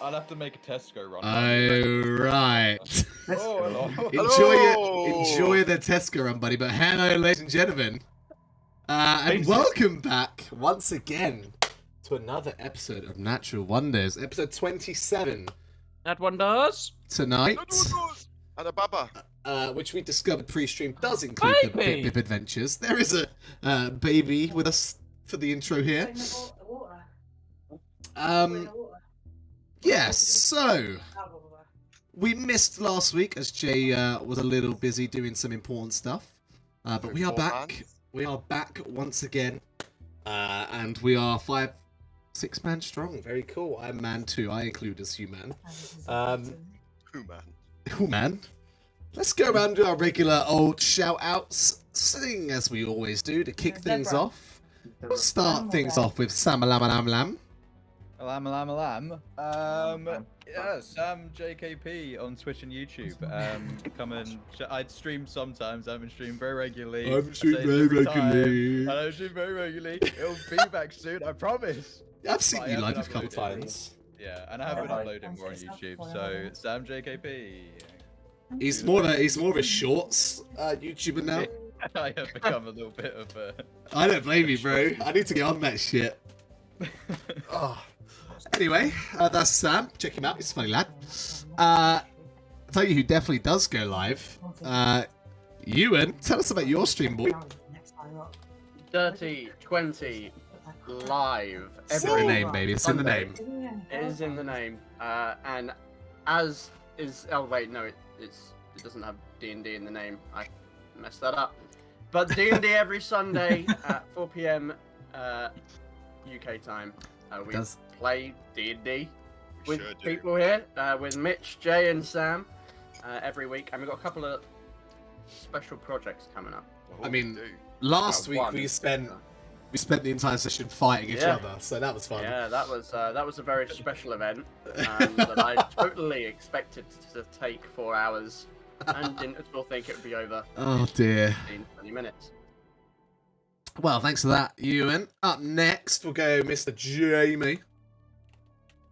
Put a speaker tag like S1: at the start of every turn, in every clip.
S1: I'll have to make a Tesco run.
S2: Oh, right.
S1: Hello.
S2: Enjoy the Tesco run, buddy. But hello, ladies and gentlemen. And welcome back once again to another episode of Natural Wonders, episode 27.
S3: That one does.
S2: Tonight,
S4: and a baba.
S2: which we discovered pre-stream does include the Bip Adventures. There is a baby with us for the intro here. Yes, so we missed last week as Jay was a little busy doing some important stuff, but we are back. We are back once again, and we are 6 man strong. Very cool. I'm man too. I include as human. Human. Let's go around and do our regular old shout outs, sing as we always do to kick things off. We'll start things off with Sam Lam Lam Lam.
S1: Lam. Yeah, Sam JKP on Twitch and YouTube. Come and I'd stream sometimes. I haven't streamed very regularly. I don't stream very regularly. It'll be back soon, I promise.
S2: I've seen you live a couple times.
S1: Yeah, and I have been uploading more on YouTube. So Sam JKP.
S2: He's more of a shorts YouTuber now.
S1: I have become a little bit of a.
S2: I don't blame you, bro. I need to get on that shit. Oh. Anyway, that's Sam. Check him out. He's a funny lad. I'll tell you who definitely does go live. Ewan, tell us about your stream, boy.
S3: Dirty 20 live.
S2: It's in the name, baby. It's in the name.
S3: It is in the name. And as is... Oh, wait, no, it doesn't have D&D in the name. I messed that up. But D&D every Sunday at 4 PM UK time. We play D&D with people here, with Mitch, Jay, and Sam every week, and we've got a couple of special projects coming up.
S2: I mean, last week we spent the entire session fighting each other, so that was fun.
S3: Yeah, that was a very special event that I totally expected to take 4 hours, and didn't at all think it would be over.
S2: Oh dear.
S3: 20 minutes.
S2: Well, thanks for that, Ewan. Up next, we'll go Mr. Jamie.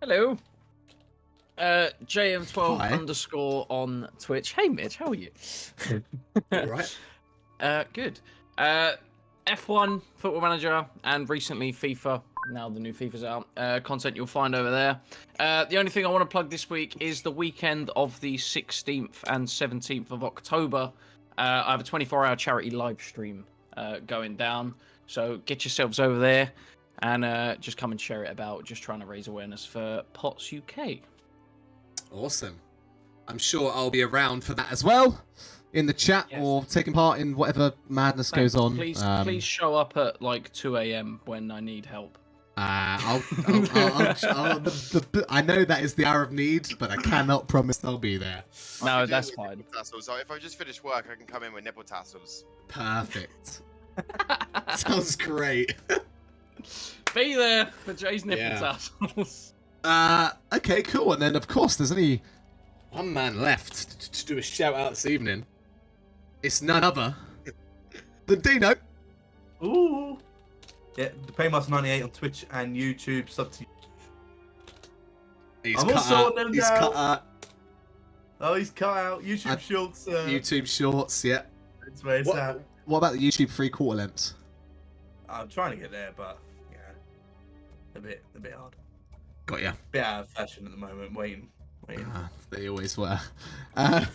S5: Hello. JM12_ on Twitch. Hey, Mitch, how are you?
S2: All right.
S5: Good. F1 Football Manager and recently FIFA. Now the new FIFA's out. Content you'll find over there. The only thing I want to plug this week is the weekend of the 16th and 17th of October. I have a 24-hour charity live stream going down, so get yourselves over there and just come and share it about. Just trying to raise awareness for POTS UK.
S2: Awesome. I'm sure I'll be around for that as well, in the chat or taking part in whatever madness goes on.
S5: Please show up at like 2 AM when I need help.
S2: I know that is the hour of need, but I cannot promise I'll be there.
S5: No, that's fine.
S4: So if I just finish work, I can come in with nipple tassels.
S2: Perfect. Sounds great.
S5: Be there for Jay's nipple tassels.
S2: Okay, cool. And then, of course, there's only one man left to do a shout out this evening. It's none other than Dino.
S6: Ooh. Yeah, the Paymars98 on Twitch and YouTube. Sub to.
S2: He's cut out.
S6: Oh, he's cut out. YouTube Shorts.
S2: YouTube Shorts, yeah.
S6: That's where it's at.
S2: What about the YouTube 3/4 lengths?
S6: I'm trying to get there, but yeah, a bit hard.
S2: Got ya.
S6: Bit out of fashion at the moment. Waiting.
S2: They always were. And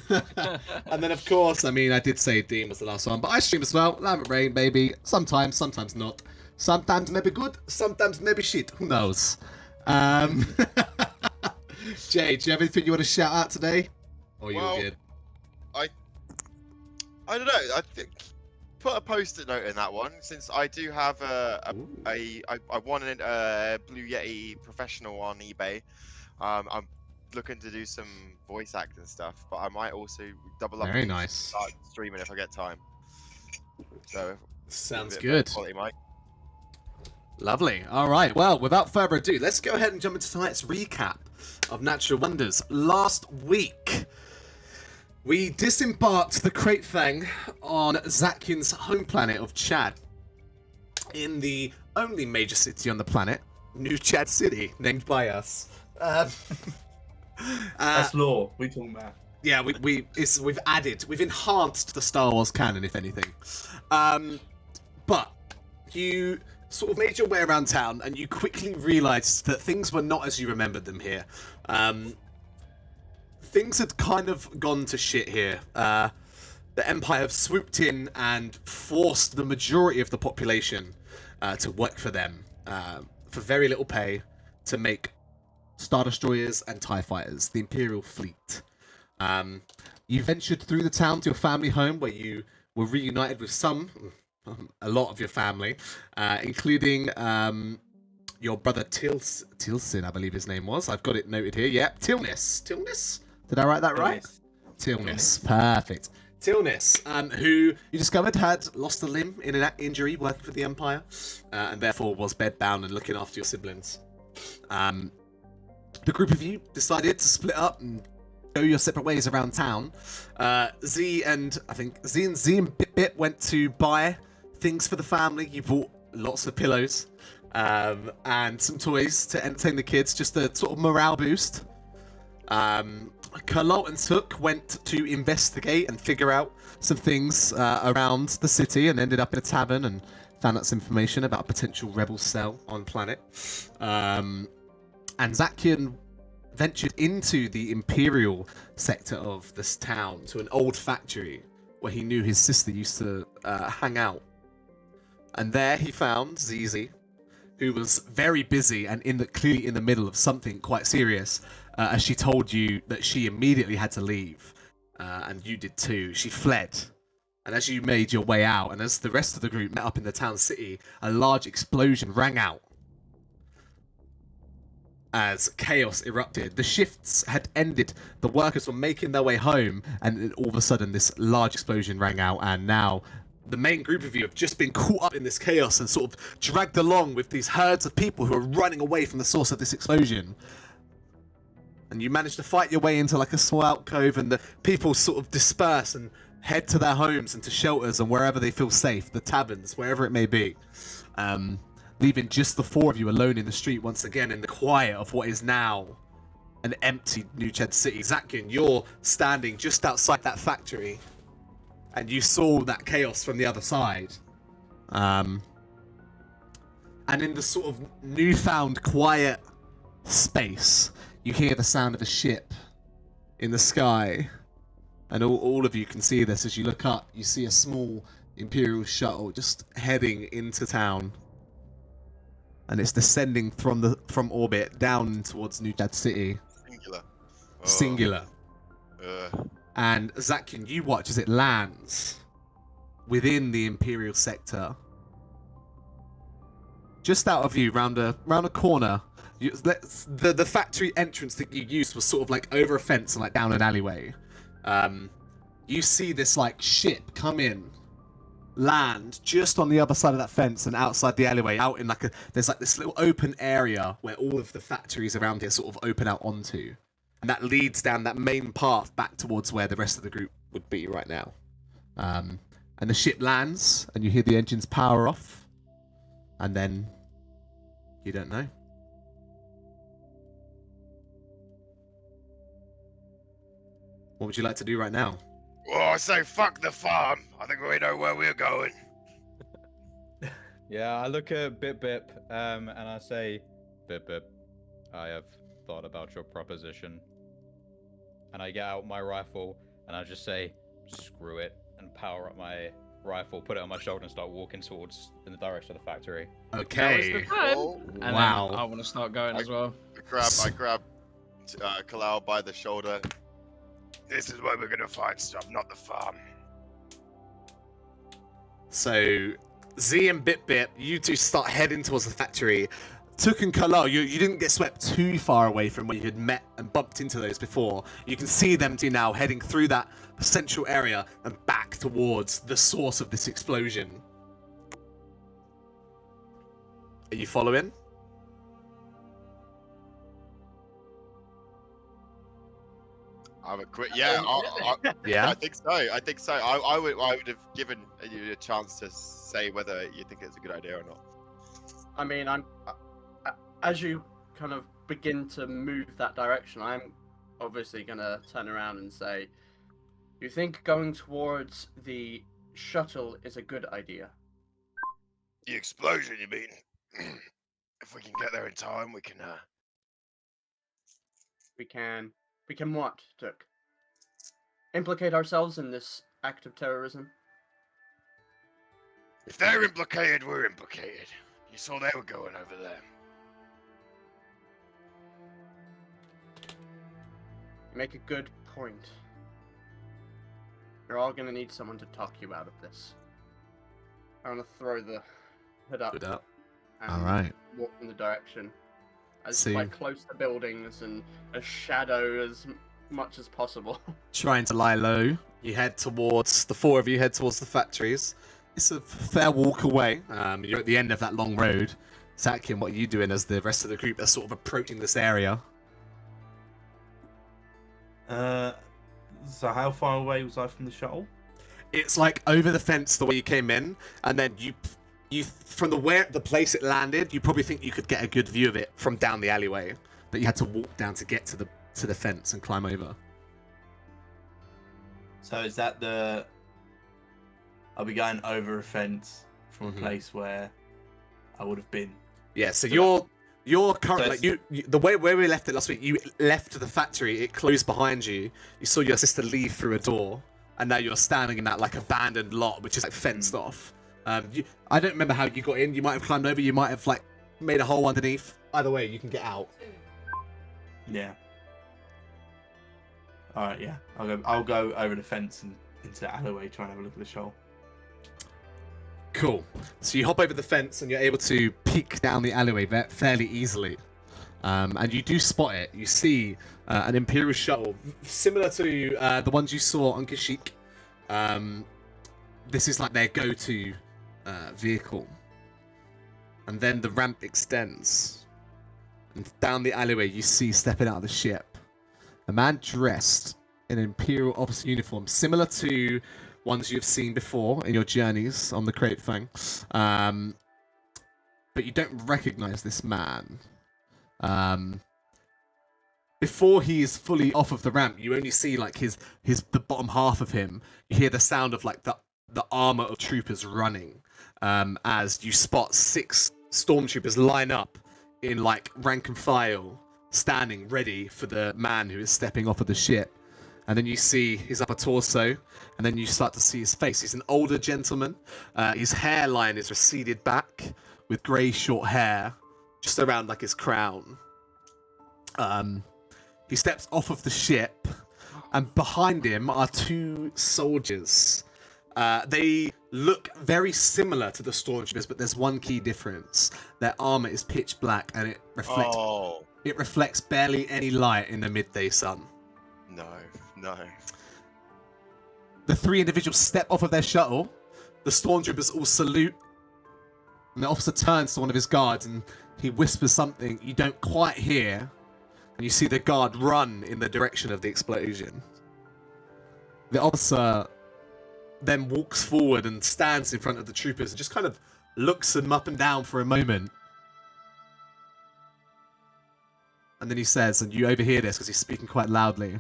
S2: then, of course, I mean, I did say Dean was the last one, but I stream as well. Lambert Rain, baby. Sometimes not. Sometimes maybe good, sometimes maybe shit. Who knows? Jay, do you have anything you want to shout out today? Or you all good?
S4: I don't know. I think put a post-it note in that one, since I do have I won a Blue Yeti Professional on eBay. I'm looking to do some voice acting stuff, but I might also double up.
S2: Very nice.
S4: Start streaming if I get time. So
S2: sounds good.
S4: Quality, Mike.
S2: Lovely. All right. Well, without further ado, let's go ahead and jump into tonight's recap of Natural Wonders. Last week, we disembarked the Crate Fang on Zakian's home planet of Chad, in the only major city on the planet, New Chad City, named by us.
S6: That's law. We talking about.
S2: Yeah, we've enhanced the Star Wars canon, if anything. But you sort of made your way around town, and you quickly realised that things were not as you remembered them here. Things had kind of gone to shit here. The Empire have swooped in and forced the majority of the population to work for them for very little pay to make Star Destroyers and TIE Fighters, the Imperial fleet. You ventured through the town to your family home, where you were reunited with a lot of your family, including your brother Tilson, I believe his name was. I've got it noted here. Yeah, Tilnis? Did I write that right? Tilnis. Perfect. Tilnis, who you discovered had lost a limb in an injury working for the Empire, and therefore was bedbound and looking after your siblings. The group of you decided to split up and go your separate ways around town. Z and Bit went to buy things for the family. You bought lots of pillows and some toys to entertain the kids, just a sort of morale boost. Kalot and Took went to investigate and figure out some things around the city, and ended up in a tavern and found out some information about a potential rebel cell on planet. And Zakian ventured into the Imperial sector of this town to an old factory where he knew his sister used to hang out. And there he found Zizi, who was very busy and clearly in the middle of something quite serious, as she told you that she immediately had to leave, and you did too. She fled. And as you made your way out, and as the rest of the group met up in the town city, a large explosion rang out as chaos erupted. The shifts had ended, the workers were making their way home, and then all of a sudden this large explosion rang out, and now the main group of you have just been caught up in this chaos and sort of dragged along with these herds of people who are running away from the source of this explosion. And you manage to fight your way into like a small alcove, and the people sort of disperse and head to their homes and to shelters and wherever they feel safe, the taverns, wherever it may be. Leaving just the four of you alone in the street once again in the quiet of what is now an empty New Chad City. Zakian, you're standing just outside that factory, and you saw that chaos from the other side. And in the sort of newfound quiet space, you hear the sound of a ship in the sky. And all of you can see this. As you look up, you see a small Imperial shuttle just heading into town. And it's descending from orbit down towards New Chad City. Singular. And Zakian, you watch as it lands within the Imperial sector. Just out of view, round a corner. The factory entrance that you used was sort of like over a fence and like down an alleyway. You see this like ship come in, land just on the other side of that fence and outside the alleyway, out in like there's like this little open area where all of the factories around here sort of open out onto, and that leads down that main path back towards where the rest of the group would be right now. And the ship lands, and you hear the engines power off, and then you don't know. What would you like to do right now?
S4: Oh, I say fuck the farm. I think we know where we're going.
S1: Yeah, I look at Bip, and I say, Bip, I have thought about your proposition. And I get out my rifle, and I just say, screw it, and power up my rifle, put it on my shoulder, and start walking towards in the direction of the factory.
S2: Okay.
S5: And
S2: wow.
S5: I want to start going as well.
S4: I grab Kalal by the shoulder. This is where we're gonna find stuff, not the farm.
S2: So, Z and Bip, you two start heading towards the factory. Took and Kalal, you didn't get swept too far away from where you had met and bumped into those before. You can see them two now heading through that central area and back towards the source of this explosion. Are you following?
S4: have a quick. Yeah, I
S2: Yeah.
S4: think so. I think so. I would have given you a chance to say whether you think it's a good idea or not.
S3: I mean, as you kind of begin to move that direction, I'm obviously gonna turn around and say, "You think going towards the shuttle is a good idea?"
S4: The explosion, you mean? If we can get there in time, we can.
S3: We can what, Dirk? Implicate ourselves in this act of terrorism?
S4: If they're implicated, we're implicated. You saw they were going over there.
S3: You make a good point. You're all gonna need someone to talk you out of this. I'm gonna throw the hood up
S2: Good up.
S3: and
S2: All right.
S3: walk in the direction as
S2: See.
S3: quite close to buildings and a shadow as much as possible.
S2: Trying to lie low, you head towards, the four of you head towards the factories. It's a fair walk away. You're at the end of that long road. Zatkin, what are you doing as the rest of the group are sort of approaching this area?
S6: So how far away was I from the shuttle?
S2: It's like over the fence the way you came in, and then you from the place it landed, you probably think you could get a good view of it from down the alleyway, but you had to walk down to get to the fence and climb over.
S6: So is that the? I'll be going over a fence from a place where I would have been.
S2: Yeah, so
S6: So
S2: you're currently
S6: so
S2: like you the way where we left it last week. You left the factory, it closed behind you. You saw your sister leave through a door, and now you're standing in that like abandoned lot, which is like fenced off. I don't remember how you got in. You might have climbed over. You might have like made a hole underneath. Either way, you can get out.
S6: Yeah. All right. Yeah. I'll go over the fence and into the alleyway, try and have a look at the shoal.
S2: Cool. So you hop over the fence and you're able to peek down the alleyway fairly easily. And you do spot it. You see an Imperial shuttle, similar to the ones you saw on Kashyyyk. This is like their go-to vehicle. And then the ramp extends. And down the alleyway you see stepping out of the ship a man dressed in an Imperial officer uniform, similar to ones you've seen before in your journeys on the Crate Fang. But you don't recognize this man. Before he is fully off of the ramp, you only see like the bottom half of him. You hear the sound of like the armor of troopers running, as you spot 6 stormtroopers line up in like rank and file, standing ready for the man who is stepping off of the ship. And then you see his upper torso, and then you start to see his face. He's an older gentleman. His hairline is receded back with grey short hair, just around like his crown. He steps off of the ship, and behind him are 2 soldiers. They look very similar to the stormtroopers, but there's one key difference. Their armor is pitch black, and it reflects barely any light in the midday sun.
S4: No.
S2: The 3 individuals step off of their shuttle. The stormtroopers all salute. And the officer turns to one of his guards and he whispers something you don't quite hear. And you see the guard run in the direction of the explosion. The officer then walks forward and stands in front of the troopers and just kind of looks them up and down for a moment. And then he says, and you overhear this because he's speaking quite loudly,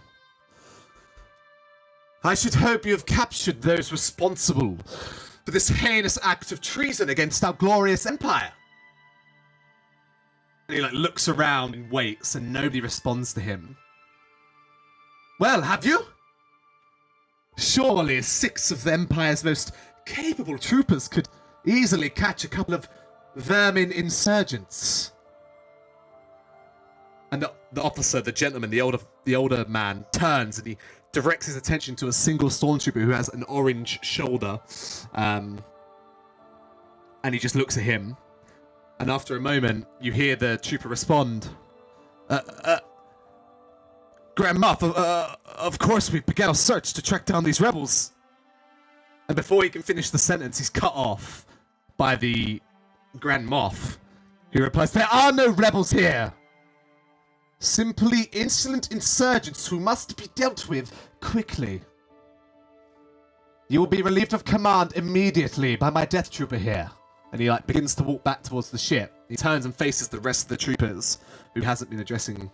S2: "I should hope you have captured those responsible for this heinous act of treason against our glorious empire." And he looks around and waits, and nobody responds to him. "Well, have you? Surely 6 of the empire's most capable troopers could easily catch a couple of vermin insurgents." And the officer, the gentleman, the older man, turns and he directs his attention to a single stormtrooper who has an orange shoulder. And he just looks at him. And after a moment, you hear the trooper respond, "Grand Moff, of course we began our search to track down these rebels." And before he can finish the sentence, he's cut off by the Grand Moff, who replies, "There are no rebels here. Simply insolent insurgents who must be dealt with quickly. You will be relieved of command immediately by my death trooper here. And he begins to walk back towards the ship. He turns and faces the rest of the troopers who hasn't been addressing.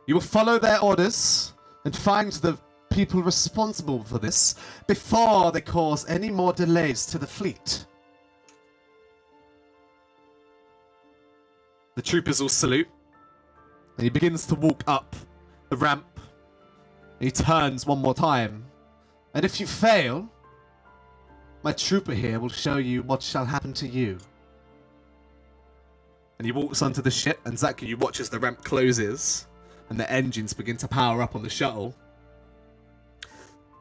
S2: You will follow their orders and find the people responsible for this before they cause any more delays to the fleet. The troopers will salute. And he begins to walk up the ramp. He turns one more time. And if you fail, my trooper here will show you what shall happen to you. And he walks onto the ship, and Zaki, you watch as the ramp closes, and the engines begin to power up on the shuttle.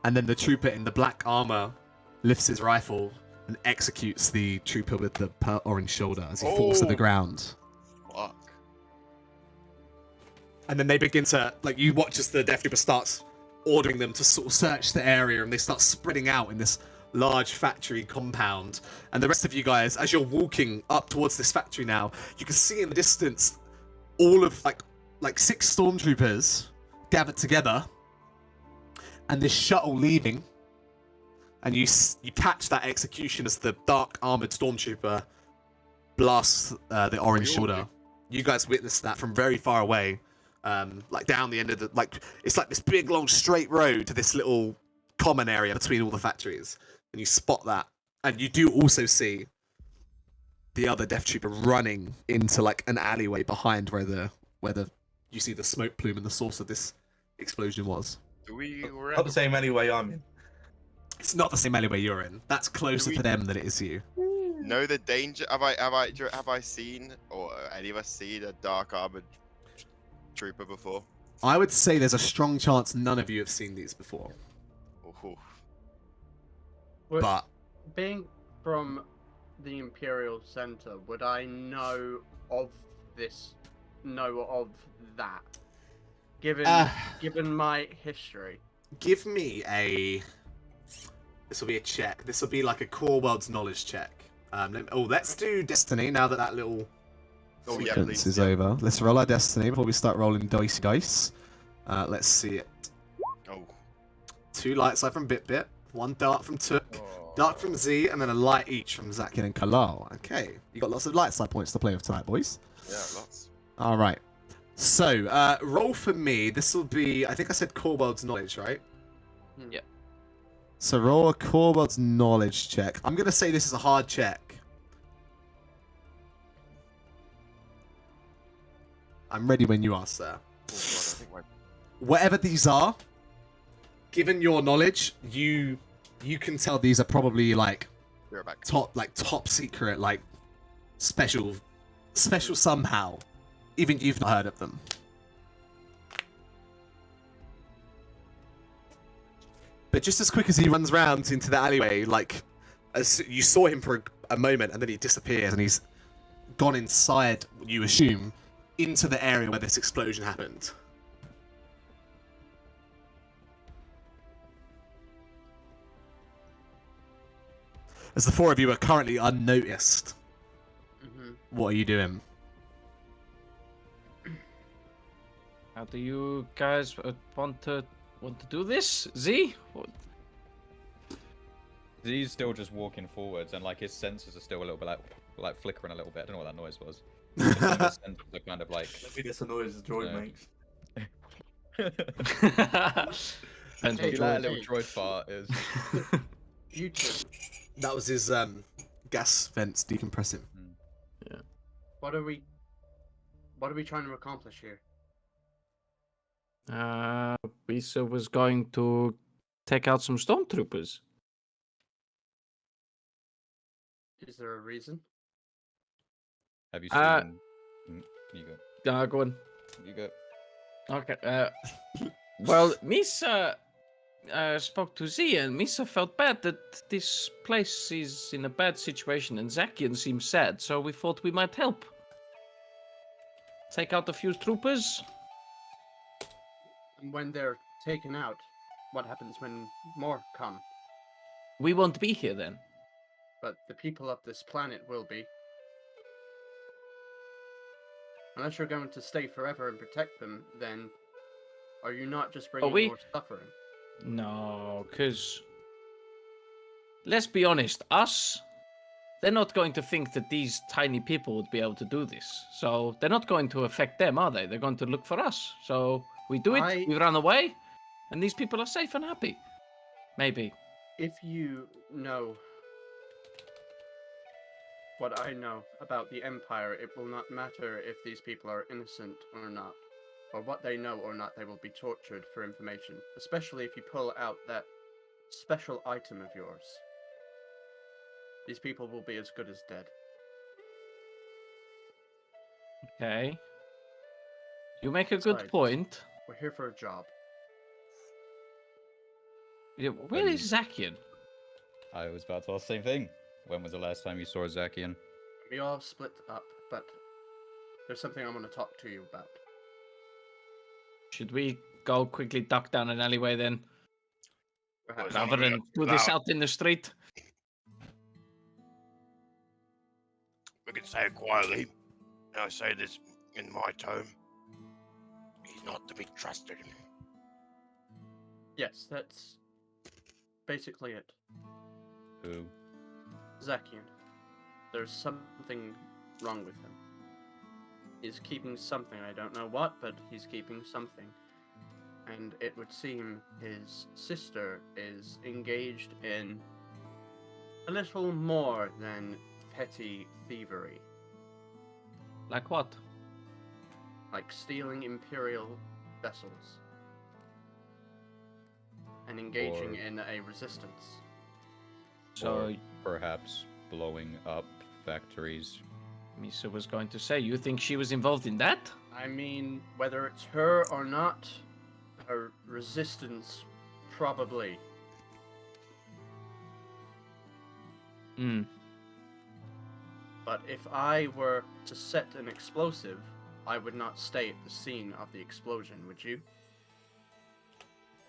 S2: And then the trooper in the black armor lifts his rifle and executes the trooper with the orange shoulder as he falls to the ground.
S4: Fuck.
S2: And then they begin to, you watch as the Death Trooper starts ordering them to sort of search the area, and they start spreading out in this large factory compound. And the rest of you guys, as you're walking up towards this factory now, you can see in the distance all of like 6 stormtroopers gathered together, and this shuttle leaving. And you catch that execution as the dark armored stormtrooper blasts the orange shoulder. You guys witnessed that from very far away. Down the end of it's like this big long straight road to this little common area between all the factories, and you spot that, and you do also see the other Death Trooper running into an alleyway behind where you see the smoke plume and the source of this explosion was.
S6: Not the same alleyway I'm in.
S2: It's not the same alleyway you're in. That's closer to them than it is you.
S4: Know the danger? Have I seen, or any of us seen a dark armored trooper before?
S2: I would say there's a strong chance none of you have seen these before.
S4: Ooh.
S2: But
S3: being from the Imperial Center, would I know of that? Given my history.
S2: Give me this will be a check. This will be like a core world's knowledge check. Let's do Destiny now that little sequence is over. Let's roll our Destiny before we start rolling dicey dice. Let's see it. 2 light side from BitBit, 1 dart from Took, dart from Z, and then a light each from Zakin and Kalal. Okay, you got lots of light side points to play with tonight, boys.
S4: Yeah, lots.
S2: All right. So, roll for me. This will be, I think I said core world's knowledge, right?
S5: Yeah.
S2: So roll a core world's knowledge check. I'm going to say this is a hard check. I'm ready when you are, sir. Whatever these are, given your knowledge, you can tell these are probably top secret, special somehow. Even you've not heard of them. But just as quick as he runs round into the alleyway, as you saw him for a moment, and then he disappears, and he's gone inside, you assume, into the area where this explosion happened. As the 4 of you are currently unnoticed, what are you doing?
S5: How do you guys want to do this? Z? What?
S1: Z's still just walking forwards, and his sensors are still a little bit like flickering a little bit. I don't know what that noise was. His sensors are kind of
S6: Maybe that's a noise the droid makes.
S5: Depends what
S1: that little droid fart is.
S3: YouTube.
S2: That was his gas vents decompressing.
S5: Yeah.
S3: What are we trying to accomplish here?
S5: Lisa was going to take out some stormtroopers.
S3: Is there a reason?
S1: Have you seen? You go.
S5: Go on.
S1: You go.
S5: Okay. Well, Misa spoke to Z, and Misa felt bad that this place is in a bad situation, and Zakian seems sad, so we thought we might help. Take out a few troopers.
S3: And when they're taken out, what happens when more come?
S5: We won't be here then.
S3: But the people of this planet will be. Unless you're going to stay forever and protect them, then are you not just bringing
S5: we-
S3: more suffering?
S5: No, because let's be honest, they're not going to think that these tiny people would be able to do this. So they're not going to affect them, are they? They're going to look for us. So we do it, we run away, and these people are safe and happy. Maybe.
S3: If you know what I know about the Empire, it will not matter if these people are innocent or not, or what they know or not. They will be tortured for information, especially if you pull out that special item of yours. These people will be as good as dead.
S5: Okay. You make a good
S3: Besides,
S5: point.
S3: We're here for a job.
S5: Yeah, where is Zakian?
S1: I was about to ask the same thing. When was the last time you saw Zakian?
S3: We all split up, but there's something I want to talk to you about.
S5: Should we go quickly duck down an alleyway then?
S3: Perhaps.
S5: Rather than do this out in the street?
S4: We can say it quietly. And I say this in my tone. He's not to be trusted.
S3: Yes, that's basically it.
S1: Who?
S3: Zakian. There's something wrong with him. He's keeping something, I don't know what, but he's keeping something. And it would seem his sister is engaged in a little more than petty thievery.
S5: Like what?
S3: Like stealing Imperial vessels. And engaging
S1: Or-
S3: in a resistance.
S5: So
S1: Or perhaps blowing up factories.
S5: Misa was going to say, you think she was involved in that?
S3: I mean, whether it's her or not, her resistance, probably.
S5: Hmm.
S3: But if I were to set an explosive, I would not stay at the scene of the explosion, would you?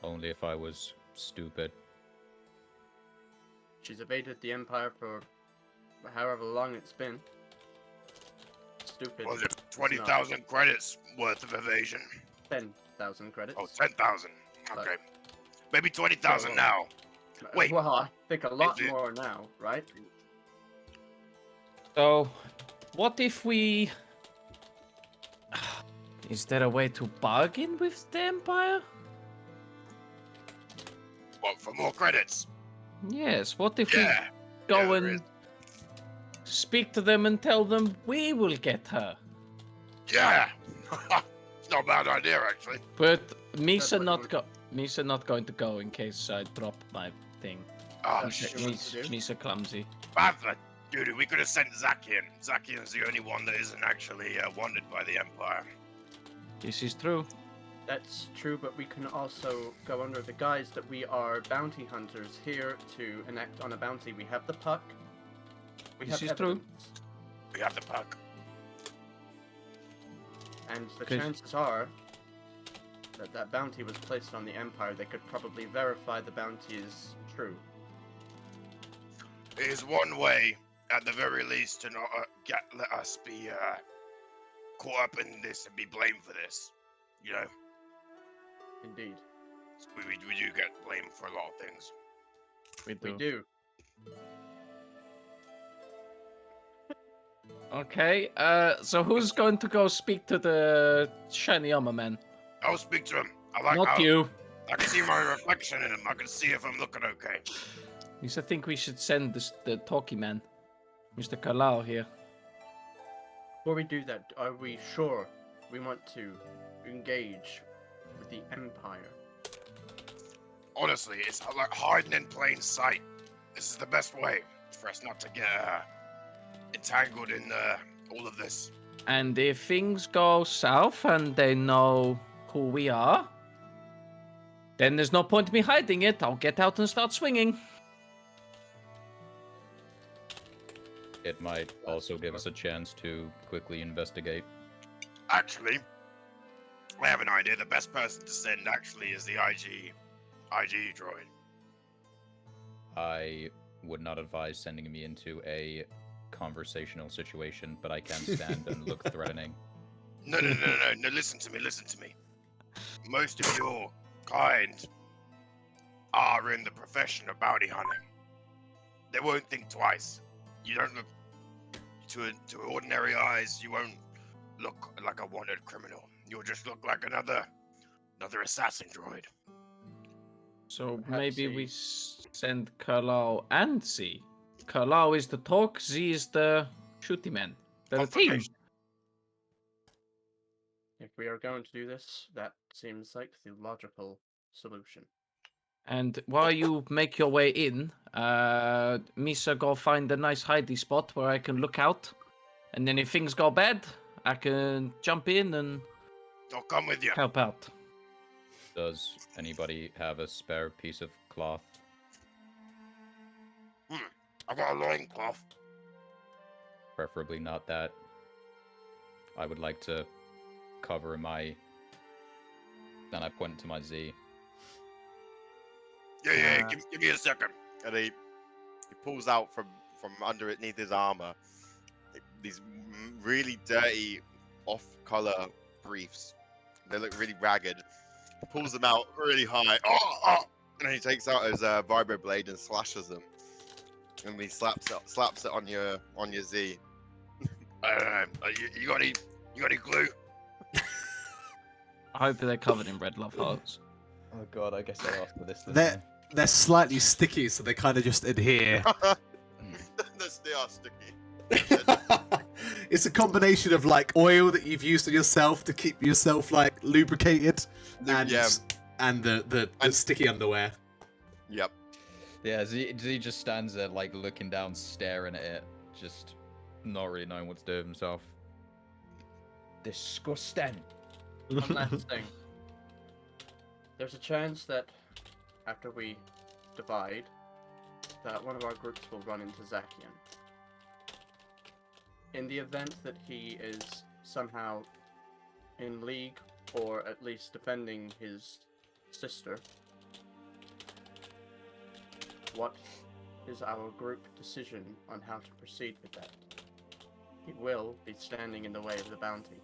S1: Only if I was stupid.
S3: She's evaded the Empire for however long it's been. Stupid.
S4: Was it
S3: It's not.
S4: 20,000 credits worth of evasion?
S3: 10,000 credits.
S4: Oh, 10,000. Okay. Maybe 20,000
S3: So-
S4: now. wait.
S3: Well, I think a lot
S4: Is it-
S3: more now, right?
S5: So, what if we... Is there a way to bargain with the Empire?
S4: What, for more credits?
S5: Yes, what if
S4: Yeah.
S5: we go
S4: Yeah, there
S5: and
S4: is.
S5: speak to them and tell them we will get her?
S4: Yeah. It's not a bad idea, actually.
S5: But
S3: That's
S5: Misa
S3: what
S5: not
S3: you
S5: go. Misa not going to go in case I drop my thing.
S4: Oh,
S3: That's
S4: shit.
S3: what you want to do?
S5: Misa clumsy.
S4: Bastard. Dude, we could have sent Zakian. Zakian's the only one that isn't actually wanted by the Empire.
S5: This is true.
S3: That's true, but we can also go under the guise that we are bounty hunters here to enact on a bounty. We have the puck. We
S5: This
S3: have
S5: is true.
S3: evidence,
S4: We have the puck.
S3: and the
S5: Good.
S3: chances are that that bounty was placed on the Empire. They could probably verify the bounty is true.
S4: It is one way, at the very least, to not let us be caught up in this and be blamed for this. You know,
S3: Indeed,
S4: we do get blamed for a lot of things.
S5: We
S3: we do.
S5: Okay. So who's going to go speak to the shiny armor man?
S4: I'll speak to him. I like
S5: Not
S4: how
S5: you.
S4: I can see my reflection in him. I can see if I'm looking okay.
S5: Misa think we should send the talkie man, Mr. Carlisle here.
S3: Before we do that, are we sure we want to engage with the Empire?
S4: Honestly, it's like hiding in plain sight. This is the best way for us not to get entangled in all of this.
S5: And if things go south and they know who we are, then there's no point me hiding it. I'll get out and start swinging.
S1: It might also give us a chance to quickly investigate.
S4: Actually, I have an idea. The best person to send actually is the IG droid.
S1: I would not advise sending me into a conversational situation, but I can stand and look threatening.
S4: No, listen to me. Most of your kind are in the profession of bounty hunting. They won't think twice. You don't look, to ordinary eyes, you won't look like a wanted criminal. You'll just look like another assassin droid.
S5: So
S3: Perhaps
S5: maybe
S3: he-
S5: we send Carlau and Z. Carlau is the talk, Z is the shooty man. They're a team.
S4: Confirmation.
S3: If we are going to do this, that seems like the logical solution.
S5: And while you make your way in, Misa go find a nice hidey spot where I can look out. And then if things go bad, I can jump in and
S4: I'll come with you.
S5: help out.
S1: Does anybody have a spare piece of cloth?
S4: I got a loincloth.
S1: Preferably not that. I would like to cover my... Then I point to my Z.
S4: Yeah, give me a second. And he pulls out from underneath his armor these really dirty, off-color briefs. They look really ragged. He pulls them out really high. And he takes out his vibro blade and slashes them. And he slaps it on your Z. You got any glue?
S5: I hope they're covered in red love hearts.
S1: Oh god, I guess I asked for this.
S2: They're slightly sticky, so they kind of just adhere.
S4: They are sticky.
S2: It's a combination of like oil that you've used on yourself to keep yourself like lubricated, and the sticky underwear.
S4: Yep.
S1: Yeah, Z just stands there like looking down, staring at it, just not really knowing what to do with himself. Disgusting.
S3: One last thing. There's a chance that after we divide, that one of our groups will run into Zakian. In the event that he is somehow in league, or at least defending his sister, what is our group decision on how to proceed with that? He will be standing in the way of the bounty.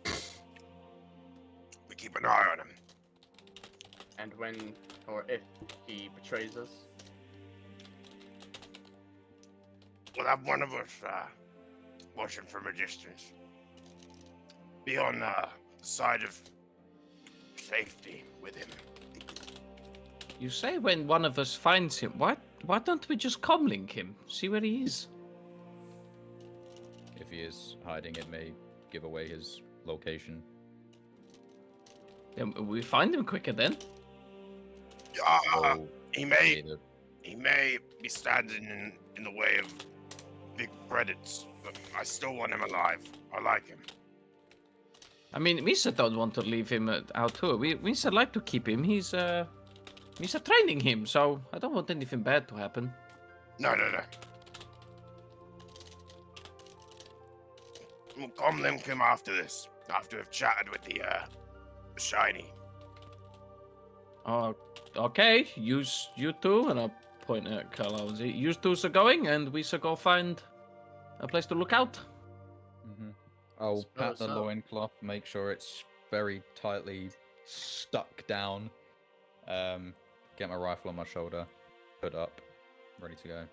S4: We keep an eye on him.
S3: And when, or if, he betrays us,
S4: We'll have one of us watching from a distance. Be on the side of safety with him.
S5: You say when one of us finds him. Why don't we just comlink him? See where he is.
S1: If he is hiding, it may give away his location.
S5: Then we find him quicker then.
S1: Oh,
S4: He may
S1: either.
S4: he may be standing in the way of big predators, but I still want him alive. I like him.
S5: I mean, Misa don't want to leave him out too. Misa like to keep him. Misa training him, so I don't want anything bad to happen.
S4: No. We'll come link him after this. After we've chatted with the shiny.
S5: Okay, you two, and I'll point at Carlo. You two are going, and we shall go find a place to look out.
S1: I'll pat the
S3: Suppose so.
S1: loincloth, make sure it's very tightly stuck down. Get my rifle on my shoulder, hood up, ready to go.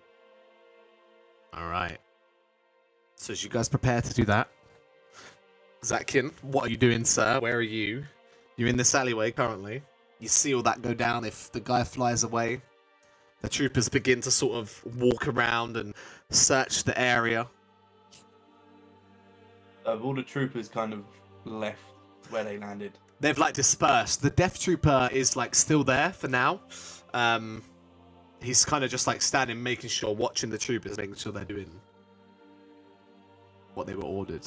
S2: All right. So as you guys prepare to do that, Zakin, what are you doing, sir? Where are you? You're in this alleyway currently. You see all that go down. If the guy flies away, the troopers begin to sort of walk around and search the area.
S6: All the troopers kind of left where they landed.
S2: They've like dispersed. The death trooper is like still there for now. He's kind of just like standing, making sure, watching the troopers, making sure they're doing what they were ordered.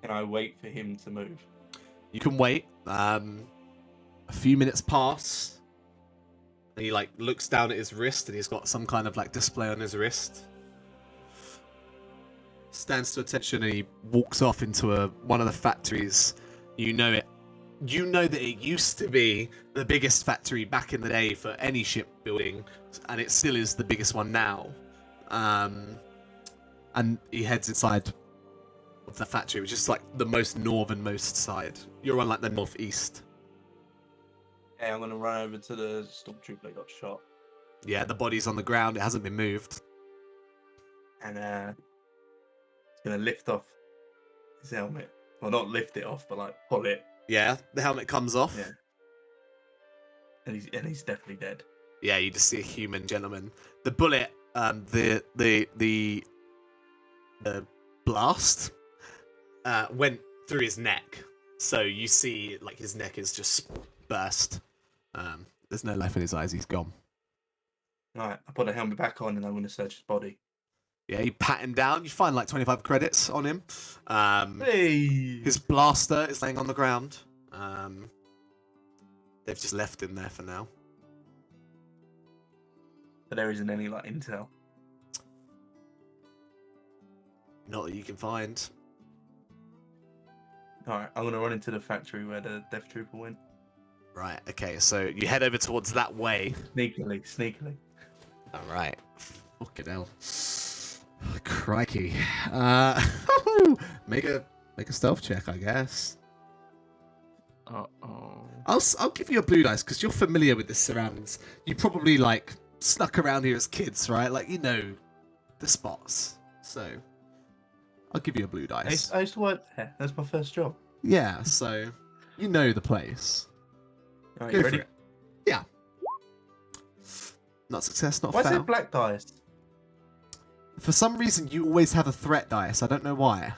S6: Can I wait for him to move?
S2: You can wait. A few minutes pass. And he like looks down at his wrist, and he's got some kind of like display on his wrist. Stands to attention, and he walks off into one of the factories. You know it. You know that it used to be the biggest factory back in the day for any shipbuilding, and it still is the biggest one now. And he heads inside of the factory, which is like the most northernmost side. You're on like the northeast.
S6: Okay, I'm gonna run over to the stormtrooper that got shot.
S2: Yeah, the body's on the ground. It hasn't been moved.
S6: And it's gonna lift off his helmet. Well, not lift it off, but like pull it.
S2: Yeah, the helmet comes off.
S6: Yeah. And he's definitely dead.
S2: Yeah, you just see a human gentleman. The bullet, the blast went through his neck. So you see, like, his neck is just burst. There's no life in his eyes. He's gone.
S6: Right, I put the helmet back on and I'm gonna search his body.
S2: Yeah, you pat him down. You find like 25 credits on him.
S6: Hey!
S2: His blaster is laying on the ground. They've just left him there for now.
S6: But there isn't any like intel.
S2: Not that you can find.
S6: Alright, I'm gonna run into the factory where the Death Trooper went.
S2: Right, okay, so you head over towards that way.
S6: Sneakily.
S2: Alright. Fucking hell. Crikey. Make a stealth check, I guess.
S5: Uh-oh.
S2: I'll give you a blue dice because you're familiar with the surroundings. You probably like snuck around here as kids, right? Like you know the spots. So I'll give you a blue dice.
S6: I used to work there. That's my first job.
S2: Yeah, so you know the place.
S6: Alright,
S2: Go
S6: you
S2: for
S6: ready?
S2: it. Yeah. Not success, not
S6: Why is
S2: fail.
S6: it black dice?
S2: For some reason, you always have a threat dice. I don't know why.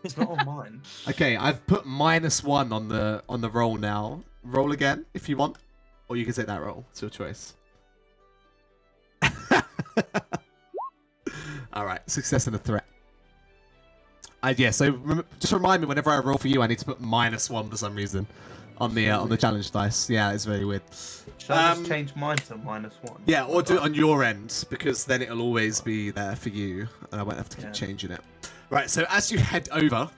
S6: It's not on mine.
S2: Okay, I've put -1 on the roll now. Roll again if you want, or you can take that roll. It's your choice. All right, success and a threat. Yeah. So just remind me whenever I roll for you, I need to put -1 for some reason on the challenge dice. Yeah, it's very weird.
S6: Should I just change mine to -1?
S2: Yeah, or do it on your end because then it'll always be there for you, and I won't have to keep changing it. Right, so as you head over,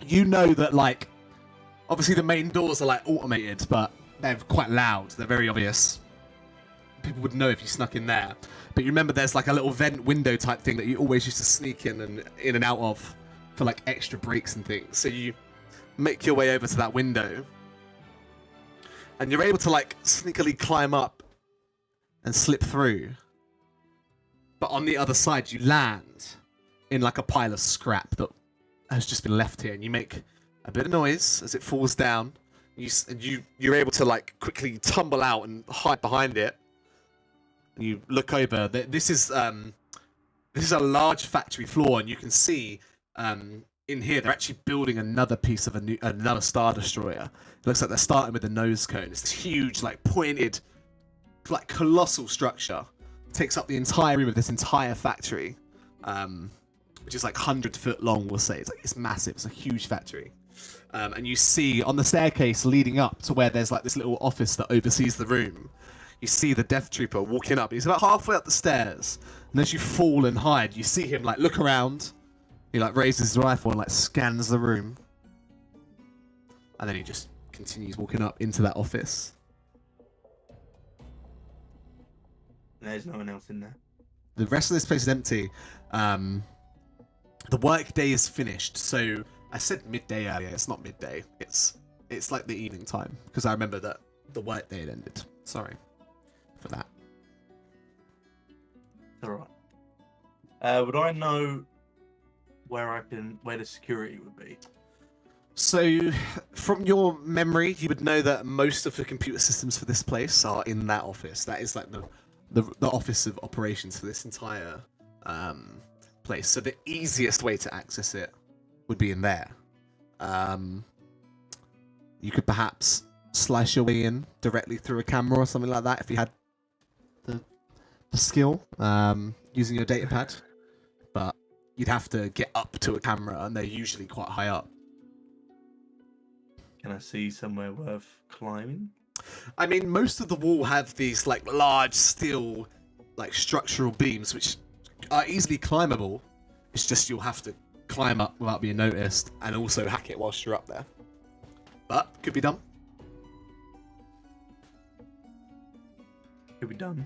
S2: you know that, like, obviously the main doors are, like, automated, but they're quite loud. They're very obvious. People would know if you snuck in there. But you remember there's, like, a little vent window type thing that you always used to sneak in and out of for, like, extra breaks and things. So you make your way over to that window, and you're able to, like, sneakily climb up and slip through. But on the other side, you land in like a pile of scrap that has just been left here, and you make a bit of noise as it falls down. You're able to like quickly tumble out and hide behind it. And you look over. This is a large factory floor, and you can see in here they're actually building another piece of another Star Destroyer. It looks like they're starting with the nose cone. It's this huge, like pointed, like colossal structure. It takes up the entire room of this entire factory. Which is like 100-foot long, we'll say. It's massive. It's a huge factory. And you see on the staircase leading up to where there's like this little office that oversees the room, you see the Death Trooper walking up. He's about halfway up the stairs. And as you fall and hide, you see him like look around. He like raises his rifle and like scans the room. And then he just continues walking up into that office.
S6: There's no one else in there.
S2: The rest of this place is empty. The work day is finished, so I said midday earlier. It's not midday. It's like the evening time because I remember that the work day had ended. Sorry for that.
S6: All right. Would I know where the security would be?
S2: So, from your memory, you would know that most of the computer systems for this place are in that office. That is like the office of operations for this entire place. So the easiest way to access it would be in there. You could perhaps slice your way in directly through a camera or something like that if you had the skill using your datapad. But you'd have to get up to a camera, and they're usually quite high up.
S6: Can I see somewhere worth climbing?
S2: I mean, most of the wall have these like large steel, like structural beams, which are easily climbable. It's just you'll have to climb up without being noticed, and also hack it whilst you're up there. But could be done.
S6: Could be done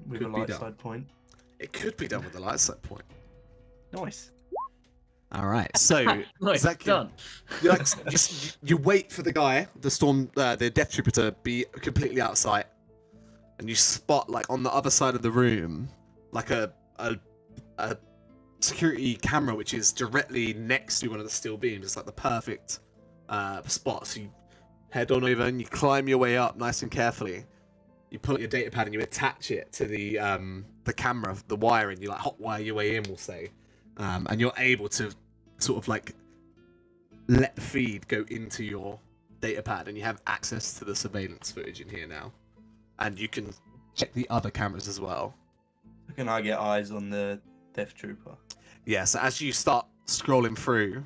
S6: with
S2: Could
S6: a
S2: be
S6: light
S2: done.
S6: side point.
S2: It could be done with a light side point.
S6: Nice.
S2: All right. So
S5: Nice,
S2: Zach,
S5: done.
S2: you wait for the guy, the death trooper, to be completely out of sight, and you spot like on the other side of the room, like a security camera which is directly next to one of the steel beams. It's like the perfect spot. So you head on over and you climb your way up nice and carefully. You pull out your data pad and you attach it to the camera, the wire, and you like hot wire your way in, we'll say, and you're able to sort of like let the feed go into your data pad, and you have access to the surveillance footage in here now, and you can check the other cameras as well.
S6: Can I get eyes on the Death Trooper?
S2: Yeah, so as you start scrolling through,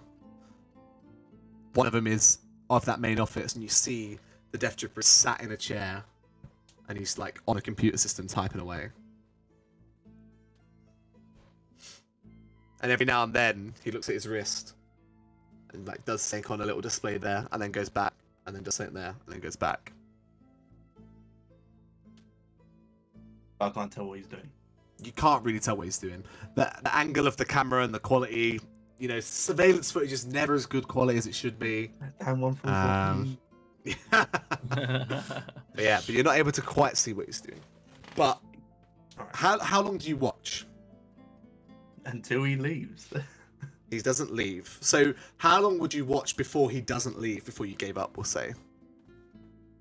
S2: one of them is of that main office, and you see the Death Trooper sat in a chair, and he's like on a computer system typing away. And every now and then he looks at his wrist and like does something on a little display there, and then goes back, and then does something there, and then goes back.
S6: I can't tell what he's doing.
S2: You can't really tell what he's doing. The angle of the camera and the quality, you know, surveillance footage is never as good quality as it should be.
S6: Damn one from
S2: But you're not able to quite see what he's doing. But how long do you watch?
S6: Until he leaves.
S2: He doesn't leave. So how long would you watch before he doesn't leave, before you gave up, we'll say?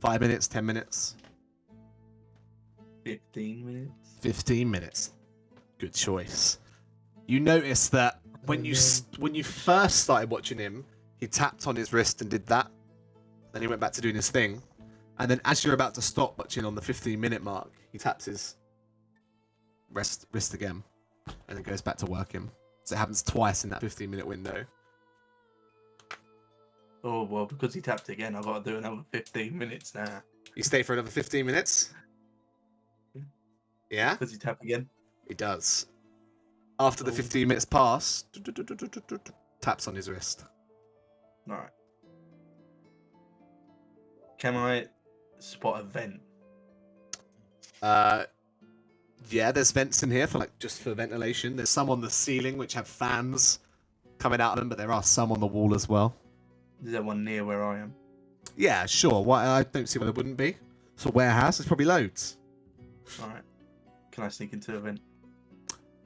S2: 5 minutes, 10 minutes?
S6: 15 minutes.
S2: 15 minutes. Good choice. You notice that when you first started watching him, he tapped on his wrist and did that. Then he went back to doing his thing. And then as you're about to stop watching on the 15-minute mark, he taps his wrist again. And then goes back to working. So it happens twice in that 15-minute window.
S6: Oh, well, because he tapped again, I've got to do another 15 minutes now.
S2: You stay for another 15 minutes? Yeah?
S6: Does he tap again?
S2: He does. After the 15 minutes pass, taps on his wrist.
S6: Alright. Can I spot a vent?
S2: Yeah, there's vents in here just for ventilation. There's some on the ceiling which have fans coming out of them, but there are some on the wall as well.
S6: Is there one near where I am?
S2: Yeah, sure. Why? I don't see why there wouldn't be. It's a warehouse. There's probably loads.
S6: Alright. Can I sneak into a vent?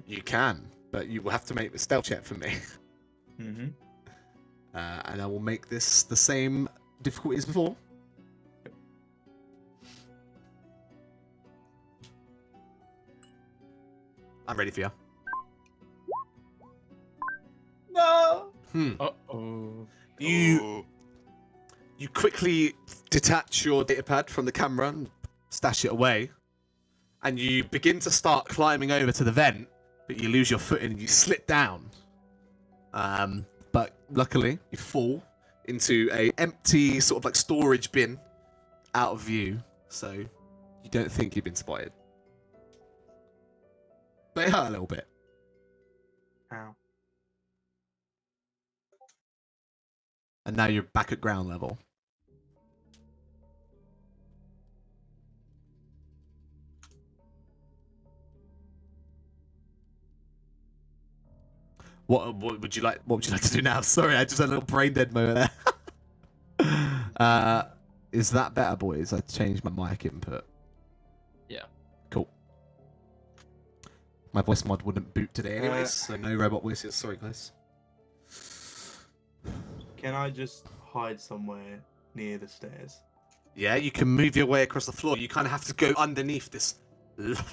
S2: You can, but you will have to make the stealth check for me.
S6: Mm-hmm.
S2: And I will make this the same difficulty as before. I'm ready for you.
S6: No!
S5: Uh-oh.
S2: You quickly detach your data pad from the camera and stash it away. And you begin to start climbing over to the vent, but you lose your footing and you slip down. But luckily, you fall into a empty sort of like storage bin out of view. So you don't think you've been spotted. But it hurt a little bit.
S6: Ow.
S2: And now you're back at ground level. What would you like? What would you like to do now? Sorry, I just had a little brain dead moment there. Is that better, boys? I changed my mic input.
S5: Yeah.
S2: Cool. My voice mod wouldn't boot today, anyways, so no robot voices. Sorry, guys.
S6: Can I just hide somewhere near the stairs?
S2: Yeah, you can move your way across the floor. You kind of have to go underneath this.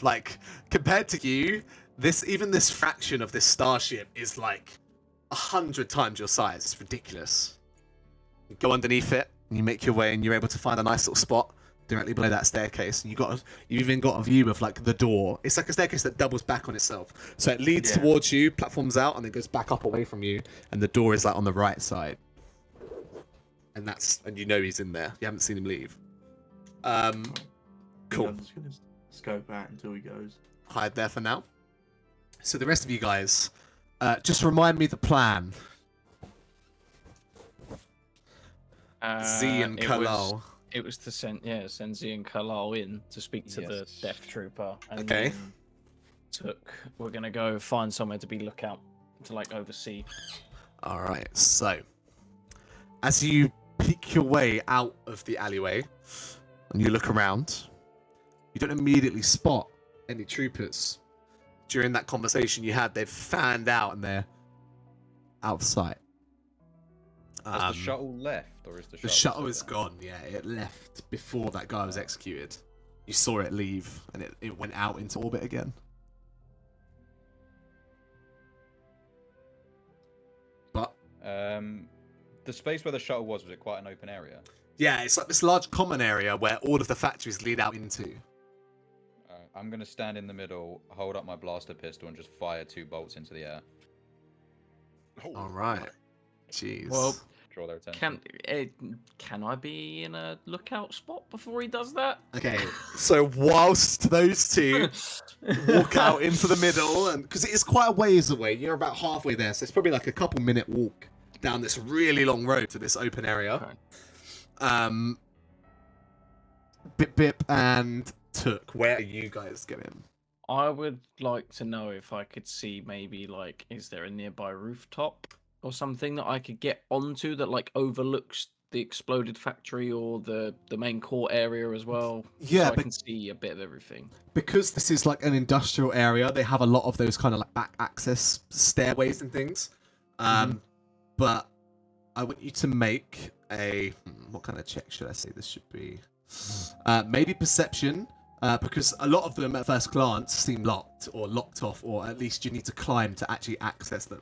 S2: Like, compared to you, this fraction of this starship is like 100 times your size. It's ridiculous. You go underneath it, and you make your way, and you're able to find a nice little spot directly below that staircase. And you even got a view of like the door. It's like a staircase that doubles back on itself. So it leads towards you, platforms out, and then goes back up away from you. And the door is like on the right side. And you know he's in there. You haven't seen him leave. Cool.
S6: I'm just gonna scope out until he goes.
S2: Hide there for now. So the rest of you guys, just remind me the plan. Z and Kalal.
S5: It was to send Z and Kalal in to speak to the Death Trooper. And
S2: Okay.
S5: We're gonna go find somewhere to be lookout to like oversee.
S2: All right, so as you peek your way out of the alleyway and you look around, you don't immediately spot any troopers. During that conversation you had, they've fanned out and they're out of sight.
S1: Has the shuttle left, or is the
S2: shuttle is gone? Yeah, it left before that guy was executed. You saw it leave, and it went out into orbit again. But
S1: the space where the shuttle was it quite an open area?
S2: yeah, it's like this large common area where all of the factories lead out into.
S1: I'm gonna stand in the middle, hold up my blaster pistol, and just fire 2 bolts into the air.
S2: All right. Jeez.
S5: Well,
S1: Draw their attention.
S5: Can I be in a lookout spot before he does that?
S2: Okay, so whilst those two walk out into the middle, and because it is quite a ways away, you're about halfway there, so it's probably like a couple-minute walk down this really long road to this open area.
S5: Okay.
S2: Bip Bip and Took, where are you guys going?
S5: I would like to know if I could see maybe like, is there a nearby rooftop or something that I could get onto that like overlooks the exploded factory or the main core area as well?
S2: Yeah,
S5: so I can see a bit of everything.
S2: Because this is like an industrial area, they have a lot of those kind of like back access stairways and things. But I want you to make a what kind of check should I say this should be? Maybe perception. Because a lot of them at first glance seem locked or locked off, or at least you need to climb to actually access them.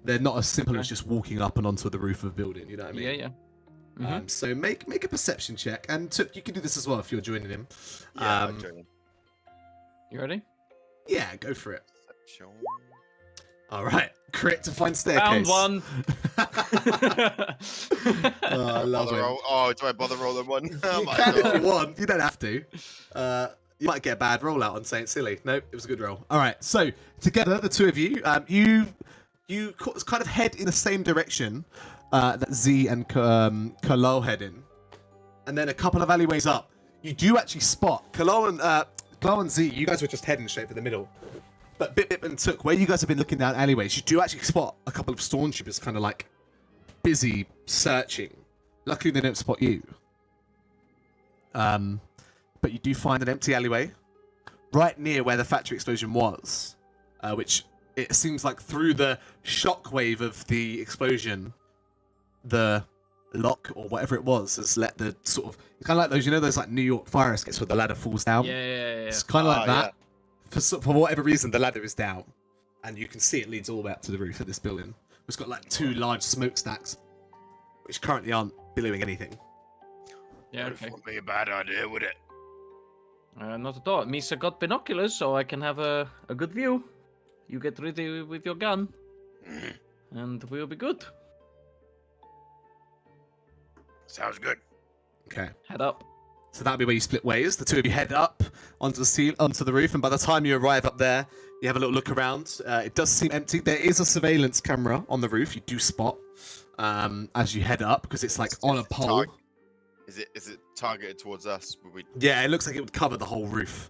S2: They're not as simple as just walking up and onto the roof of a building, you know what I mean?
S5: Yeah.
S2: So make a perception check, and Took, you can do this as well if you're joining him.
S4: Yeah, I'm joining.
S5: You ready?
S2: Yeah, go for it.
S4: Perception.
S2: All right, crit to find staircase.
S5: Found one.
S2: Oh, I love
S4: Bother
S2: it.
S4: roll. Oh, do I bother rolling one?
S2: You
S4: Oh my
S2: can if
S4: God.
S2: you want. You don't have to. You might get a bad rollout on saying silly. Nope, it was a good roll. All right, so together, the two of you, you kind of head in the same direction that Z and Kalo head in, and then a couple of alleyways up, you do actually spot Kalo and Z. You guys were just heading straight for the middle, but Bip Bip and Took, where you guys have been looking down alleyways, you do actually spot a couple of stormtroopers kind of like busy searching. Luckily, they don't spot you. But you do find an empty alleyway right near where the factory explosion was, which it seems like through the shockwave of the explosion, the lock or whatever it was has let the sort of kind of like those, you know, those like New York fire escapes where the ladder falls down.
S5: Yeah.
S2: It's kind of like that.
S4: Yeah.
S2: For whatever reason, the ladder is down, and you can see it leads all the way up to the roof of this building. It's got like 2 large smokestacks, which currently aren't billowing anything.
S5: Yeah. Okay.
S4: Wouldn't be a bad idea, would it?
S5: Not at all. Misa got binoculars, so I can have a good view. You get ready with your gun, and we'll be good.
S4: Sounds good.
S2: Okay.
S5: Head up.
S2: So that'll be where you split ways. The two of you head up onto the roof, and by the time you arrive up there, you have a little look around. It does seem empty. There is a surveillance camera on the roof. You do spot as you head up because it's like on a pole.
S4: Is it targeted towards us?
S2: Yeah, it looks like it would cover the whole roof.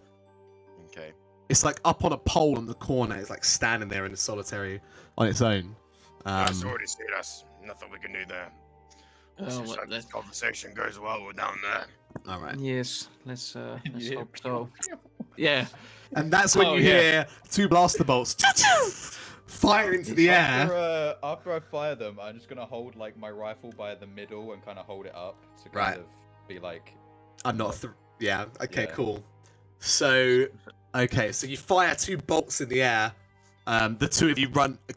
S4: Okay.
S2: It's like up on a pole in the corner. It's like standing there in a solitary on its own.
S4: That's already seen us. Nothing we can do there.
S5: Oh,
S4: This conversation goes well. We're down there.
S2: All right.
S5: yes. Let's
S1: Yeah.
S5: hope so. Yeah.
S2: And that's when
S5: Oh,
S2: you
S5: yeah.
S2: hear 2 blaster bolts fire into the air.
S1: After I fire them, I'm just gonna hold like my rifle by the middle and kind of hold it up to kind
S2: Right.
S1: of be like.
S2: I'm not. Yeah. Okay.
S1: Yeah.
S2: Cool. So, so you fire 2 bolts in the air. The two of you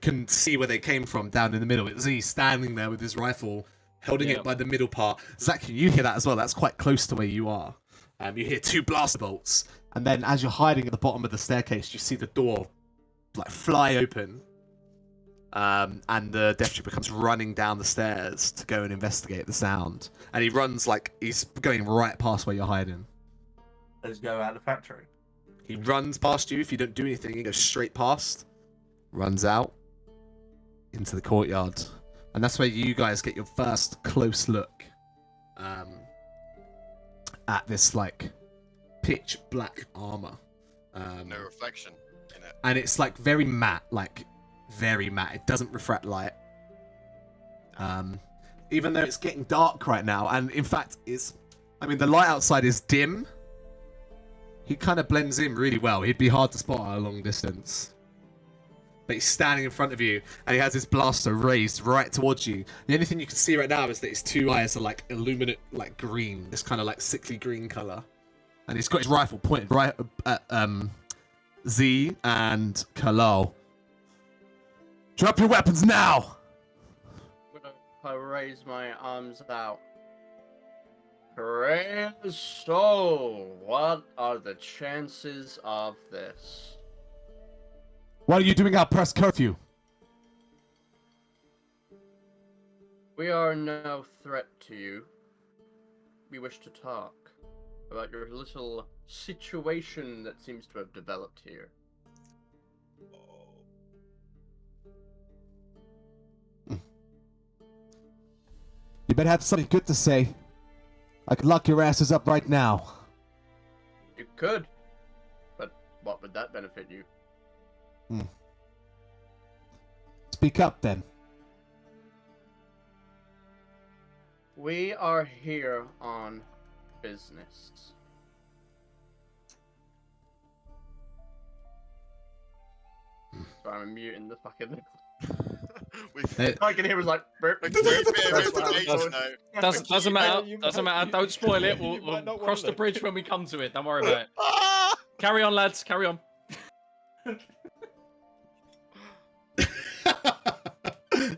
S2: can see where they came from down in the middle. It's Z standing there with his rifle, holding
S5: Yeah.
S2: it by the middle part. Zach, you hear that as well. That's quite close to where you are. You hear 2 blaster bolts, and then as you're hiding at the bottom of the staircase, you see the door like fly open. And the Death Trooper comes running down the stairs to go and investigate the sound. And he runs like he's going right past where you're hiding.
S6: Let's go out of the factory.
S2: He runs past you. If you don't do anything, he goes straight past. Runs out into the courtyard. And that's where you guys get your first close look at this like pitch black armor.
S4: No reflection in it.
S2: And it's like very matte, It doesn't refract light. Even though it's getting dark right now, and in fact, the light outside is dim. He kind of blends in really well. He'd be hard to spot at a long distance. But he's standing in front of you, and he has his blaster raised right towards you. The only thing you can see right now is that his two eyes are like illuminate, like green, this kind of like sickly green color. And he's got his rifle pointed right at Z and Kalal. Drop your weapons now!
S3: I raise my arms out. Praise soul, what are the chances of this?
S2: What are you doing out past curfew?
S3: We are no threat to you. We wish to talk about your little situation that seems to have developed here.
S2: You better have something good to say. I could lock your asses up right now.
S3: You could, but what would that benefit you?
S2: Speak up, then.
S3: We are here on business. Sorry, I'm muting the fucking... I can hear it like...
S5: Doesn't matter. Doesn't matter. Don't spoil it. We'll cross the bridge when we come to it. Don't worry about it. Carry on, lads. Carry on.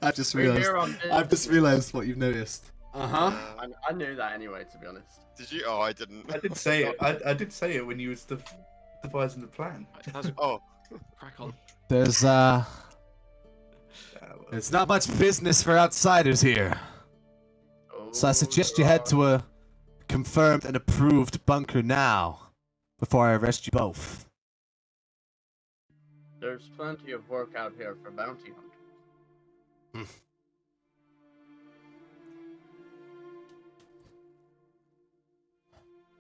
S2: I've just realised what you've noticed.
S3: I knew that anyway, to be honest.
S4: Did you? Oh, I didn't.
S6: I did say it. I did say it when you was devising the plan.
S4: Oh,
S5: Crack on.
S2: There's not much business for outsiders here. So I suggest you head to a confirmed and approved bunker now, before I arrest you both.
S3: There's plenty of work out here for bounty hunters.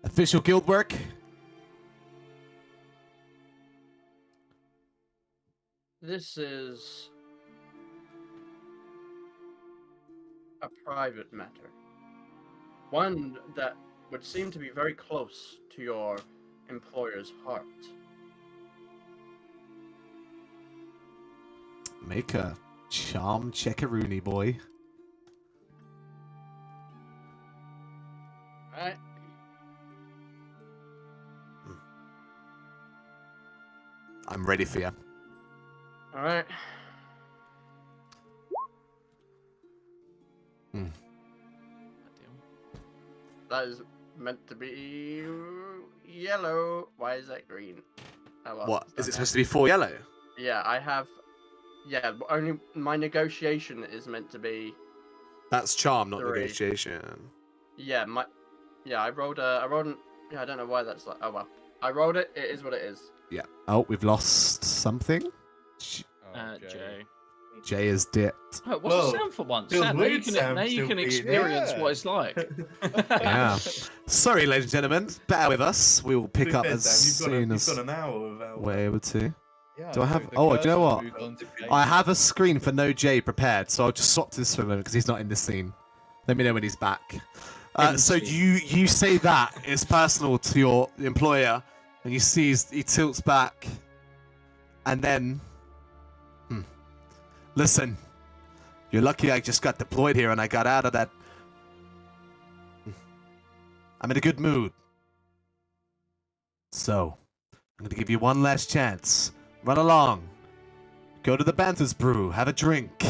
S2: Official guild work?
S3: This is a private matter. One that would seem to be very close to your employer's heart.
S2: Make a charm checkaroonie, boy.
S3: Alright.
S2: I'm ready for you.
S3: Alright. That is meant to be yellow. Why is that green? Oh, well,
S2: What? Is it supposed to be 4 yellow?
S3: Yeah, I have. Yeah, only my negotiation is meant to be.
S2: That's charm, not
S3: 3.
S2: negotiation.
S3: Yeah, I rolled an. Yeah, I don't know why that's like. Oh well, I rolled it. It is what it is.
S2: Yeah. Oh, we've lost something.
S5: Jay.
S2: Jay is dipped.
S5: Oh, what's the sound for once?
S6: Feels
S5: Sam, now
S6: weird, Sam,
S5: you
S6: still
S5: can
S6: being
S5: experience
S1: here.
S5: what it's like.
S2: Yeah. Sorry, ladies and gentlemen. Bear with us. We will pick up
S6: Fair,
S2: as
S6: Sam,
S2: soon
S6: you've
S2: as
S6: got an hour without.
S2: we're able to.
S1: Yeah,
S2: Do I have-
S1: the
S2: oh, do you know
S1: curse
S2: what?
S1: moved on to Jay.
S2: I have a screen for no Jay prepared, so I'll just swap to this for a moment because he's not in this scene. Let me know when he's back. So you say that it's personal to your employer, and you see he tilts back, and then, listen, you're lucky I just got deployed here and I got out of that. I'm in a good mood. So, I'm gonna give you one last chance. Run along. Go to the Banthas Brew, have a drink.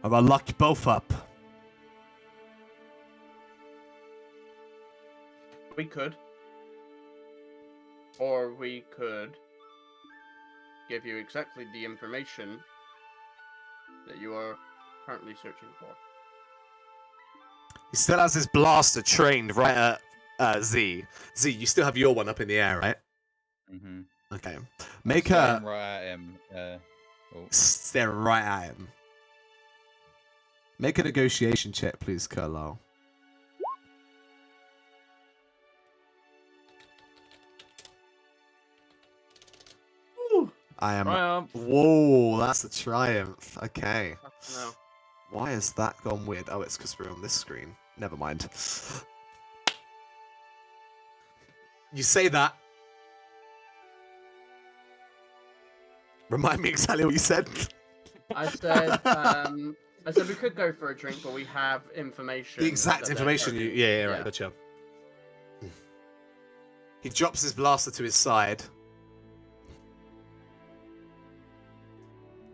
S2: Or I'll lock you both up.
S3: We could. Or we could give you exactly the information that you are currently searching for.
S2: He still has his blaster trained right at Z. Z, you still have your one up in the air, right?
S1: Mm-hmm.
S2: Okay. Make a...
S1: right at him.
S2: Stare right at him. Make a negotiation check, please, Carlisle. I am...
S5: Triumph.
S2: Whoa, that's a triumph. Okay.
S3: No.
S2: Why has that gone weird? Oh, it's because we're on this screen. Never mind. You say that. Remind me exactly what you said.
S3: I said, we could go for a drink, but we have information.
S2: The exact
S3: that they're
S2: information.
S3: carrying.
S2: Yeah, right. Gotcha. He drops his blaster to his side.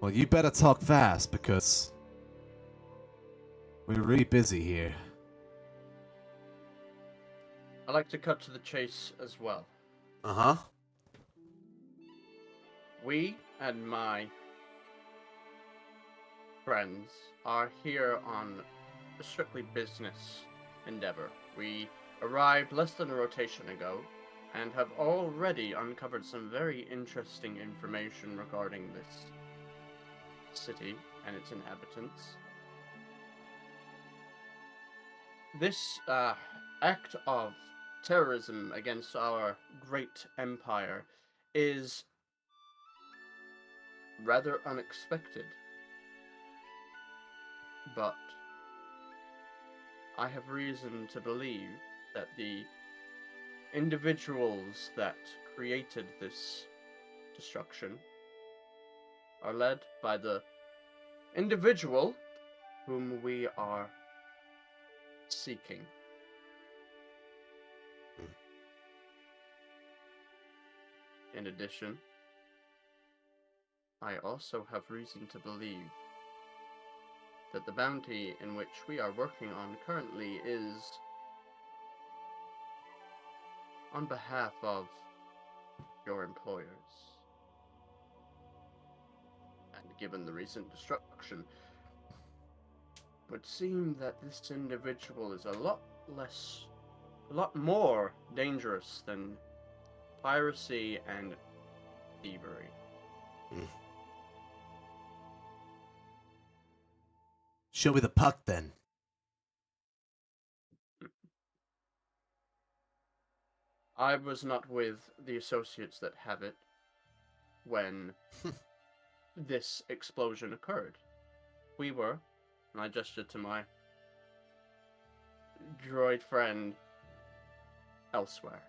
S2: Well, you better talk fast because we're really busy here.
S3: I'd like to cut to the chase as well.
S2: Uh-huh.
S3: We and my friends are here on a strictly business endeavor. We arrived less than a rotation ago and have already uncovered some very interesting information regarding this city and its inhabitants. This act of terrorism against our great empire is rather unexpected, but I have reason to believe that the individuals that created this destruction are led by the individual whom we are seeking. In addition, I also have reason to believe that the bounty in which we are working on currently is on behalf of your employers. And given the recent destruction, it would seem that this individual is a lot more dangerous than piracy and thievery.
S2: Show me the puck then.
S3: I was not with the associates that have it when this explosion occurred. We were, and I gestured to my droid friend elsewhere.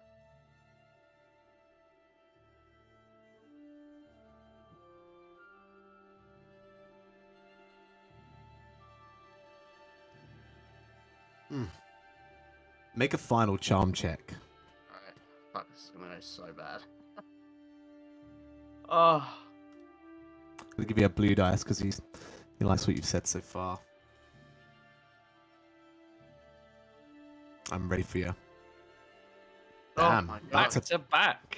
S2: Make a final charm check.
S3: Alright, fuck, this is gonna go so bad. Oh.
S2: I'm gonna give you a blue dice because he likes what you've said so far. I'm ready for you. Damn,
S3: my God.
S2: back to
S5: back.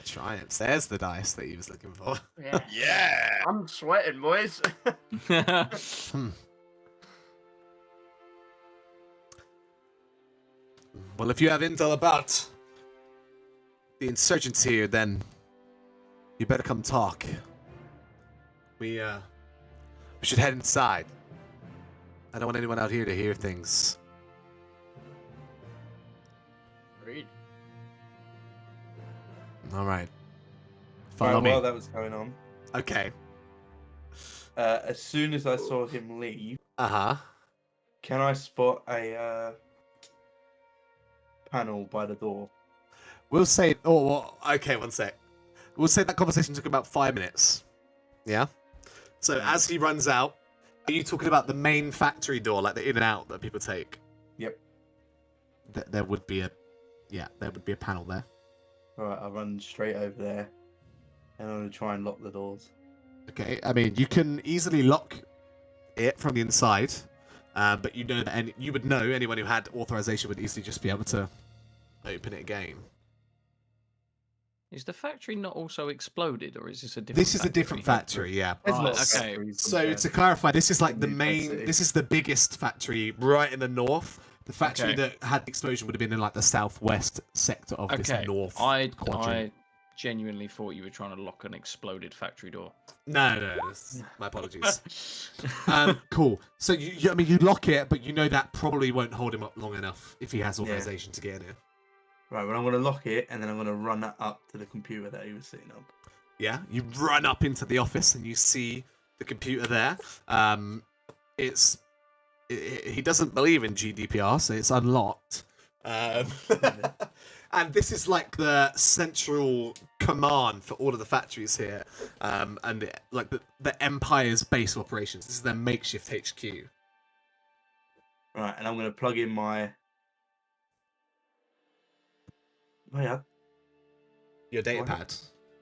S2: triumphs. There's the dice that he was looking for.
S3: Yeah.
S4: Yeah.
S3: I'm sweating, boys.
S2: Well, if you have intel about the insurgents here, then you better come talk. We should head inside. I don't want anyone out here to hear things.
S3: Agreed.
S2: All right.
S6: Right,
S2: Follow me.
S6: while that was going on,
S2: Okay.
S6: as soon as I saw him leave,
S2: Uh-huh.
S6: can I spot a panel by the door?
S2: We'll say... Oh, well, okay, one sec. We'll say that conversation took about 5 minutes. Yeah? So as he runs out, are you talking about the main factory door, like the in and out that people take?
S6: Yep.
S2: There would be a... Yeah, there would be a panel there.
S6: Alright, I'll run straight over there, and I'm going to try and lock the doors.
S2: Okay, I mean, you can easily lock it from the inside, but you know that you would know anyone who had authorization would easily just be able to open it again.
S5: Is the factory not also exploded, or is this a different?
S2: This is a different factory, yeah.
S6: There's
S5: Right,
S6: lots of
S5: okay.
S6: factories
S2: So
S6: and
S2: to clarify, this is like the
S6: New
S2: main.
S6: City.
S2: This is the biggest factory right in the north. The factory
S5: Okay.
S2: that had the explosion would have been in like the southwest sector of this
S5: Okay,
S2: north
S5: I
S2: quadrant.
S5: genuinely thought you were trying to lock an exploded factory door.
S2: No, my apologies. Cool. So you lock it, but you know that probably won't hold him up long enough if he has authorization to get in here.
S6: Right, well, I'm going to lock it, and then I'm going to run that up to the computer that he was sitting on.
S2: Yeah, you run up into the office and you see the computer there. It's he doesn't believe in GDPR, so it's unlocked. And this is like the central command for all of the factories here, and like the Empire's base of operations. This is their makeshift HQ.
S6: Right, and I'm going to plug in my... Oh, yeah.
S2: Your data
S6: What?
S2: pad.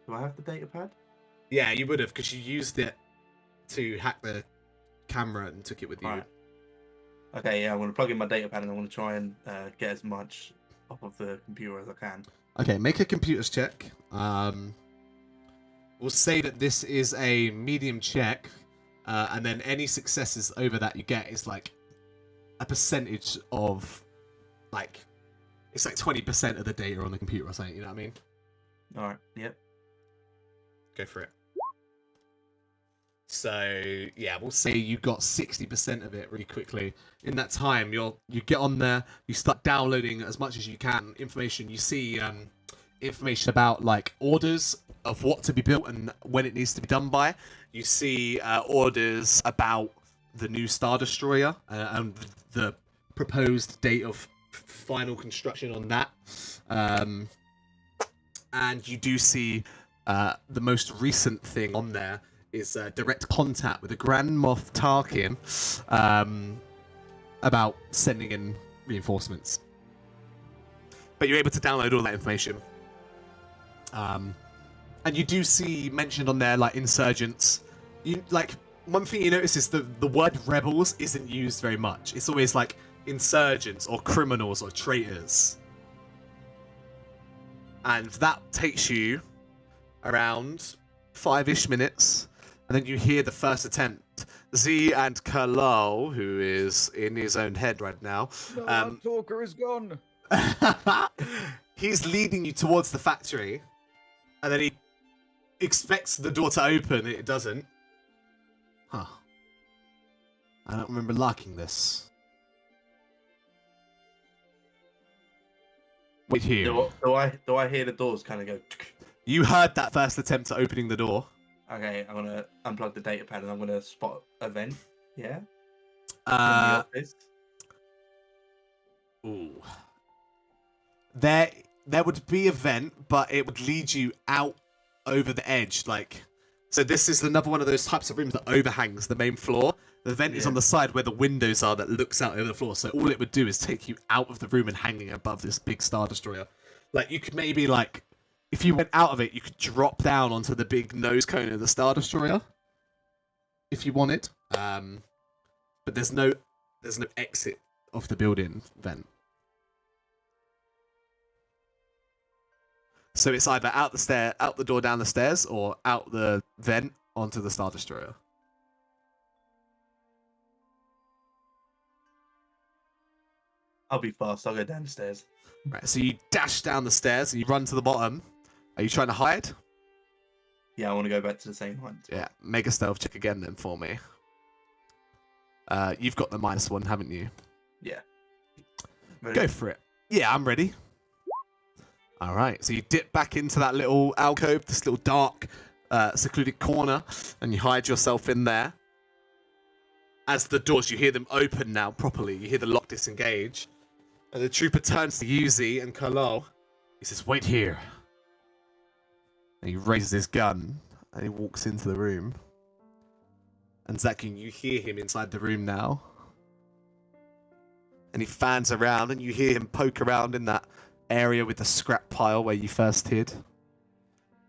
S6: Do I have the data pad?
S2: Yeah, you would have, because you used it to hack the camera and took it with you.
S6: Right. Okay, yeah, I'm going to plug in my data pad and I'm going to try and get as much off of the computer as I can.
S2: Okay, make a computers check. We'll say that this is a medium check, and then any successes over that you get is like a percentage of, like, it's like 20% of the data on the computer or something, you know what I mean?
S6: Alright, yep.
S2: Go for it. So, yeah, we'll say you got 60% of it really quickly. In that time, you get on there, you start downloading as much as you can information. You see information about, like, orders of what to be built and when it needs to be done by. You see orders about the new Star Destroyer and the proposed date of final construction on that. And you do see the most recent thing on there is direct contact with the Grand Moff Tarkin about sending in reinforcements. But you're able to download all that information. And you do see mentioned on there, like, insurgents. One thing you notice is the word rebels isn't used very much. It's always like insurgents or criminals or traitors. And that takes you around 5-ish minutes. And then you hear the first attempt. Z and Kalal, who is in his own head right now.
S1: No, Talker is gone.
S2: He's leading you towards the factory. And then he expects the door to open, and it doesn't. Huh. I don't remember liking this. Wait here.
S6: Do I hear the doors kind of go...
S2: You heard that first attempt at opening the door.
S6: Okay, I'm going to unplug the data pad and I'm going to spot a vent. Yeah? In the office.
S2: Ooh. There would be a vent, but it would lead you out over the edge, like... So this is another one of those types of rooms that overhangs the main floor. The vent is on the side where the windows are that looks out over the floor. So all it would do is take you out of the room and hanging above this big Star Destroyer. Like, you could maybe, like... If you went out of it, you could drop down onto the big nose cone of the Star Destroyer. If you wanted. But there's no exit of the building vent. So it's either out the door down the stairs, or out the vent onto the Star Destroyer.
S6: I'll be fast. I'll go downstairs.
S2: Right, so you dash down the stairs and you run to the bottom. Are you trying to hide?
S6: Yeah, I want to go back to the same height.
S2: Yeah, make a stealth check again then for me. You've got the -1, haven't you?
S6: Yeah. Ready?
S2: Go for it. Yeah, I'm ready. All right, so you dip back into that little alcove, this little dark, secluded corner, and you hide yourself in there. As the doors, you hear them open now properly. You hear the lock disengage. And the trooper turns to Yuzi and Kalal. He says, "Wait here." And he raises his gun, and he walks into the room. And Zakin, you hear him inside the room now. And he fans around, and you hear him poke around in that area with the scrap pile where you first hid.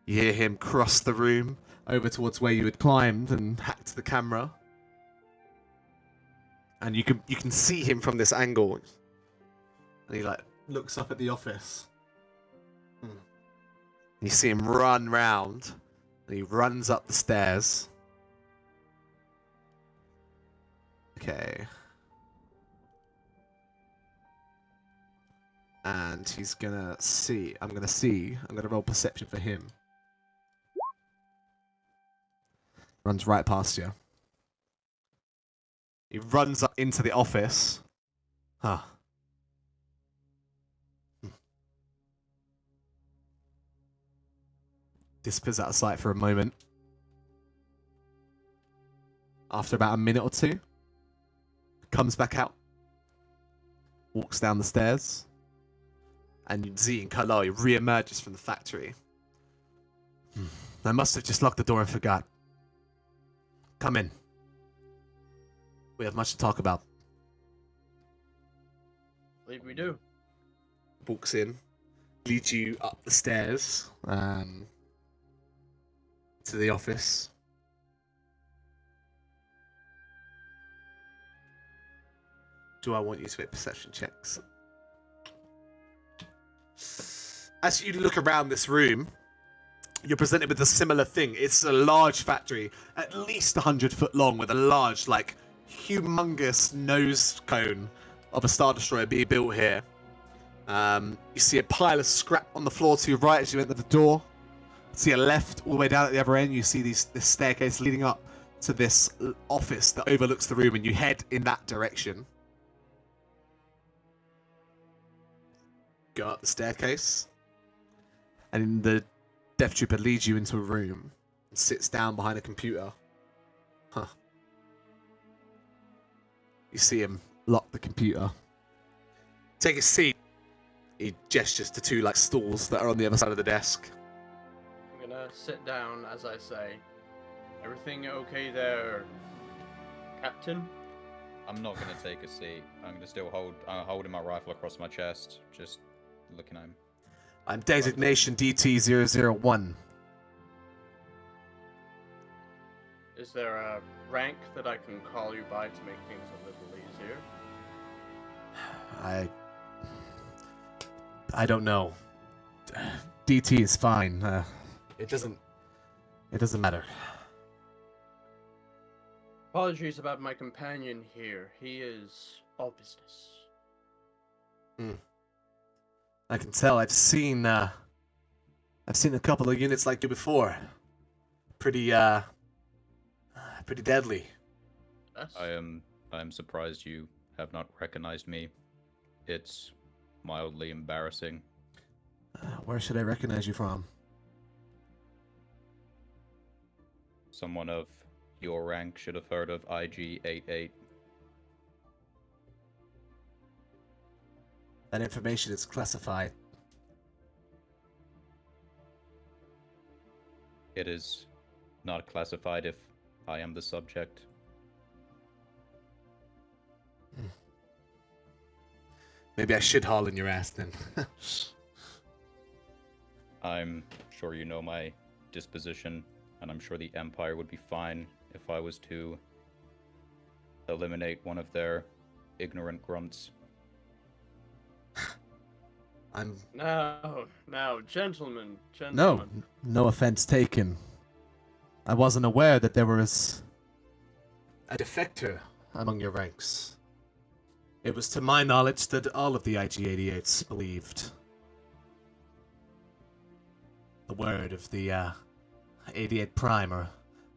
S2: You hear him cross the room over towards where you had climbed and hacked the camera. And you can see him from this angle. And he looks up at the office. You see him run round, and he runs up the stairs. Okay. And he's gonna see. I'm gonna roll perception for him. Runs right past you. He runs up into the office. Huh. Disappears out of sight for a moment. After about a minute or two, comes back out, walks down the stairs, and Z and Kaloi re-emerges from the factory. I must have just locked the door and forgot. Come in. We have much to talk about.
S3: I believe we do.
S2: Walks in, leads you up the stairs to the office. Do I want you to make perception checks? As you look around this room, you're presented with a similar thing. It's a large factory, at least 100 foot long, with a large, like, humongous nose cone of a Star Destroyer being built here. You see a pile of scrap on the floor to your right as you enter the door. To your left, all the way down at the other end, you see this staircase leading up to this office that overlooks the room, and you head in that direction. Go up the staircase, and the Death Trooper leads you into a room and sits down behind a computer. Huh. You see him lock the computer. Take a seat. He gestures to two like stools that are on the other side of the desk.
S3: I'm gonna sit down as I say, everything okay there, Captain?
S1: I'm not gonna take a seat. I'm gonna still holding my rifle across my chest, just looking at him.
S2: I'm designation DT-001.
S3: Is there a rank that I can call you by to make things a little easier?
S2: I don't know. DT is fine. It doesn't matter.
S3: Apologies about my companion here. He is all business.
S2: I can tell. I've seen a couple of units like you before. Pretty deadly.
S3: Yes.
S1: I am surprised you have not recognized me. It's mildly embarrassing.
S2: Where should I recognize you from?
S1: Someone of your rank should have heard of IG-88.
S2: That information is classified.
S1: It is not classified if I am the subject.
S2: Maybe I should haul in your ass then.
S1: I'm sure you know my disposition, and I'm sure the Empire would be fine if I was to eliminate one of their ignorant grunts.
S3: Now, gentlemen.
S2: No offense taken. I wasn't aware that there was a defector among your ranks. It was to my knowledge that all of the IG-88s believed the word of the 88 Prime, or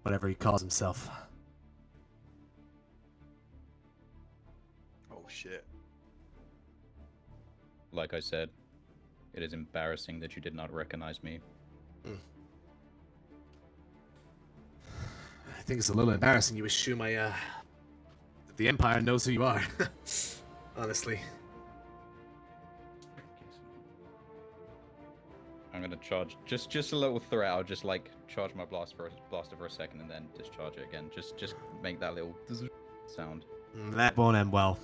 S2: whatever he calls himself.
S4: Oh shit.
S1: Like I said, it is embarrassing that you did not recognize me.
S2: I think it's a little embarrassing you assume that the Empire knows who you are. Honestly.
S1: I'm gonna charge just a little threat. I'll just like charge my blaster for a second and then discharge it again. Just make that little sound.
S2: That won't end well.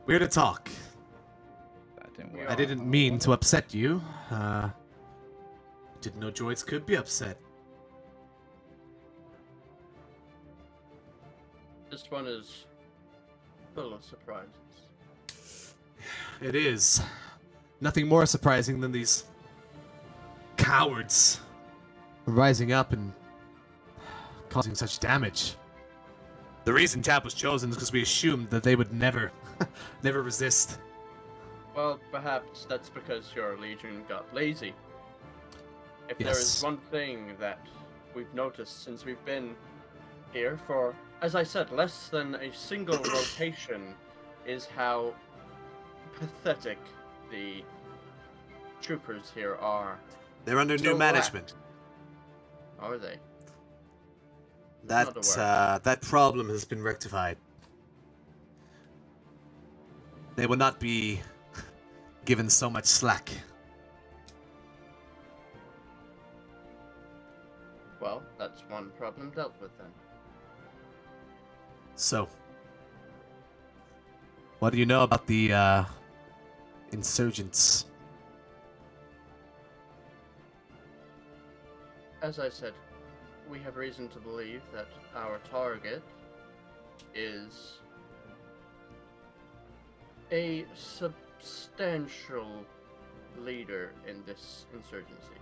S2: We're here to talk.
S1: That didn't work.
S2: I didn't mean to upset you. Didn't know droids could be upset.
S3: This one is full of surprises.
S2: It is. Nothing more surprising than these cowards rising up and causing such damage. The reason Tab was chosen is because we assumed that they would never resist.
S3: Well, perhaps that's because your Legion got lazy. If there
S2: Yes.
S3: is one thing that we've noticed since we've been here for, as I said, less than a single rotation, is how pathetic the troopers here are.
S2: They're under
S3: So
S2: new
S3: black.
S2: management.
S3: Are they? Not aware.
S2: That problem has been rectified. They will not be given so much slack.
S3: Well, that's one problem dealt with then.
S2: So, what do you know about the insurgents?
S3: As I said, we have reason to believe that our target is a substantial leader in this insurgency.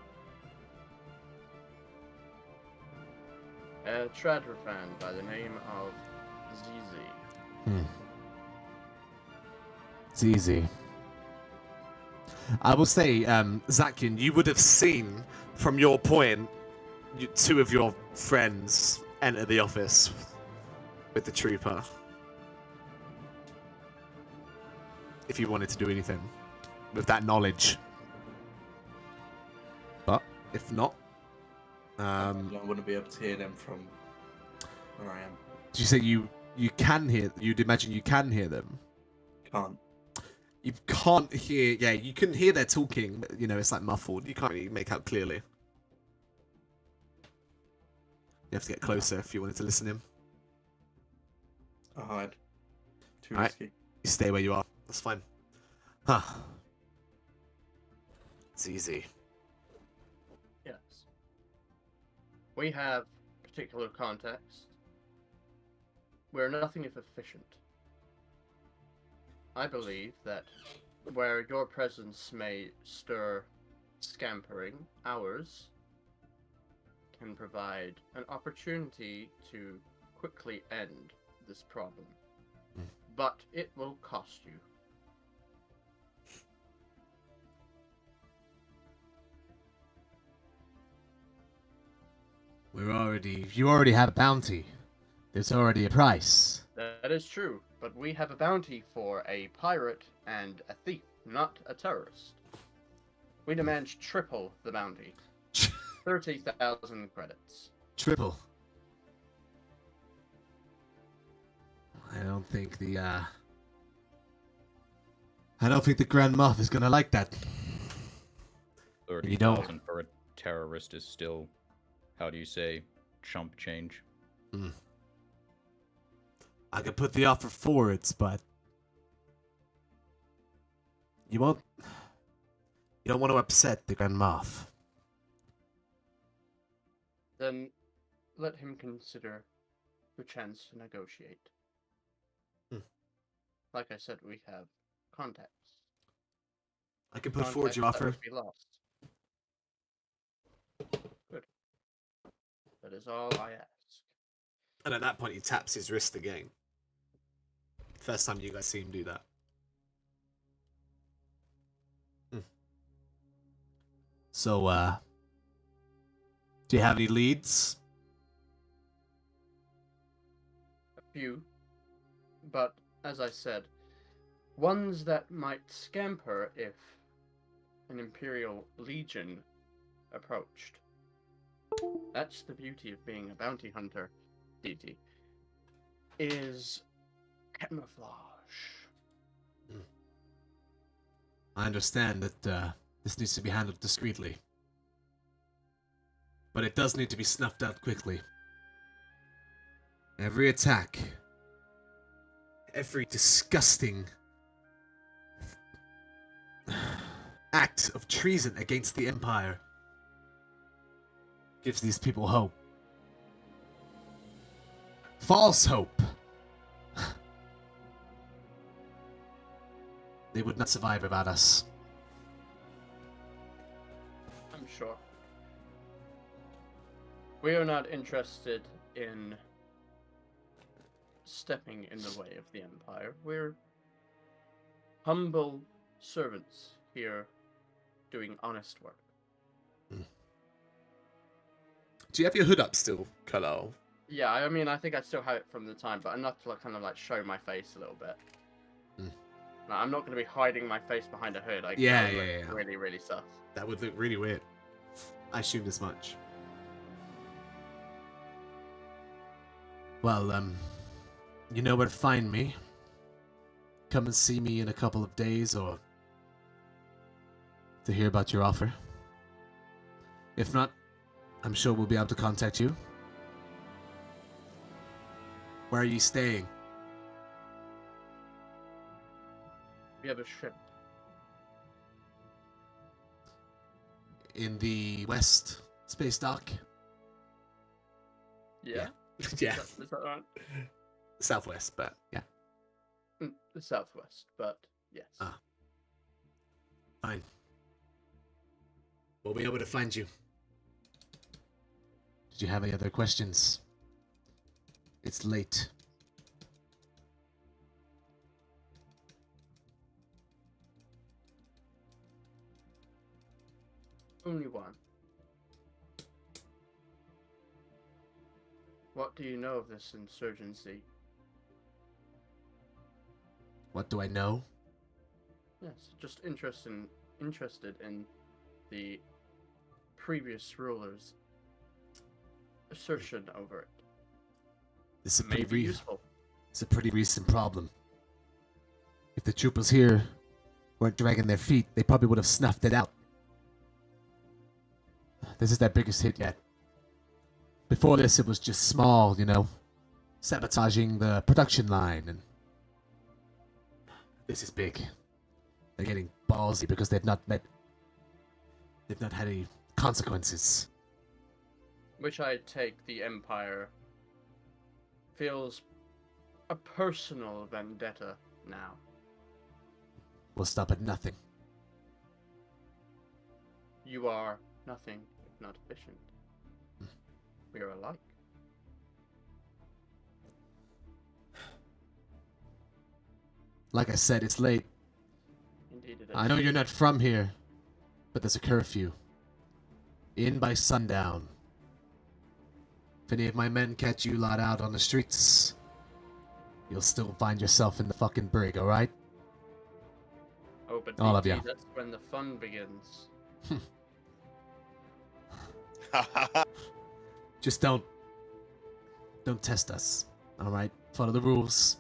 S3: A Tradrafan by the name of Zizi.
S2: It's easy. I will say, Zakian, you would have seen from your point two of your friends enter the office with the trooper. If you wanted to do anything with that knowledge. But if not,
S6: I wouldn't be able to hear them from where I am.
S2: did you say you can hear? You'd imagine you can hear them.
S6: Can't.
S2: You can't hear. Yeah, you can hear their talking. But, you know, it's like muffled. You can't really make out clearly. You have to get closer if you wanted to listen in.
S6: I'll hide. Too
S2: Alright.
S6: risky.
S2: You stay where you are. That's fine. Huh. It's easy.
S3: Yes. We have particular context. We're nothing if efficient. I believe that where your presence may stir scampering, ours can provide an opportunity to quickly end this problem. But it will cost you.
S2: You already have a bounty. There's already a price.
S3: That is true, but we have a bounty for a pirate and a thief, not a terrorist. We demand triple the bounty. 30,000 credits.
S2: Triple. I don't think the Grand Moff is gonna like that. You don't.
S1: 30,000 for a terrorist is still, how do you say, chump change.
S2: I could put the offer forwards, but you won't. You don't want to upset the Grand Moff.
S3: Then let him consider the chance to negotiate. Like I said, we have contacts.
S2: I can put forward your
S3: Contacts that
S2: offer.
S3: would be lost. Good. That is all I ask.
S2: And at that point, he taps his wrist again. First time you guys see him do that. So, do you have any leads?
S3: A few. But, as I said, ones that might scamper if an Imperial Legion approached. That's the beauty of being a bounty hunter, DT. Is camouflage.
S2: I understand that this needs to be handled discreetly. But it does need to be snuffed out quickly. Every attack, every disgusting act of treason against the Empire gives these people hope. False hope. They would not survive without us.
S3: I'm sure. We are not interested in stepping in the way of the Empire. We're humble servants here doing honest work.
S2: Do you have your hood up still, Kalal?
S3: Yeah, I mean, I think I still have it from the time, but enough to like, kind of like show my face a little bit. Like, I'm not going to be hiding my face behind a hood. Like,
S2: Yeah,
S3: that would
S2: yeah,
S3: look
S2: yeah.
S3: Really, really sus.
S2: That would look really weird. I assumed as much. Well, you know where to find me. Come and see me in a couple of days or to hear about your offer. If not, I'm sure we'll be able to contact you. Where are you staying?
S3: We have a ship.
S2: In the West Space Dock?
S3: Yeah.
S2: Yeah.
S3: Is that right?
S2: Southwest, but yeah.
S3: The southwest, but yes.
S2: Ah. Fine. We'll be able to find you. Did you have any other questions? It's late.
S3: Only one. What do you know of this insurgency?
S2: What do I know?
S3: Yes, just interested in the previous ruler's assertion over it.
S2: This is a
S3: May
S2: pretty
S3: be useful.
S2: It's a pretty recent problem. If the troopers here weren't dragging their feet, they probably would have snuffed it out. This is their biggest hit yet. Before this, it was just small, sabotaging the production line, and this is big. They're getting ballsy because they've not had any consequences.
S3: Which I take the Empire feels a personal vendetta now.
S2: We'll stop at nothing.
S3: You are nothing if not efficient. We are alike.
S2: Like I said, it's late.
S3: Indeed it is.
S2: I know you're not from here, but there's a curfew. In by sundown. If any of my men catch you lot out on the streets, you'll still find yourself in the fucking brig, alright?
S3: Oh, but
S2: all of
S3: indeed,
S2: ya.
S3: that's when the fun begins.
S2: Just don't test us, alright? Follow the rules.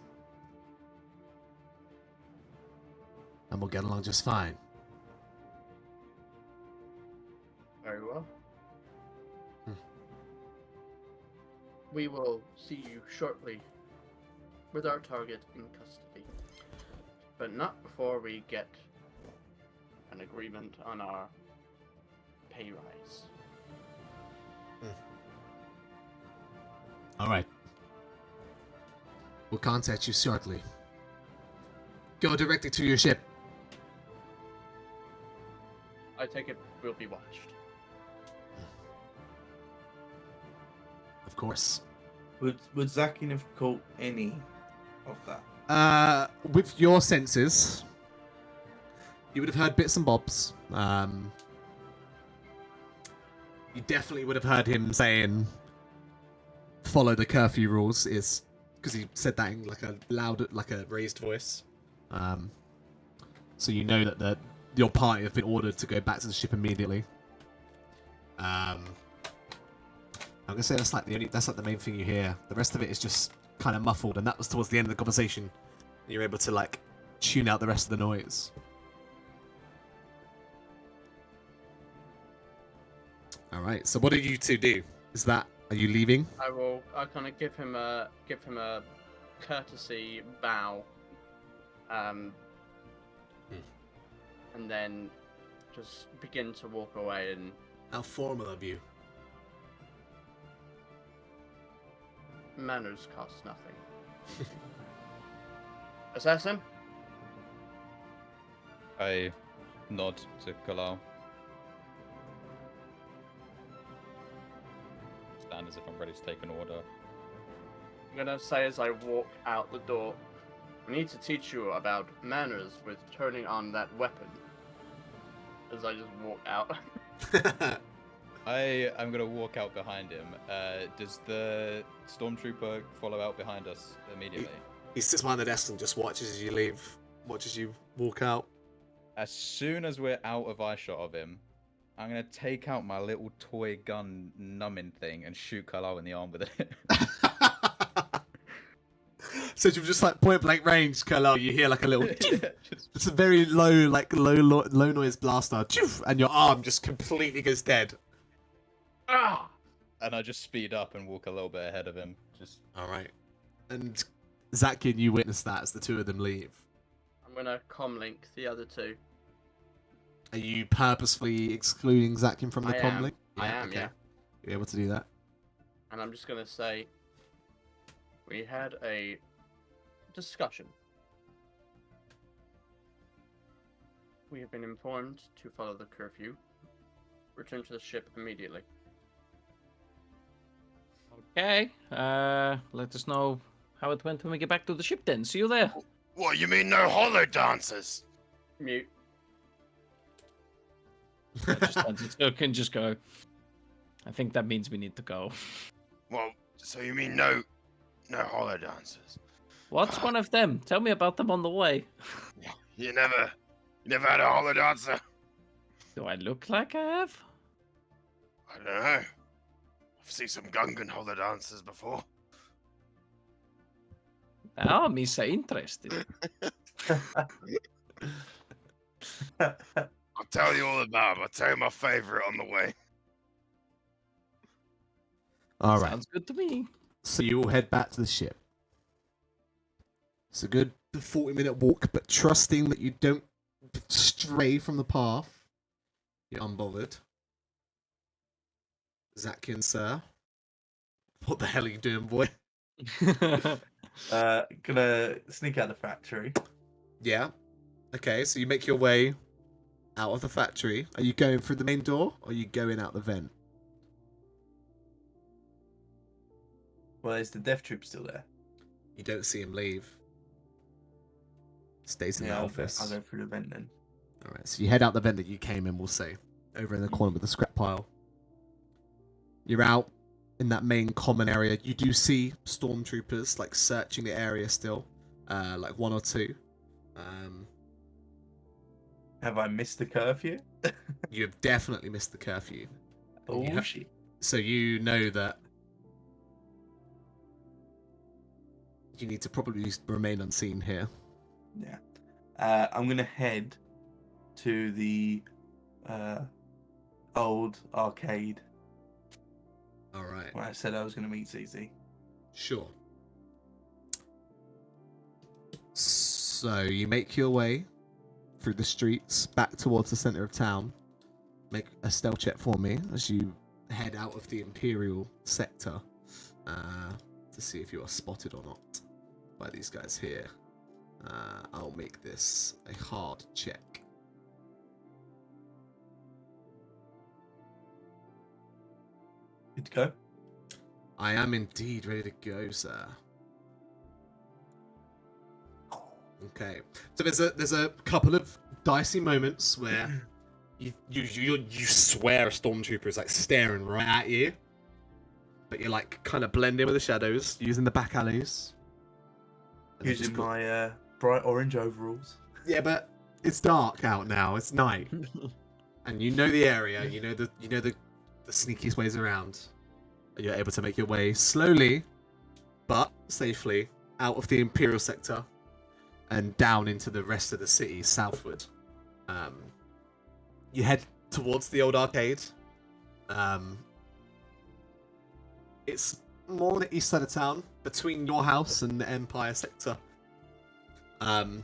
S2: And we'll get along just fine.
S3: Very well.
S2: Hmm.
S3: We will see you shortly with our target in custody. But not before we get an agreement on our pay rise.
S2: Alright. We'll contact you shortly. Go directly to your ship.
S3: I take it we'll be watched.
S2: Of course.
S6: Would Zakin have caught any of that?
S2: With your senses, you would have heard bits and bobs. You definitely would have heard him saying, "Follow the curfew rules," is because he said that in like a loud, like a raised voice. So you know that your party have been ordered to go back to the ship immediately. I'm gonna say that's like the main thing you hear. The rest of it is just kind of muffled, and that was towards the end of the conversation. You're able to like tune out the rest of the noise. All right. So what do you two do? Are you leaving?
S3: I kind of give him a courtesy bow. And then just begin to walk away. And
S2: How formal of you.
S3: manners cost nothing. Assassin?
S1: I nod to Kalal. Stand as if I'm ready to take an order.
S3: I'm gonna say as I walk out the door, I need to teach you about manners with turning on that weapon. As I just walk out.
S1: I'm gonna walk out behind him. Does the stormtrooper follow out behind us immediately?
S2: He sits behind the desk and just watches as you leave. Watches you walk out.
S1: As soon as we're out of eyeshot of him, I'm gonna take out my little toy gun numbing thing and shoot Kalal in the arm with it.
S2: So you're just like point blank range, Carlo. You hear like a little, it's a very low, low noise blaster, and your arm just completely goes dead.
S5: Ah!
S1: And I just speed up and walk a little bit ahead of him. Just
S2: All right. And Zakian, you witness that as the two of them leave.
S3: I'm gonna comlink the other two.
S2: Are you purposefully excluding Zakian from the
S3: I
S2: comm
S3: am.
S2: link?
S3: I am, yeah.
S2: You're able to do that?
S3: And I'm just gonna say, we had a discussion. We have been informed to follow the curfew. Return to the ship immediately.
S5: Okay. Let us know how it went when we get back to the ship then. See you there.
S4: What, you mean no hollow dancers?
S3: Mute.
S5: Can just go. I think that means we need to go.
S4: Well, so you mean no hollow dancers?
S5: What's one of them? Tell me about them on the way.
S4: You never had a hollow dancer?
S5: Do I look like I have?
S4: I don't know. I've seen some Gungan hollow dancers before.
S5: Now me say interested.
S4: I'll tell you all about them. I'll tell you my favorite on the way.
S2: All right.
S5: Sounds good to me.
S2: So you all head back to the ship. It's a good 40-minute walk, but trusting that you don't stray from the path, you're unbothered. Zakian, sir. What the hell are you doing, boy?
S6: Gonna sneak out the factory.
S2: Yeah. Okay, so you make your way out of the factory. Are you going through the main door, or are you going out the vent?
S6: Well, is the death troop still there?
S2: You don't see him leave. Stays in the office.
S6: I'll go through the vent then.
S2: Alright, so you head out the vent that you came in, we'll say. Over in the corner with the scrap pile. You're out in that main common area. You do see stormtroopers, like, searching the area still. Like, one or two.
S6: Have I missed the curfew?
S2: You have definitely missed the curfew.
S6: Oh, shit.
S2: So you know that you need to probably remain unseen here.
S6: Yeah. I'm gonna head to the old arcade
S2: Alright.
S6: where I said I was gonna meet ZZ.
S2: Sure. So you make your way through the streets back towards the center of town. Make a stealth check for me as you head out of the Imperial sector to see if you are spotted or not by these guys here. I'll make this a hard check.
S6: Good to go.
S2: I am indeed ready to go, sir. Okay, so there's a couple of dicey moments where you swear a stormtrooper is like staring right at you, but you're like kind of blending with the shadows, using the back alleys. And they just
S6: Using
S2: got-
S6: my bright orange overalls.
S2: Yeah, but it's dark out now. It's night, and you know the area. You know the sneakiest ways around. You're able to make your way slowly, but safely out of the Imperial sector and down into the rest of the city southward. You head towards the old arcade. It's more on the east side of town, between your house and the Empire sector. And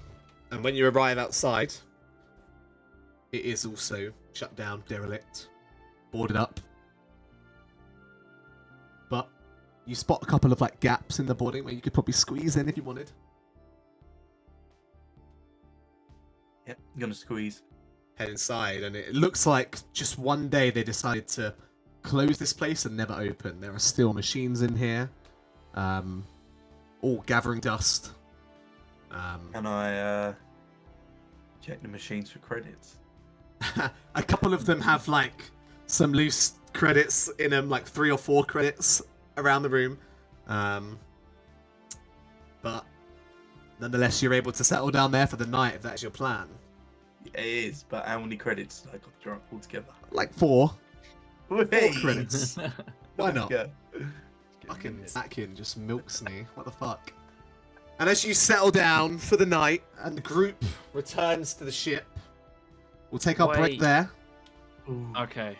S2: when you arrive outside, it is also shut down, derelict, boarded up. But you spot a couple of like gaps in the boarding where you could probably squeeze in if you wanted.
S6: Yep, I'm gonna squeeze.
S2: Head inside, and it looks like just one day they decided to close this place and never open. There are still machines in here, all gathering dust.
S6: Can I check the machines for credits?
S2: A couple of them have like some loose credits in them, like 3 or 4 credits around the room. But nonetheless, you're able to settle down there for the night if that's your plan.
S6: It is, but how many credits did I got to drop altogether?
S2: Like 4
S6: Hey!
S2: credits. Why not?
S6: Yeah.
S2: Fucking Zakian just milks me. What the fuck? And as you settle down for the night and the group returns to the ship, we'll take our break
S5: Wait.
S2: there.
S5: Okay.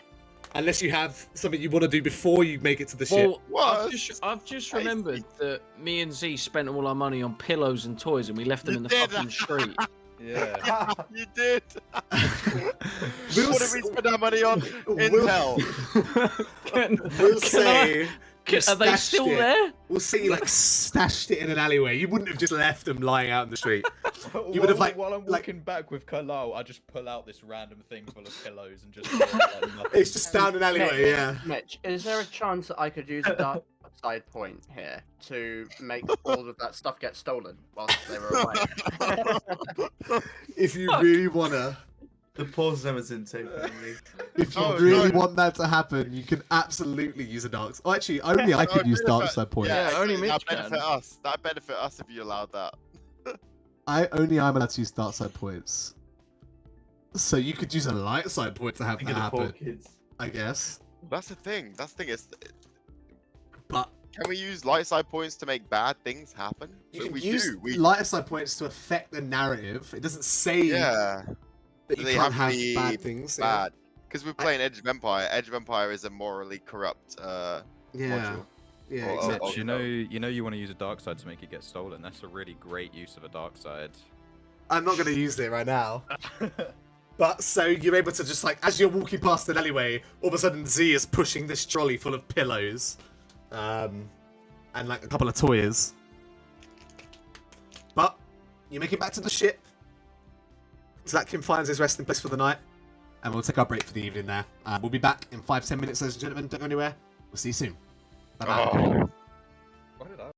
S2: Unless you have something you want to do before you make it to the ship.
S5: Well,
S4: What?
S5: I've just remembered that me and Z spent all our money on pillows and toys, and we left them
S4: You
S5: in the
S4: did.
S5: fucking street.
S1: Yeah.
S4: You did.
S2: We'll
S4: What did
S2: s-
S4: we spend our money on?
S2: we'll-
S4: Intel.
S2: We'll say... you
S5: Are they
S2: stashed
S5: still
S2: it.
S5: there?
S2: We'll say you like stashed it in an alleyway. You wouldn't have just left them lying out in the street. You would have, like-
S1: while I'm
S2: like-
S1: walking back with Carlisle, I just pull out this random thing full of pillows and just. throw it like nothing.
S2: It's just down an alleyway, yeah.
S3: Mitch, is there a chance that I could use a dark side point here to make all of that stuff get stolen whilst they were away?
S2: If you really wanna,
S6: The poor Zemazin family.
S2: if you
S4: Oh,
S2: really
S4: no.
S2: want that to happen, you can absolutely use a dark. Oh, actually, only I
S4: No,
S2: could use
S4: benefit-
S2: dark side point.
S5: Yeah, only
S4: that
S5: Mitch
S4: benefit
S5: can.
S4: us. That benefit us if you allowed that.
S2: I'm allowed to use dark side points. So you could use a light side point to have
S6: Think
S2: that
S6: of the poor
S2: happen,
S6: kids.
S2: I guess.
S4: That's the thing. That's the thing is,
S2: But
S4: can we use light side points to make bad things happen?
S2: you can
S4: we
S2: use
S4: do. We
S2: light side points to affect the narrative. It doesn't say
S4: yeah.
S2: that you
S4: They
S2: can't
S4: have to
S2: have
S4: be
S2: bad things. yeah.
S4: Bad. Because we're playing Edge of Empire. Edge of Empire is a morally corrupt
S2: Yeah,
S4: module.
S2: yeah,
S4: Or-
S2: exactly.
S1: Mitch, you want to use a dark side to make it get stolen. That's a really great use of a dark side.
S2: I'm not going to use it right now. But so you're able to just like, as you're walking past an alleyway, all of a sudden Z is pushing this trolley full of pillows, and like a couple of toys. But you make it back to the ship. Zlatkin finds his resting place for the night, and we'll take our break for the evening there. We'll be back in 5-10 minutes, ladies and gentlemen. Don't go anywhere. We'll see you soon. Bye bye.
S4: Oh.
S1: Why did I?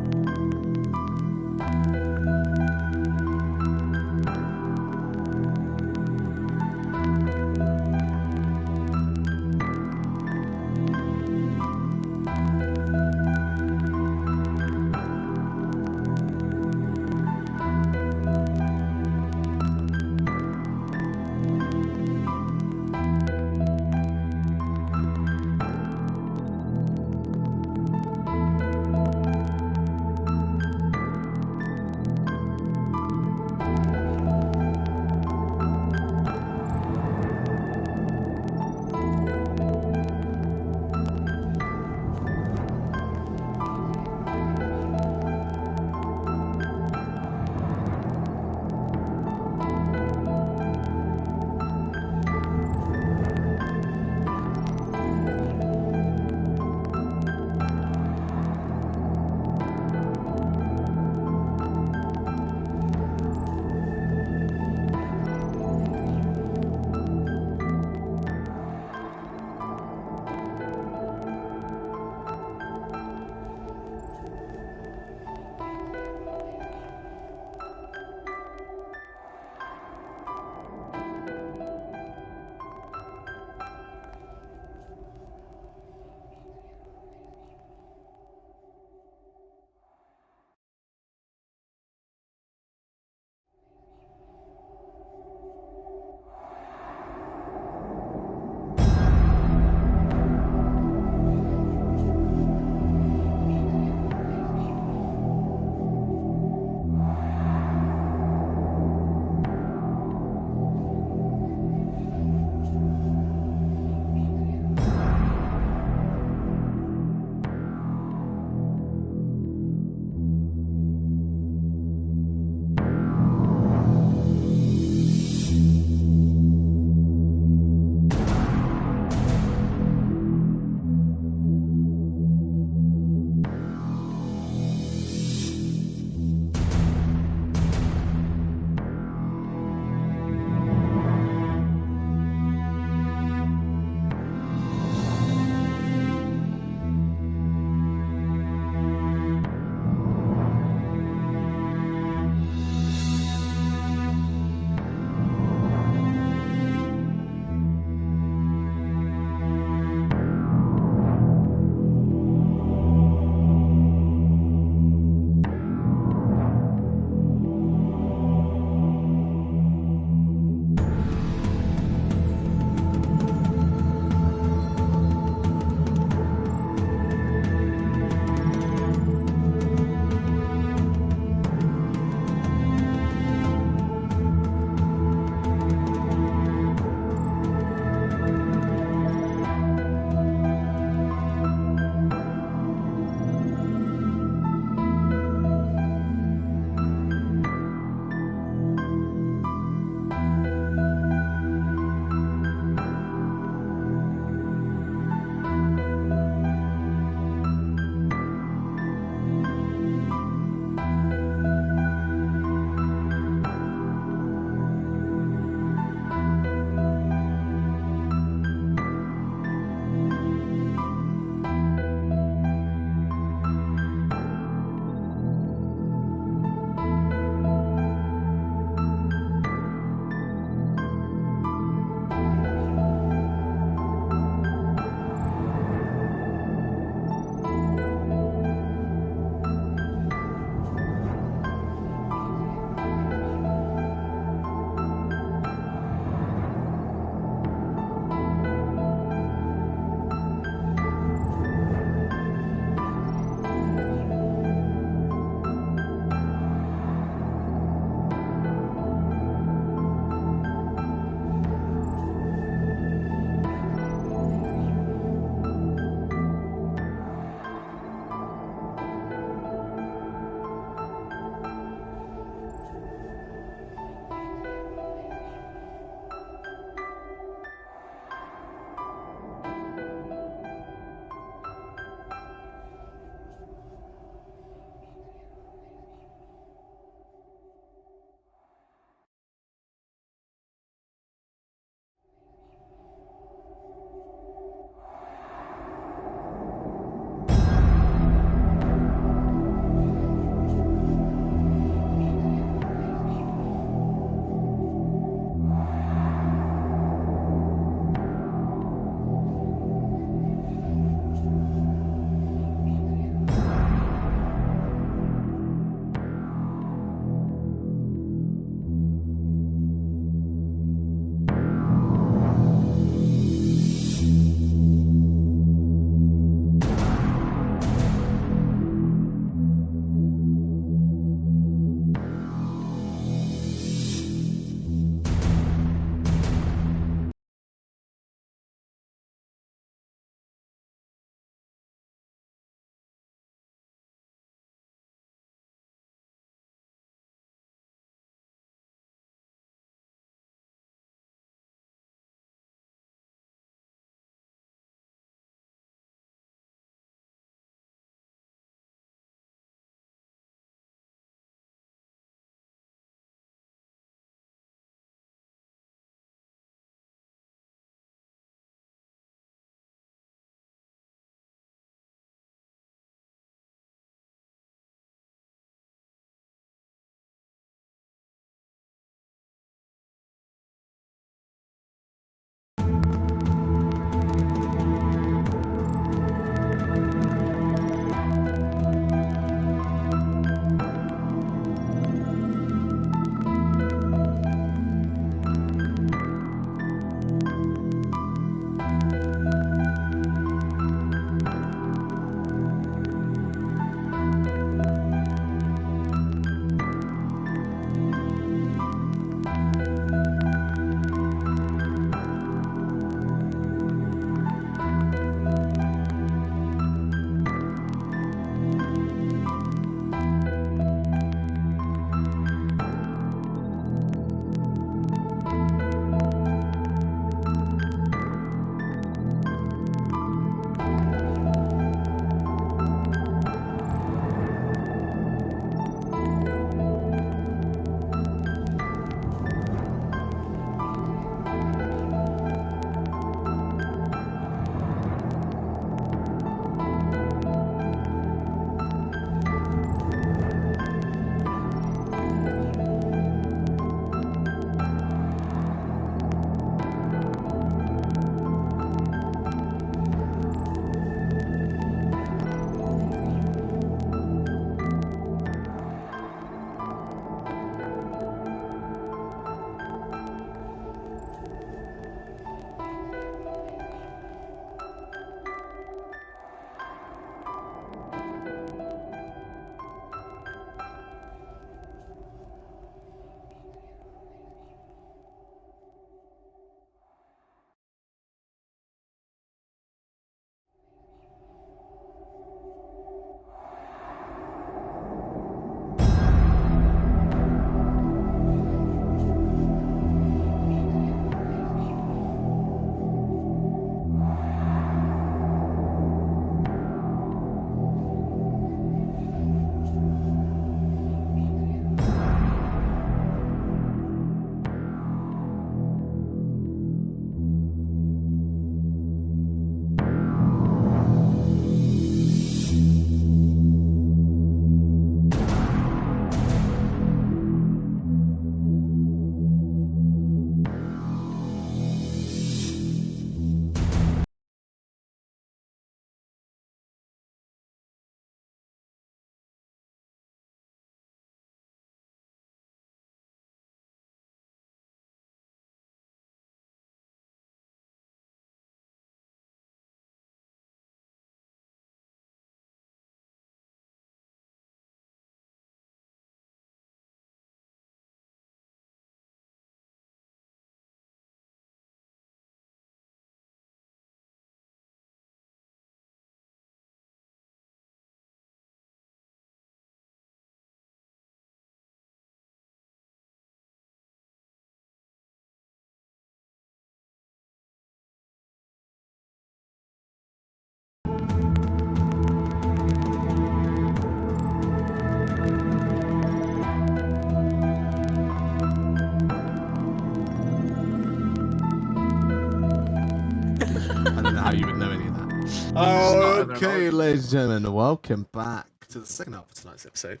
S2: Okay, ladies and gentlemen, welcome back to the second half of tonight's episode.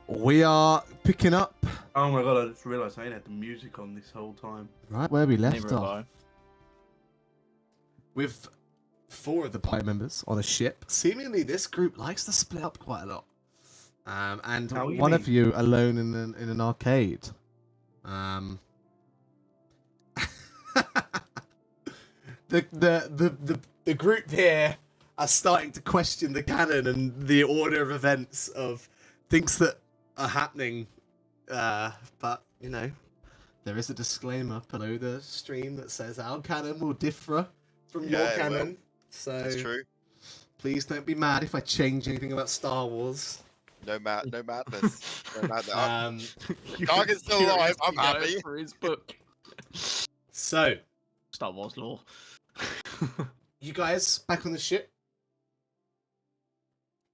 S2: We are picking up
S6: Oh my god, I just realised I ain't had the music on this whole time.
S2: right where we left
S5: Neither have
S2: off
S5: I.
S2: with 4 of the party members on a ship. Seemingly, this group likes to split up quite a lot. And
S6: How you
S2: one of
S6: mean?
S2: you alone in an arcade. The group here are starting to question the canon and the order of events of things that are happening. But you know, there is a disclaimer below the stream that says our canon will differ from your
S4: Yeah, it will.
S2: canon. So
S4: It's true.
S2: please don't be mad if I change anything about Star Wars.
S4: No madness. No madness.
S5: Dog
S4: is still alive, I'm happy.
S5: For his book.
S2: So
S5: Star Wars lore.
S2: you guys back on the ship?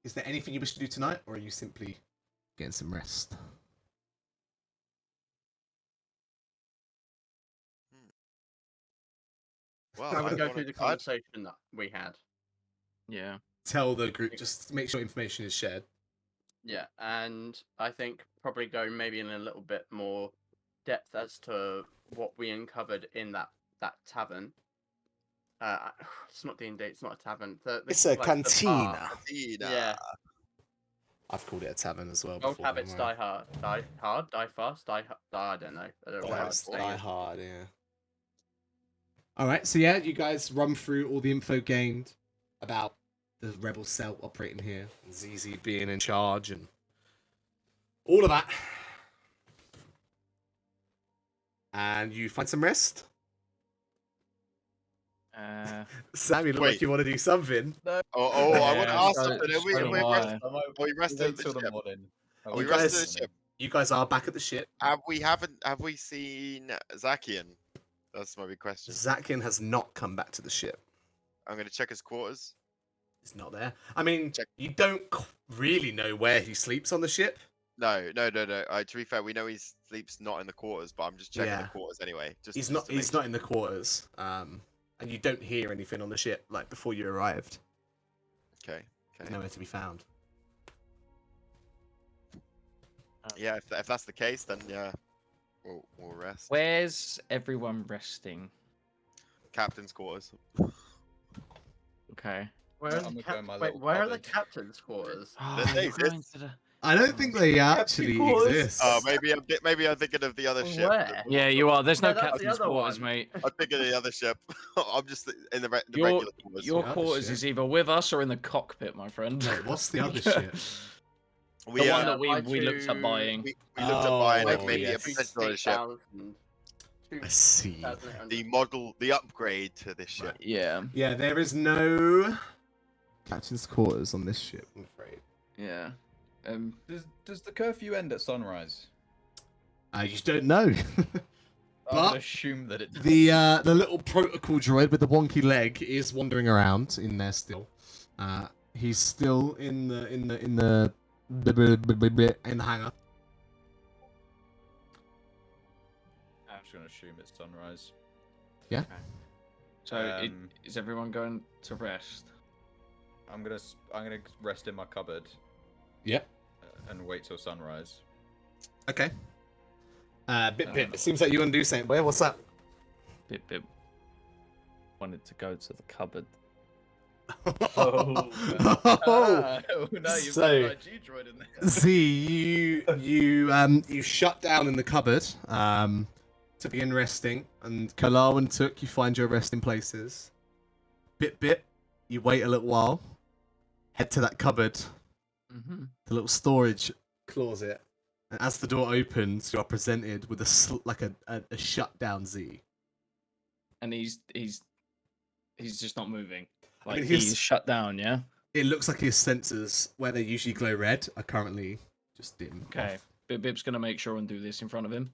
S2: Is there anything you wish to do tonight, or are you simply getting some rest?
S4: Well,
S3: I would go
S4: wanna-
S3: through the conversation that we had.
S5: Yeah.
S2: Tell the group, just make sure information is shared.
S3: Yeah, and I think probably go maybe in a little bit more depth as to what we uncovered in that tavern. It's not D&D. It's not a tavern.
S2: It's a
S3: like, the bar.
S2: cantina.
S3: Yeah.
S2: I've called it a tavern as well.
S3: Old
S2: before,
S3: habits
S2: don't worry.
S3: die hard, die fast, die. I don't know. I don't know how it's
S2: Die
S3: saying.
S2: hard, yeah. Alright, so yeah, you guys run through all the info gained about the rebel cell operating here, and ZZ being in charge, and all of that. And you find some rest? Sam, you look like
S4: Wait.
S2: you want to do something.
S4: I want to
S5: Yeah,
S4: ask
S5: so-
S4: something. Are we,
S5: so
S4: are
S5: do
S4: we,
S5: I.
S4: rest, are we rested
S1: Wait
S4: at
S1: till
S4: the
S1: the
S4: ship?
S1: morning.
S4: Are we
S2: You
S4: rested
S2: guys-
S4: at the ship?
S2: You guys are back at the ship.
S4: Have we seen Zakian? That's my big question.
S2: Zakin has not come back to the ship.
S4: I'm gonna check his quarters.
S2: He's not there. I mean,
S4: Check.
S2: you don't really know where he sleeps on the ship.
S4: No. To be fair, we know he sleeps not in the quarters, but I'm just checking
S2: Yeah.
S4: the quarters anyway.
S2: He's not in the quarters. And you don't hear anything on the ship like before you arrived.
S4: Okay.
S2: He's nowhere to be found.
S4: Yeah, if that's the case, then yeah, we'll rest.
S5: Where's everyone resting?
S4: Captain's quarters.
S5: Okay.
S3: Where are
S1: I'm
S3: the
S1: gonna go in my
S3: wait,
S1: little
S3: where are the
S1: cupboard.
S3: captain's quarters?
S4: they
S5: you're going
S4: exist.
S5: to the-
S2: I don't think they actually
S6: quarters?
S2: exist.
S4: Oh, maybe I'm thinking of the other ship.
S3: Where?
S5: Yeah, you are. There's no
S3: No, that's the
S5: captain's
S3: other
S5: quarters,
S3: one.
S5: mate.
S4: I'm thinking of the other ship. I'm just in the
S5: Your-
S4: regular quarters.
S5: Your
S2: other
S5: quarters
S2: ship.
S5: is either with us or in the cockpit, my friend.
S2: Wait, what's the other ship?
S4: we,
S5: the
S4: uh,
S5: one that we
S3: buy
S5: looked at
S3: two-
S5: buying.
S4: we looked at buying
S2: Oh,
S4: maybe
S2: yes.
S4: a potential other ship.
S2: I see.
S4: The upgrade to this ship.
S5: Yeah,
S2: Yeah, there is no captain's quarters on this ship, I'm afraid.
S5: yeah.
S1: Does the curfew end at sunrise?
S2: You don't know.
S1: I'm
S2: But-
S1: gonna assume that it does.
S2: The little protocol droid with the wonky leg is wandering around in there still. He's still in the hangar.
S1: I'm just gonna assume it's sunrise.
S5: So
S1: Um,
S5: is everyone going to rest?
S1: I'm gonna rest in my cupboard
S2: Yep.
S1: and wait till sunrise.
S2: Okay. Bip. It seems like you want to do something. Boy, what's up?
S5: Bip bip. Wanted to go to the cupboard.
S2: Oh.
S1: No, you've
S2: So-
S1: got an IG droid in there.
S2: See, you shut down in the cupboard to begin resting, and Kalal and Took, you find your resting places. Bip, you wait a little while, head to that cupboard,
S5: Mm-hmm.
S2: the little storage closet, and as the door opens, you are presented with a shut down Z.
S5: And he's just not moving.
S2: I
S5: Like
S2: mean,
S5: he's shut down. Yeah.
S2: It looks like his sensors, where they usually glow red, are currently just dim.
S5: Okay.
S2: off.
S5: Bip bip's gonna make sure and do this in front of him.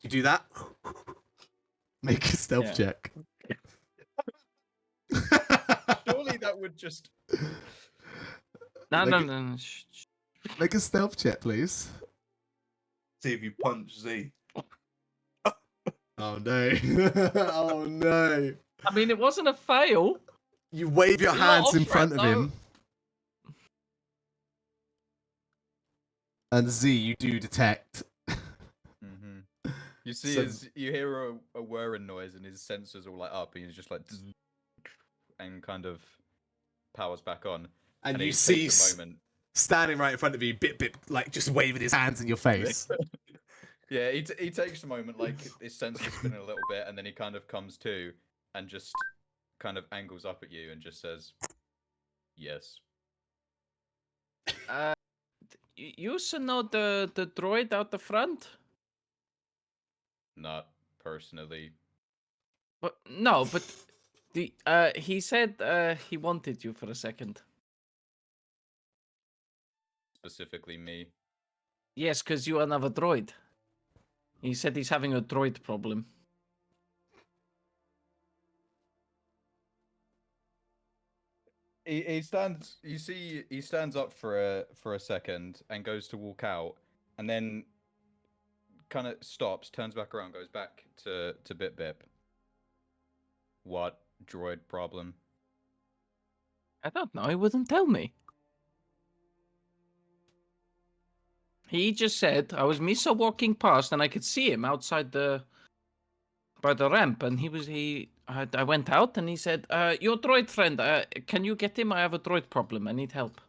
S2: You do that. Make a stealth
S5: Yeah.
S2: check.
S1: Surely that would just.
S5: No,
S2: Like
S5: no,
S2: it-
S5: no.
S2: Make a stealth check, please.
S6: See if you punch Z.
S2: Oh no. Oh no.
S5: I mean, it wasn't a fail.
S2: You wave your
S5: You're not
S2: hands in
S5: off
S2: front
S5: it,
S2: of him. And Z, you do detect.
S1: Mm-hmm. You see,
S2: So-
S1: you hear a whirring noise, and his sensors all light up, and he's just like, and kind of powers back on.
S2: And
S1: he
S2: you
S1: takes
S2: see
S1: a moment.
S2: standing right in front of you, Bip, like just waving his hands in your face.
S1: Yeah, he takes a moment, like his sensors spinning a little bit, and then he kind of comes to, and just kind of angles up at you, and just says, "Yes."
S5: You should know the droid out the front.
S1: Not personally.
S5: But no, but he said he wanted you for a second.
S1: Specifically me.
S5: Yes, because you are another droid. He said he's having a droid problem.
S1: He stands. You see, he stands up for a second and goes to walk out, and then kind of stops, turns back around, goes back to Bip Bip. What droid problem?
S5: I don't know. He wouldn't tell me. He just said I was Misa walking past and I could see him outside by the ramp, and I went out and he said, "Your droid friend, can you get him? I have a droid problem. I need help."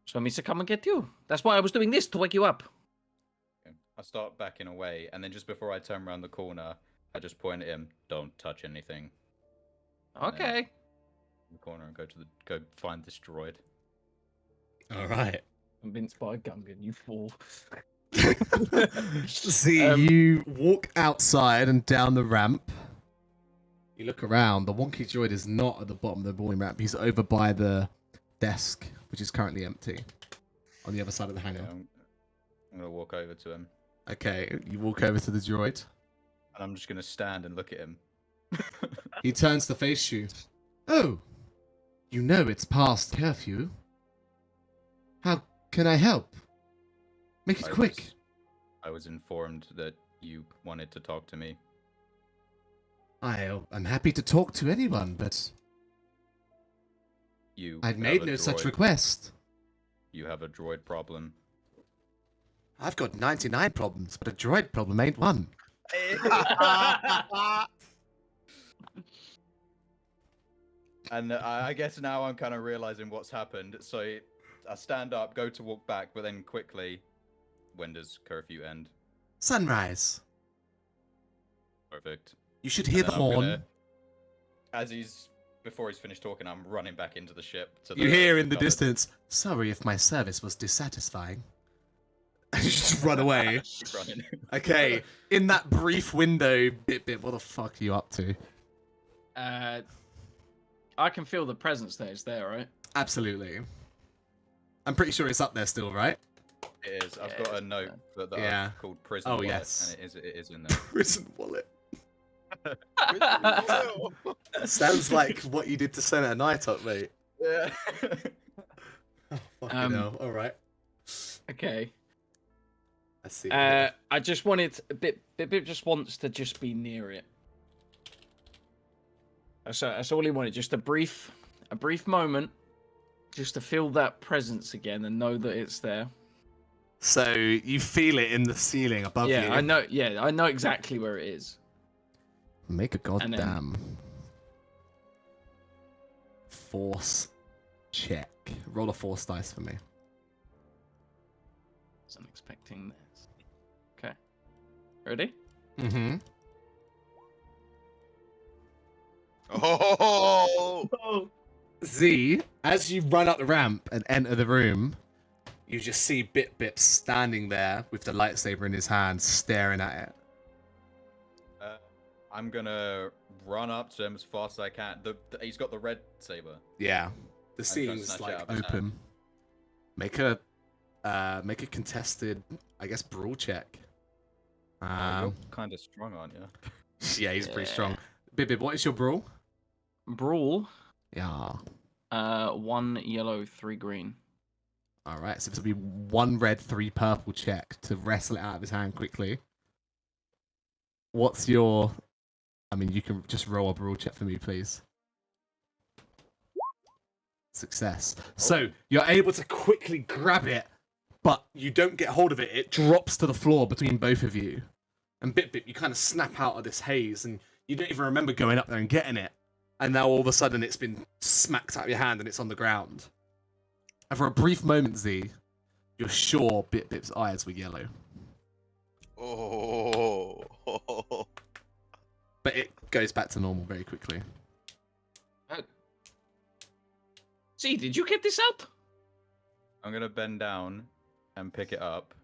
S5: So Misa, come and get you. That's why I was doing this, to wake you up.
S1: Okay. I start backing away, and then just before I turn around the corner, I just point at him. Don't touch anything. And then
S5: Okay.
S1: in the corner and go find this droid.
S2: All right.
S5: Convinced by Gungan, you fool.
S2: See, you walk outside and down the ramp. You look around. The wonky droid is not at the bottom of the boarding ramp. He's over by the desk, which is currently empty, on the other side of the hangar.
S1: Yeah, I'm gonna walk over to him,
S2: Okay, you walk over to the droid.
S1: and I'm just gonna stand and look at him.
S2: He turns to face you. Oh, you know it's past curfew. How can I help? Make it quick.
S1: I was informed that you wanted to talk to me.
S2: I'm happy to talk to anyone, but I'd
S1: have
S2: made
S1: a
S2: no such
S1: droid-
S2: request.
S1: You have a droid problem.
S2: I've got 99 problems, but a droid problem ain't one.
S1: And I guess now I'm kind of realizing what's happened. So I stand up, go to walk back, but then quickly, when does curfew end?
S2: Sunrise.
S1: Perfect.
S2: You should hear
S1: And
S2: the
S1: then I'm
S2: horn.
S1: gonna- before he's finished talking, I'm running back into the ship.
S2: You hear in the
S1: cupboard.
S2: distance, sorry if my service was dissatisfying. You just run away.
S1: Keep running.
S2: Okay, in that brief window, Bip, what the fuck are you up to?
S5: I can feel the presence there. It's there, right?
S2: Absolutely. I'm pretty sure it's up there still, right?
S1: It is. I've
S5: Yeah,
S1: got a note that
S2: Yeah.
S1: I've called prison.
S2: Oh,
S1: wallet,
S2: yes.
S1: and it is in there.
S2: Prison wallet. Sounds like what you did to Senator Nighthawk, mate.
S1: Yeah.
S2: Oh, fucking hell. Alright.
S5: Okay.
S2: I see.
S5: I just wanted Bip just wants to just be near it. That's all he wanted. Just a brief moment, just to feel that presence again and know that it's there.
S2: So you feel it in the ceiling above you.
S5: Yeah, I know. Yeah, I know exactly where it is.
S2: Make a
S5: And then-
S2: goddamn force check. Roll a force dice for me.
S5: Wasn't expecting this. Okay. Ready?
S2: Mm-hmm.
S4: Oh!
S2: Z, as you run up the ramp and enter the room, you just see Bip standing there with the lightsaber in his hand, staring at it.
S1: I'm gonna run up to him as fast as I can. He's got the red saber.
S2: Yeah, the
S1: try and
S2: seam's
S1: snatch it
S2: like
S1: out of his
S2: open. Make a contested, I guess, brawl check.
S1: You're kind of strong, aren't you?
S2: Yeah, he's pretty strong. Bip, what is your brawl?
S5: Brawl.
S2: Yeah.
S5: 1 yellow, 3 green.
S2: All right, so this will be 1 red, 3 purple check to wrestle it out of his hand quickly. What's your I mean, you can just roll a brawl check for me, please. Success. So you're able to quickly grab it, but you don't get hold of it. It drops to the floor between both of you. And Bit, you kind of snap out of this haze, and you don't even remember going up there and getting it. And now all of a sudden it's been smacked out of your hand and it's on the ground. And for a brief moment, Z, you're sure Bip's eyes were yellow.
S4: Oh.
S2: But it goes back to normal very quickly.
S5: See, did you get this up?
S1: I'm gonna bend down and pick it up.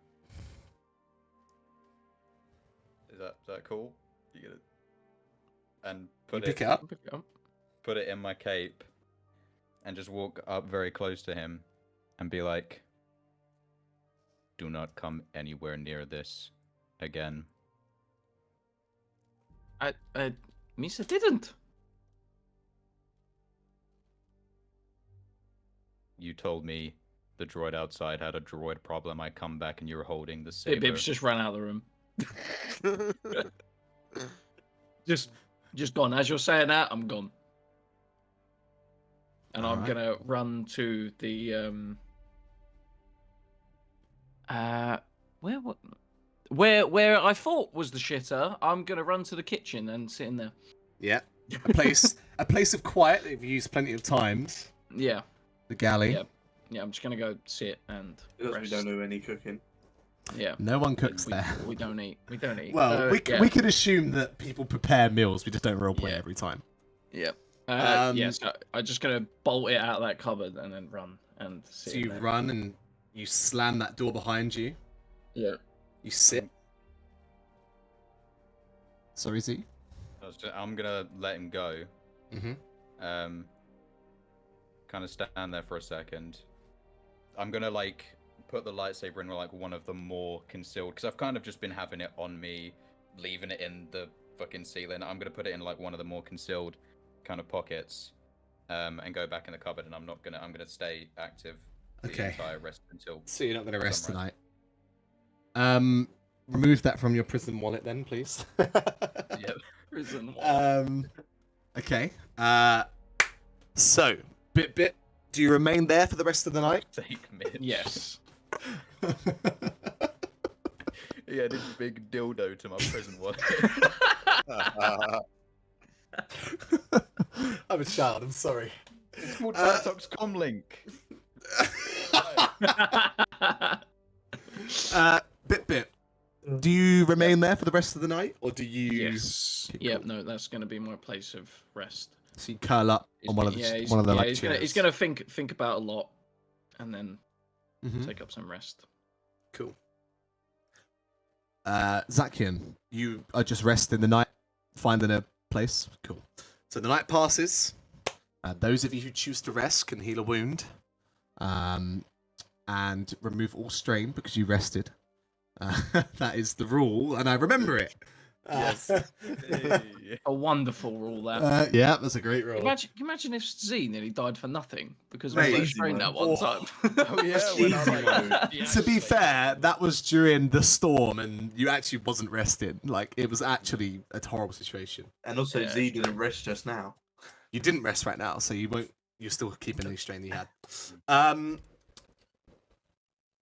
S1: Is that cool? You get it? And
S2: Pick it up.
S1: put it in my cape, and just walk up very close to him, and be like, "Do not come anywhere near this again."
S5: Misa didn't.
S1: You told me the droid outside had a droid problem. I come back and you're holding the saber.
S5: Bibs just ran out of the room. Just gone. As you're saying that, I'm gone. And I'm
S2: Alright.
S5: gonna run to the where I thought was the shitter. I'm gonna run to the kitchen and sit in there.
S2: Yeah. A place of quiet that you've used plenty of times.
S5: Yeah,
S2: The galley.
S5: Yeah. yeah. I'm just gonna go sit and
S6: Because we
S5: rest.
S6: don't do any cooking.
S5: Yeah.
S2: No one cooks
S5: we,
S2: there.
S5: We don't eat. We don't eat.
S2: Well, we could assume that people prepare meals. We just don't roleplay
S5: Yeah.
S2: every time.
S5: Yeah.
S2: Um,
S5: yeah. So I'm just gonna bolt it out of that cupboard and then run and sit.
S2: So
S5: in
S2: you
S5: there.
S2: run and you slam that door behind you.
S5: Yeah.
S2: You sit. Sorry, Z?
S1: I'm gonna let him go.
S2: Mm-hmm.
S1: Kind of stand there for a second. I'm gonna like put the lightsaber in like one of the more concealed, because I've kind of just been having it on me, leaving it in the fucking ceiling. I'm gonna put it in like one of the more concealed kind of pockets, and go back in the cupboard. And I'm gonna stay active the
S2: Okay.
S1: entire rest until.
S2: So you're not going to rest
S1: sunrise.
S2: tonight. Remove that from your prison wallet then, please.
S1: Yep.
S5: Prison.
S2: Okay. So, Bit, do you remain there for the rest of the night?
S1: Take Mitch.
S5: Yes.
S1: Yeah, this big dildo to my prison wallet.
S2: I'm a child, I'm sorry.
S1: It's called Bartok's Comlink.
S2: Bit, do you remain there for the rest of the night? Or do you...
S5: Yes.
S2: Okay,
S5: Yep.
S2: cool.
S5: No, that's going to be my place of rest.
S2: So you curl up on one of the, like,
S5: he's
S2: chairs.
S5: gonna think about a lot, and then
S2: Mhm.
S5: take up some rest.
S2: Cool. Zakian, you are just resting the night, finding a place. Cool. So the night passes. Those of you who choose to rest can heal a wound, and remove all strain because you rested. That is the rule, and I remember it.
S4: Yes.
S5: A wonderful rule that.
S2: Yeah, that's a great rule.
S5: Imagine if Z nearly died for nothing because
S2: Mate,
S5: we
S6: easy
S5: trained that
S6: mode.
S5: one
S2: Oh.
S5: time.
S1: Oh yeah, when I
S6: Easy mode.
S5: Yeah,
S2: To be
S5: actually.
S2: fair, that was during the storm, and you actually wasn't rested. Like, it was actually a horrible situation.
S6: And also,
S5: Yeah,
S6: Z didn't rest just now.
S2: You didn't rest right now, so you won't. You're still keeping any strain you had.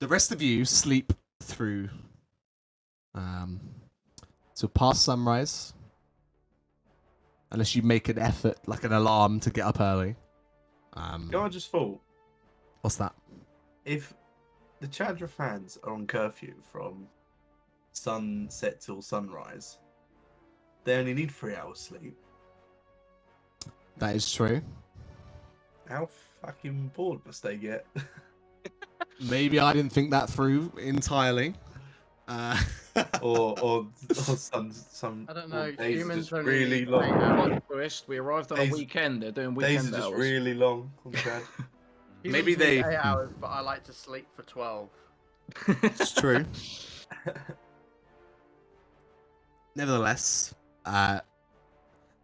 S2: The rest of you sleep through. So past sunrise, unless you make an effort, like an alarm, to get up early.
S6: You know, I just thought,
S2: What's that?
S6: if the Chandra fans are on curfew from sunset till sunrise, they only need 3 hours sleep.
S2: That is true.
S6: How fucking bored must they get?
S2: Maybe I didn't think that through entirely.
S6: or some
S3: I don't know.
S6: days are
S3: Humans
S6: just
S3: only
S6: really
S3: need
S6: long.
S3: 8 hours.
S5: Twist, we arrived on a
S6: Days-
S5: weekend. They're doing
S6: Days
S5: weekend
S6: are just
S5: hours.
S6: really long on Chad.
S2: Maybe
S3: Humans need
S2: they-
S3: 8 hours, but I like to sleep for 12.
S2: It's true. Nevertheless,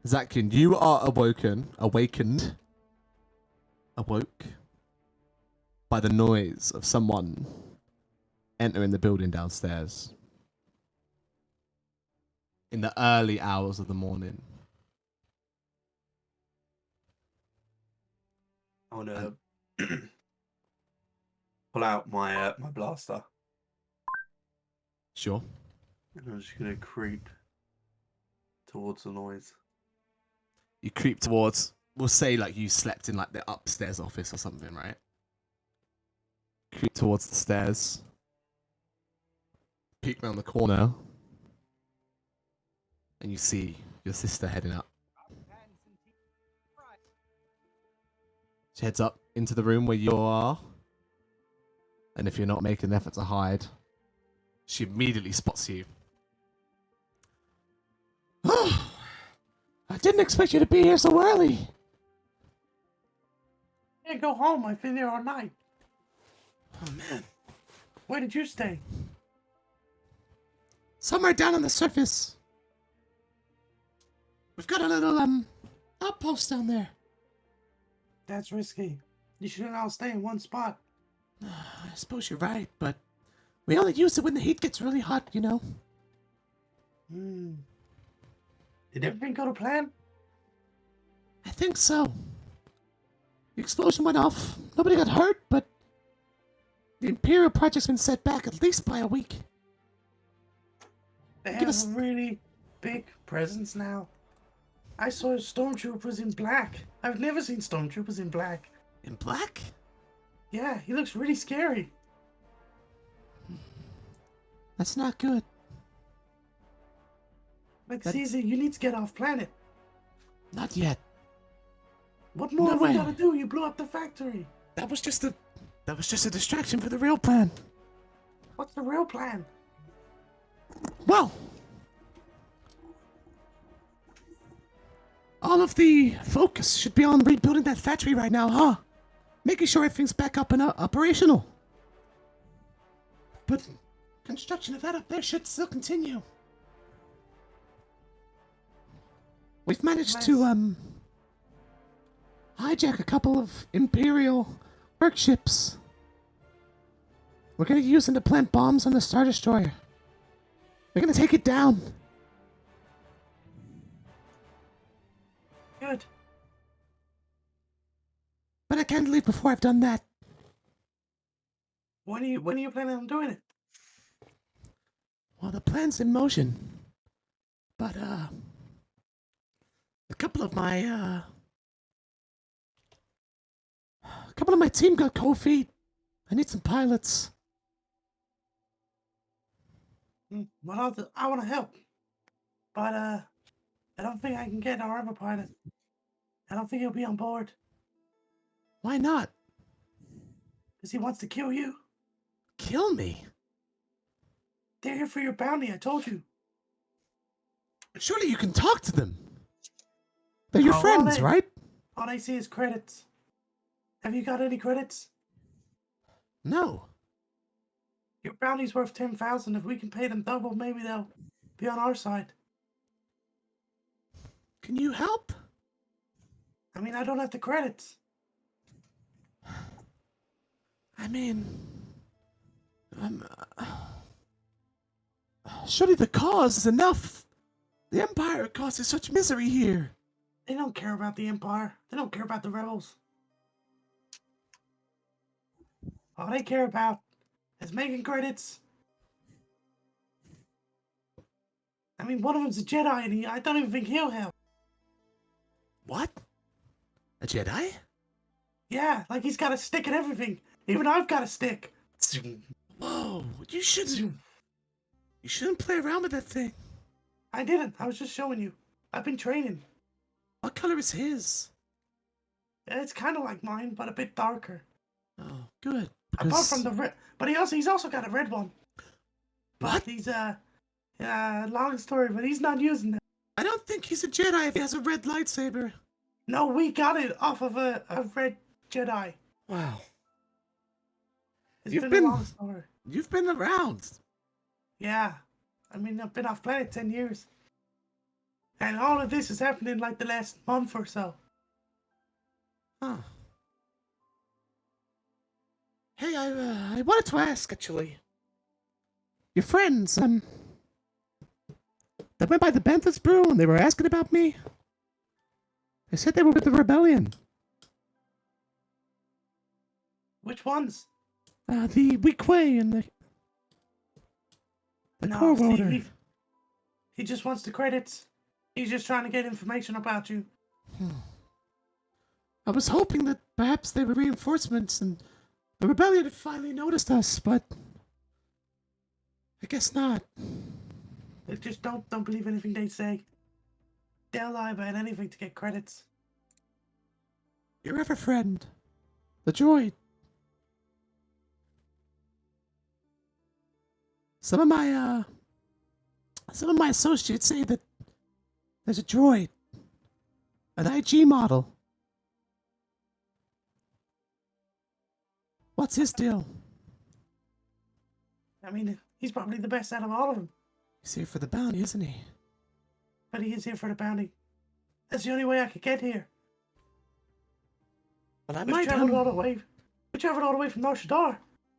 S2: Zakin, you are awakened awoke by the noise of someone entering the building downstairs in the early hours of the morning.
S6: wanna pull out my my blaster,
S2: Sure.
S6: and I'm just gonna creep towards the noise.
S2: You creep towards. We'll say like you slept in like the upstairs office or something, right? Creep towards the stairs. Peek round the corner, and you see your sister heading up. She heads up into the room where you are, and if you're not making an effort to hide, she immediately spots you. Oh, I didn't expect you to be here so early.
S6: Hey, go home. I've been here all night.
S2: Oh man.
S6: Where did you stay?
S2: Somewhere down on the surface. We've got a little outpost down there.
S6: That's risky. You shouldn't all stay in one spot.
S2: I suppose you're right, but we only use it when the heat gets really hot, you know.
S6: Did everything go to plan?
S2: I think so. The explosion went off. Nobody got hurt, but the Imperial project's been set back at least by a week.
S6: They
S2: Give
S6: have
S2: us-
S6: a really big presence now. I saw stormtroopers in black. I've never seen stormtroopers in black.
S2: In black?
S6: Yeah, he looks really scary.
S2: That's not good.
S6: Like,
S2: That-
S6: Caesar, you need to get off planet.
S2: Not yet.
S6: What more
S2: No
S6: have
S2: way.
S6: we got to do? You blew up the factory.
S2: That was just a distraction for the real plan.
S6: What's the real plan?
S2: Well, all of the focus should be on rebuilding that factory right now, huh? Making sure everything's back up and operational. But construction of that up there should still continue. We've managed to hijack a couple of Imperial workships. We're gonna use them to plant bombs on the Star Destroyer. We're gonna take it down.
S6: Good.
S2: But I can't leave before I've done that.
S6: When are you planning on doing it?
S2: Well, the plan's in motion. But, a couple of my team got cold feet. I need some pilots.
S6: Well, I want to help. But, I don't think I can get our other pilot. I don't think he'll be on board.
S2: Why not?
S6: Because he wants to kill you.
S2: Kill me?
S6: They're here for your bounty, I told you.
S2: Surely you can talk to them. They're your
S6: Oh,
S2: friends,
S6: they-
S2: right?
S6: All I see is credits. Have you got any credits?
S2: No.
S6: Your bounty's worth 10,000. If we can pay them double, maybe they'll be on our side.
S2: Can you help?
S6: I mean, I don't have the credits.
S2: I mean, surely the cause is enough. The Empire causes such misery here.
S6: They don't care about the Empire. They don't care about the rebels. All they care about is making credits. I mean, one of them's a Jedi, and I don't even think he'll help.
S2: What? A Jedi?
S6: Yeah, like he's got a stick and everything. Even I've got a stick.
S2: Whoa! You shouldn't play around with that thing.
S6: I didn't. I was just showing you. I've been training.
S2: What color is his?
S6: It's kind of like mine, but a bit darker.
S2: Oh, good.
S6: Apart from the red, but he's also got a red one.
S2: What?
S6: But he's long story, but he's not using it.
S2: I don't think he's a Jedi if he has a red lightsaber.
S6: No, we got it off of a red Jedi.
S2: Wow.
S6: It's
S2: You've
S6: been a long story.
S2: You've been around.
S6: Yeah, I mean I've been off planet 10 years, and all of this has happened in like the last month or so.
S2: Huh. Hey, I wanted to ask, actually. Your friends, they went by the Banthas Brew and they were asking about me. They said they were with the rebellion.
S6: Which ones?
S2: The weak way and the core
S6: see,
S2: rotor.
S6: he just wants the credits. He's just trying to get information about you.
S2: I was hoping that perhaps they were reinforcements and the rebellion had finally noticed us, but I guess not.
S6: Just don't believe anything they say. They'll lie about anything to get credits.
S2: Your ever friend, the droid. Some of my associates say that there's a droid, an IG model. What's his deal?
S6: I mean, he's probably the best out of all of them.
S2: He's here for the bounty, isn't he?
S6: But he is here for the bounty. That's the only way I could get here.
S2: Well, I
S6: We
S2: might
S6: traveled all the way. We traveled all the way from North Shadar.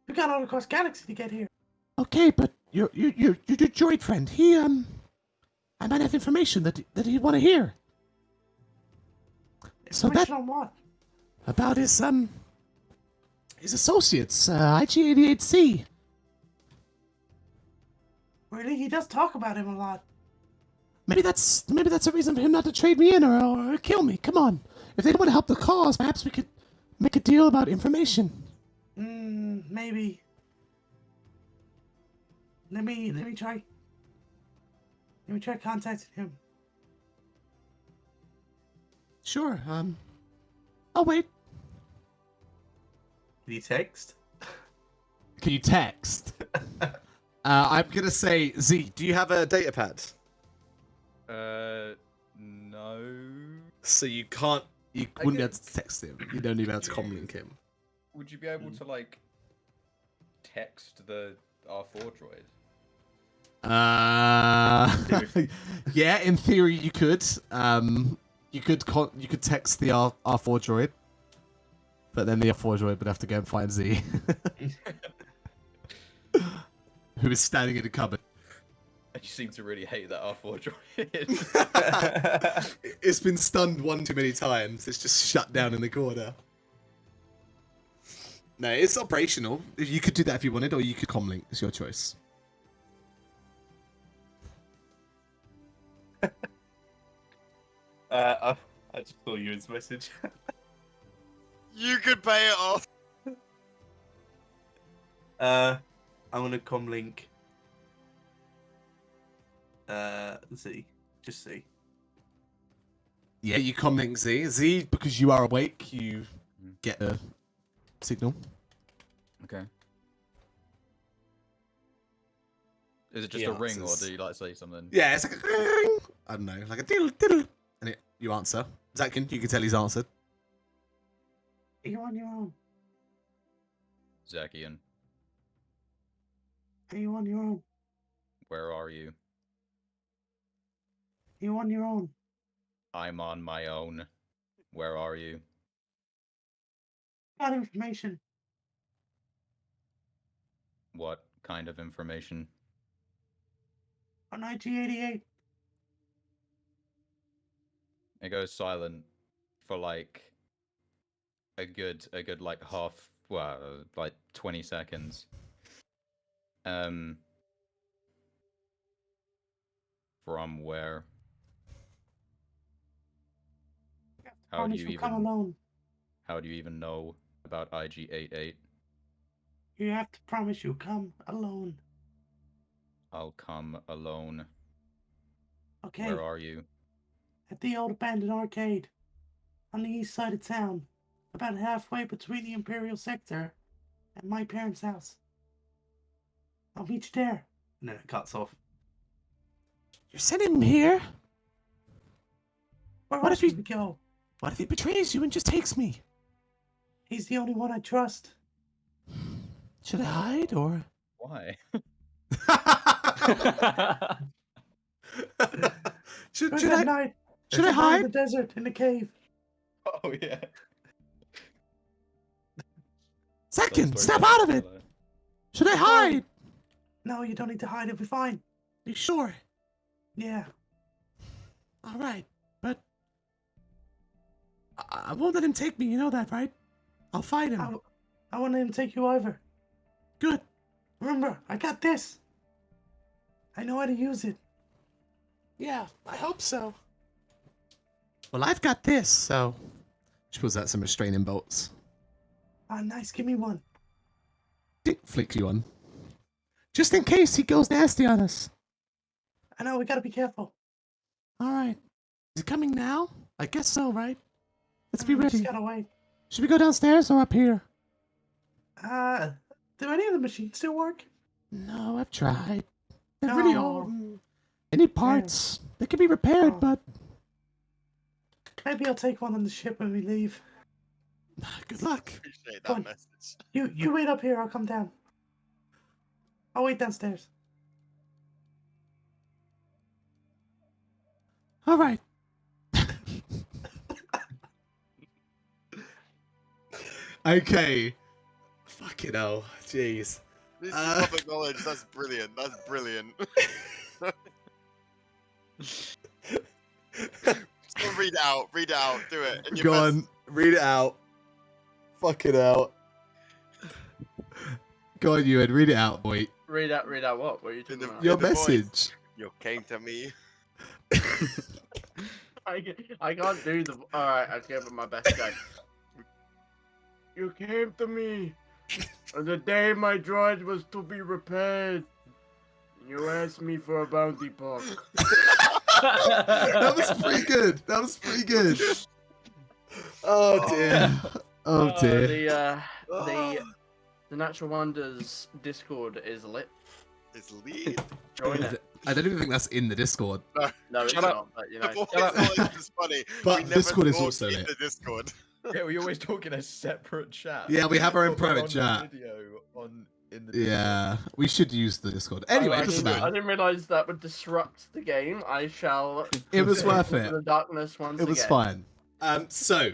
S6: We got all across galaxy to get here.
S2: Okay, but your droid friend, he I might have information that he'd want to hear. So that
S6: Information on what?
S2: about his associates, IG-88C.
S6: Really, he does talk about him a lot.
S2: Maybe that's a reason for him not to trade me in or kill me. Come on, if they don't want to help the cause, perhaps we could make a deal about information.
S6: Maybe. Let me try. Let me try contacting him.
S2: Sure. Oh wait.
S6: Did he text?
S2: Can you text? I'm gonna say Z. Do you have a data pad?
S1: No.
S2: So you can't. You
S1: I
S2: wouldn't be able
S1: guess-
S2: to text him. You'd only be able to comlink him.
S1: Would you be able to like text the R4 droid?
S2: Yeah, in theory you could. You could text the R4 droid, but then the R4 droid would have to go and find Z, who is standing in a cupboard.
S1: You seem to really hate that R4 droid.
S2: It's been stunned one too many times. It's just shut down in the corner. No, it's operational. You could do that if you wanted, or you could comlink. It's your choice.
S6: I just saw you his message.
S4: You could pay it off.
S6: I'm gonna comlink. Z. Just Z.
S2: Yeah, you comlink Z. Z, because you are awake, you get a signal.
S1: Okay. Is it just
S2: He
S1: a ring, or
S2: answers.
S1: do you like say something?
S2: Yeah, it's like a ring. I don't know, like a diddle diddle, and you answer. Zatkin, you can tell he's answered.
S6: You're on your own.
S1: Zakian,
S6: Are you on your own?
S1: where are you?
S6: You on your own?
S1: I'm on my own. Where are you?
S6: Got information.
S1: What kind of information?
S6: On IG-88.
S1: It goes silent for like a good like half, well, like 20 seconds. From where? How do
S6: Promise
S1: you
S6: you'll come
S1: even
S6: alone.
S1: how do you even know about IG-88?
S6: You have to promise you'll come alone.
S1: I'll come alone.
S6: Okay.
S1: Where are you?
S6: At the old abandoned arcade. On the east side of town. About halfway between the Imperial sector and my parents' house. I'll meet you there. And then it cuts off.
S2: You're sending him here?
S6: Where
S2: What
S6: else
S2: if he-
S6: would we go?
S2: What if he betrays you and just takes me?
S6: He's the only one I trust.
S2: Should I hide or?
S1: Why?
S2: should
S6: There's
S2: should
S6: that
S2: I?
S6: night.
S2: Should
S6: There's
S2: I
S6: a night in
S2: hide?
S6: the desert, in the cave.
S1: Oh yeah.
S2: Second, snap out of it. Should I hide?
S6: No, you don't need to hide. It'll be fine.
S2: You sure?
S6: Yeah.
S2: All right, but I won't let him take me. You know that, right? I'll fight him.
S6: I want him to take you over.
S2: Good.
S6: Remember, I got this. I know how to use it.
S2: Yeah, I hope so. Well, I've got this, so... She pulls out some restraining bolts.
S6: Ah, nice. Give me one.
S2: Flicks you on. Just in case he goes nasty on us.
S6: I know, we gotta be careful.
S2: All right. Is he coming now? I guess so, right? Let's be
S6: We
S2: ready.
S6: just gotta wait.
S2: Should we go downstairs or up here?
S6: Do any of the machines still work?
S2: No, I've tried. They're really
S6: No.
S2: old. Any parts? They can be repaired,
S6: Oh.
S2: but...
S6: Maybe I'll take one on the ship when we leave.
S2: Good luck.
S4: Appreciate
S6: Fun.
S4: that message.
S6: You wait up here, I'll come down. I'll wait downstairs.
S2: All right. Okay. Fucking hell. Jeez.
S4: This is public knowledge. That's brilliant. That's brilliant. Just read it out. Read it out. Do it. In your
S2: Go
S4: best-
S2: on. Read it out. Fucking hell. Go on, Ewan. Read it out, boy.
S3: Read out what? What are you talking
S4: the-
S3: about?
S2: Your
S4: the voice.
S2: message.
S4: You came to me.
S3: I can't do the. Alright, I'll give it my best go. You came to me on the day my droid was to be repaired. You asked me for a bounty park.
S2: That was pretty good. That was pretty good. Oh dear. Oh dear.
S3: The Natural Wonders Discord is lit.
S4: It's lead.
S3: Join it.
S2: I don't even think that's in the Discord.
S3: No, it's
S5: Shut up.
S3: not. But you
S4: The
S3: know.
S4: voice is funny.
S2: But
S4: We never
S2: Discord is
S4: talk
S2: also
S4: in
S2: lit.
S4: the Discord.
S1: Yeah, we always talk in a separate chat.
S2: Yeah, we have our own
S1: But we're
S2: private
S1: on
S2: chat.
S1: Video in the
S2: Yeah, we should use the Discord. Anyway,
S3: I
S2: it doesn't
S3: didn't, I
S2: matter.
S3: didn't realize that would disrupt the game. I shall.
S2: It was worth
S3: into
S2: it.
S3: The darkness once
S2: It was
S3: again.
S2: fine. So,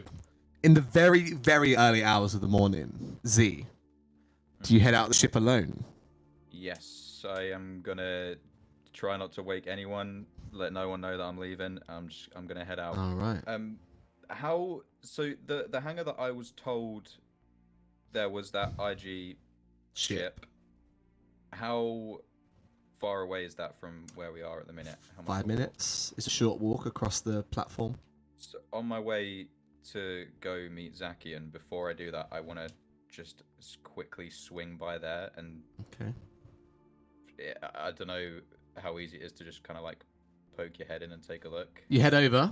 S2: in the very, very early hours of the morning, Z, do you head out the ship alone?
S1: Yes, I am gonna try not to wake anyone. Let no one know that I'm leaving. I'm gonna head out.
S2: All right.
S1: How? So the hangar that I was told there was that IG ship. How far away is that from where we are at the minute? How much
S2: 5
S1: of a walk?
S2: minutes. It's a short walk across the platform.
S1: So on my way to go meet Zaki, and before I do that, I want to just quickly swing by there, and
S2: Okay.
S1: I don't know how easy it is to just kind of like poke your head in and take a look.
S2: You head over.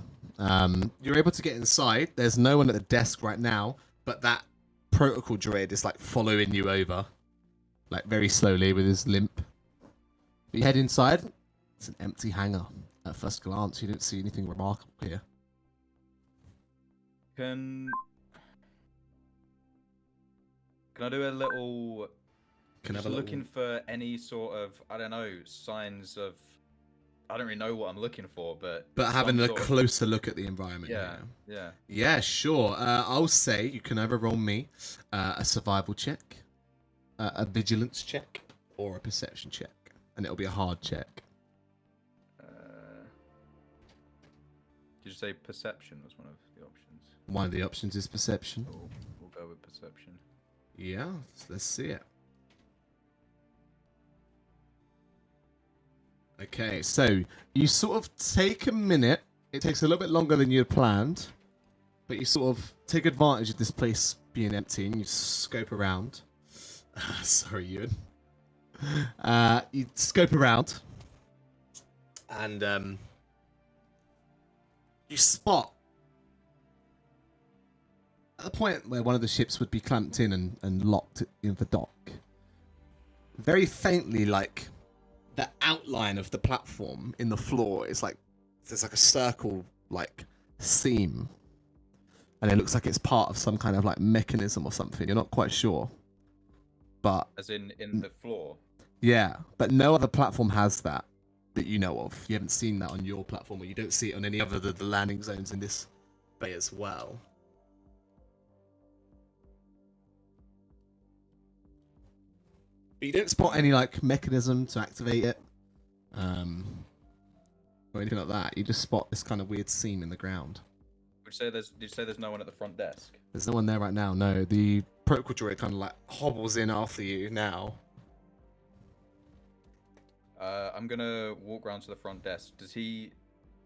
S2: You're able to get inside. There's no one at the desk right now, but that protocol droid is like following you over, like very slowly with his limp. But you head inside. It's an empty hangar. At first glance, you don't see anything remarkable here.
S1: Can I do a little? Just looking for any sort of, I don't know, signs of. I don't really know what I'm looking for, but
S2: having
S1: some
S2: a
S1: sort of-
S2: closer look at the environment.
S1: Yeah,
S2: here.
S1: yeah.
S2: Yeah, sure. I'll say you can either roll me a survival check, a vigilance check, or a perception check, and it'll be a hard check.
S1: Did you say perception was one of the options?
S2: One of the options is perception.
S1: Cool. We'll go with perception.
S2: Yeah, let's see it. Okay, so you sort of take a minute. It takes a little bit longer than you had planned, but you sort of take advantage of this place being empty and you scope around. Sorry, Ewan. You scope around and you spot at the point where one of the ships would be clamped in and locked in the dock. Very faintly, like the outline of the platform in the floor is like there's like a circle like seam, and it looks like it's part of some kind of like mechanism or something. You're not quite sure, but
S1: As in the floor.
S2: yeah, but no other platform has that you know of. You haven't seen that on your platform, or you don't see it on any other of the landing zones in this bay as well. But you don't spot any like mechanism to activate it, or anything like that. You just spot this kind of weird seam in the ground.
S1: Did you say there's no one at the front desk?
S2: There's no one there right now. No, the protocol droid kind of like hobbles in after you now.
S1: I'm gonna walk around to the front desk. Does he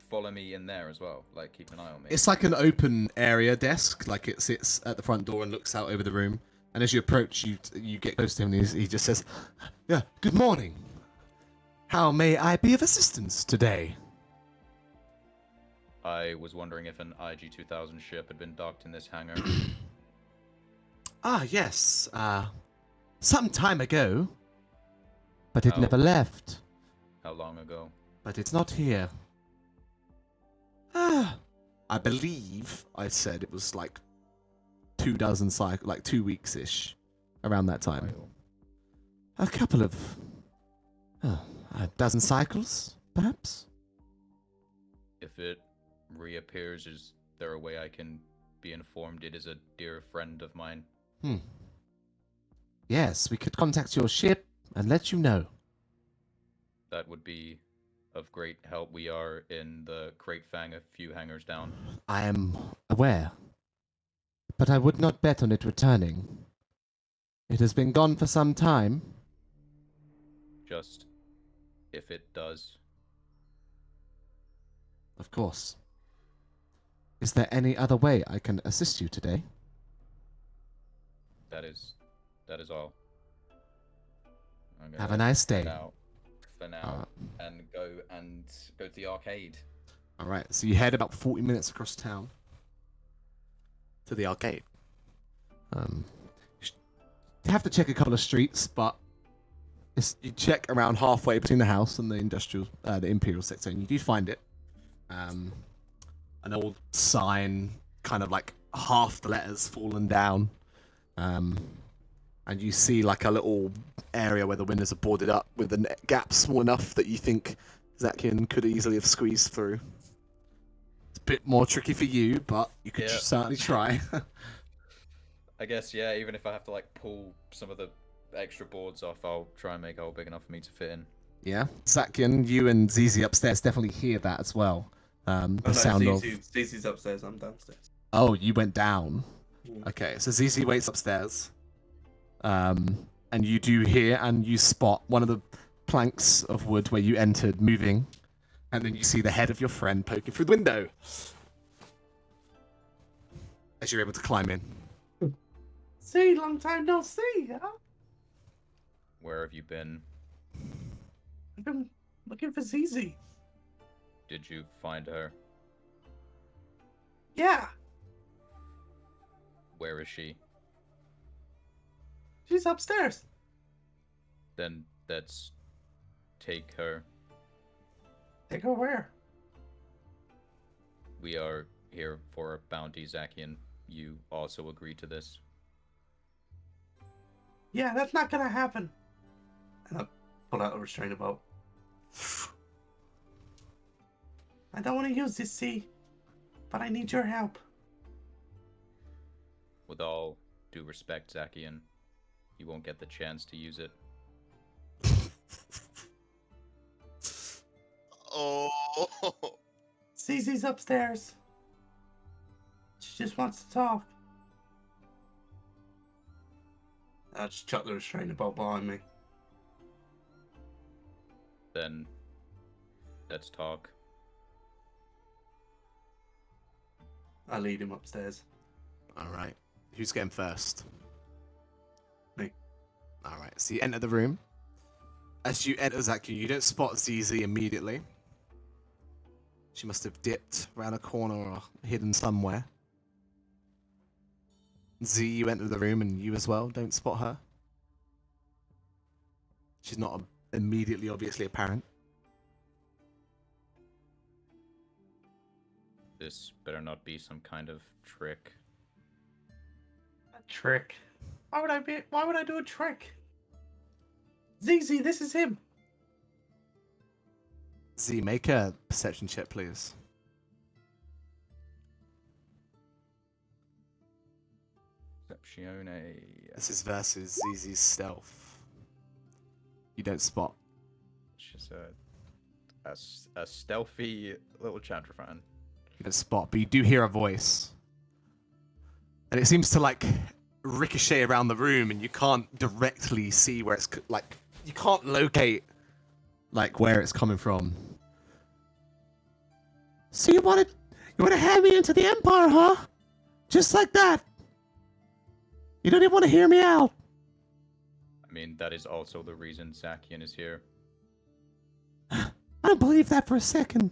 S1: follow me in there as well? Like, keep an eye on me?
S2: It's like an open area desk. Like, it sits at the front door and looks out over the room. And as you approach, you get close to him, and he just says, "Yeah, good morning. How may I be of assistance today?"
S1: I was wondering if an IG-2000 ship had been docked in this hangar.
S2: Ah, yes. Some time ago. But it
S1: Oh.
S2: never left.
S1: How long ago?
S2: But it's not here. Ah, I believe I said it was like 24 cycles, like 2 weeks-ish, around that time.
S1: While.
S2: A couple of, a dozen cycles, perhaps?
S1: If it reappears, is there a way I can be informed it is a dear friend of mine?
S2: Yes, we could contact your ship and let you know.
S1: That would be of great help. We are in the Crate Fang, a few hangars down.
S2: I am aware, but I would not bet on it returning. It has been gone for some time.
S1: Just if it does.
S2: Of course. Is there any other way I can assist you today?
S1: That is all. I'm
S2: Have
S1: gonna
S2: a nice day.
S1: For now, and go to the arcade.
S2: All right, so you head about 40 minutes across town to the arcade. You have to check a couple of streets, but you check around halfway between the house and the Imperial sector, and you do find it. An old sign, kind of like half the letters fallen down. And you see like a little area where the windows are boarded up with a gap small enough that you think Zakian could easily have squeezed through. It's a bit more tricky for you, but you could certainly try.
S1: I guess, yeah, even if I have to like pull some of the extra boards off, I'll try and make a hole big enough for me to fit in.
S2: Yeah, Zakian, you and Zizi upstairs definitely hear that as well. The sound of...
S7: Zizi's upstairs, I'm downstairs.
S2: Oh, you went down.
S7: Mm.
S2: Okay, so Zizi waits upstairs. And you do hear and you spot one of the planks of wood where you entered moving, and then you see the head of your friend poking through the window as you're able to climb in.
S6: See, long time no see, huh?
S1: Where have you been?
S6: I've been looking for Zizi.
S1: Did you find her?
S6: Yeah,
S1: Where is she?
S6: she's upstairs.
S1: Then let's take her.
S6: Take her where?
S1: We are here for a bounty, Zakian. You also agree to this?
S6: Yeah, that's not gonna happen.
S7: And I pull out a restrainer bolt.
S6: I don't want to use this, see, but I need your help.
S1: With all due respect, Zakian, you won't get the chance to use it.
S4: Oh.
S6: Zizi's upstairs. She just wants to talk.
S7: I just chuck the restrainer bolt behind me.
S1: Then let's talk.
S7: I lead him upstairs.
S2: Alright. Who's getting first?
S7: Me.
S2: Alright, so you enter the room. As you enter Zakian, you don't spot Zizi immediately. She must have dipped around a corner or hidden somewhere. Z, you enter the room and you as well don't spot her. She's not immediately obviously apparent.
S1: This better not be some kind of trick.
S6: A trick? Why would I do a trick? Zizi, this is him.
S2: Z, make a perception check, please.
S1: Perceptione.
S2: This is versus ZZ's stealth. You don't spot.
S1: She's a stealthy little chantrafan.
S2: You don't spot, but you do hear a voice. And it seems to, like, ricochet around the room, and you can't directly see where it's, like, you can't locate, like, where it's coming from. So you want to hand me into the Empire, huh? Just like that. You don't even want to hear me out.
S1: I mean, that is also the reason Zakian is here.
S2: I don't believe that for a second.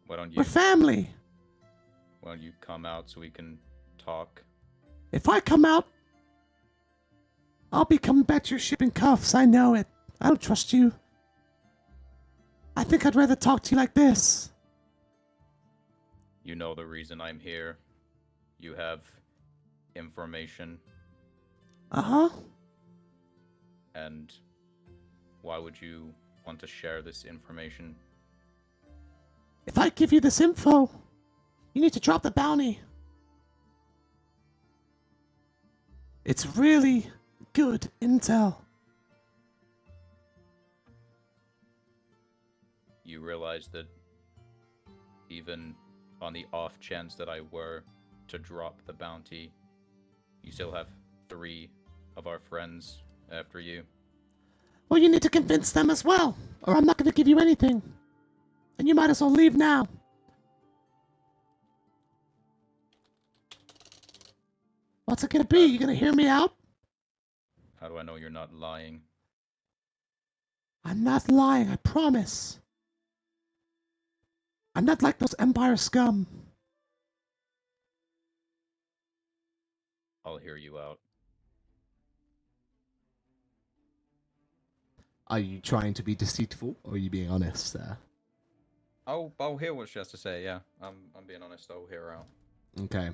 S1: Why don't you?
S2: We're family.
S1: Why don't you come out so we can talk?
S2: If I come out, I'll be coming back to your ship in cuffs. I know it. I don't trust you. I think I'd rather talk to you like this.
S1: You know the reason I'm here. You have information.
S2: Uh-huh.
S1: And why would you want to share this information?
S2: If I give you this info, you need to drop the bounty. It's really good intel.
S1: You realize that even on the off chance that I were to drop the bounty, you still have 3 of our friends after you.
S2: Well, you need to convince them as well, or I'm not going to give you anything. And you might as well leave now. What's it going to be? You going to hear me out?
S1: How do I know you're not lying?
S2: I'm not lying, I promise. I'm not like those Empire scum.
S1: I'll hear you out.
S2: Are you trying to be deceitful, or are you being honest there?
S1: I'll hear what she has to say, yeah. I'm being honest, I'll hear her out.
S2: Okay.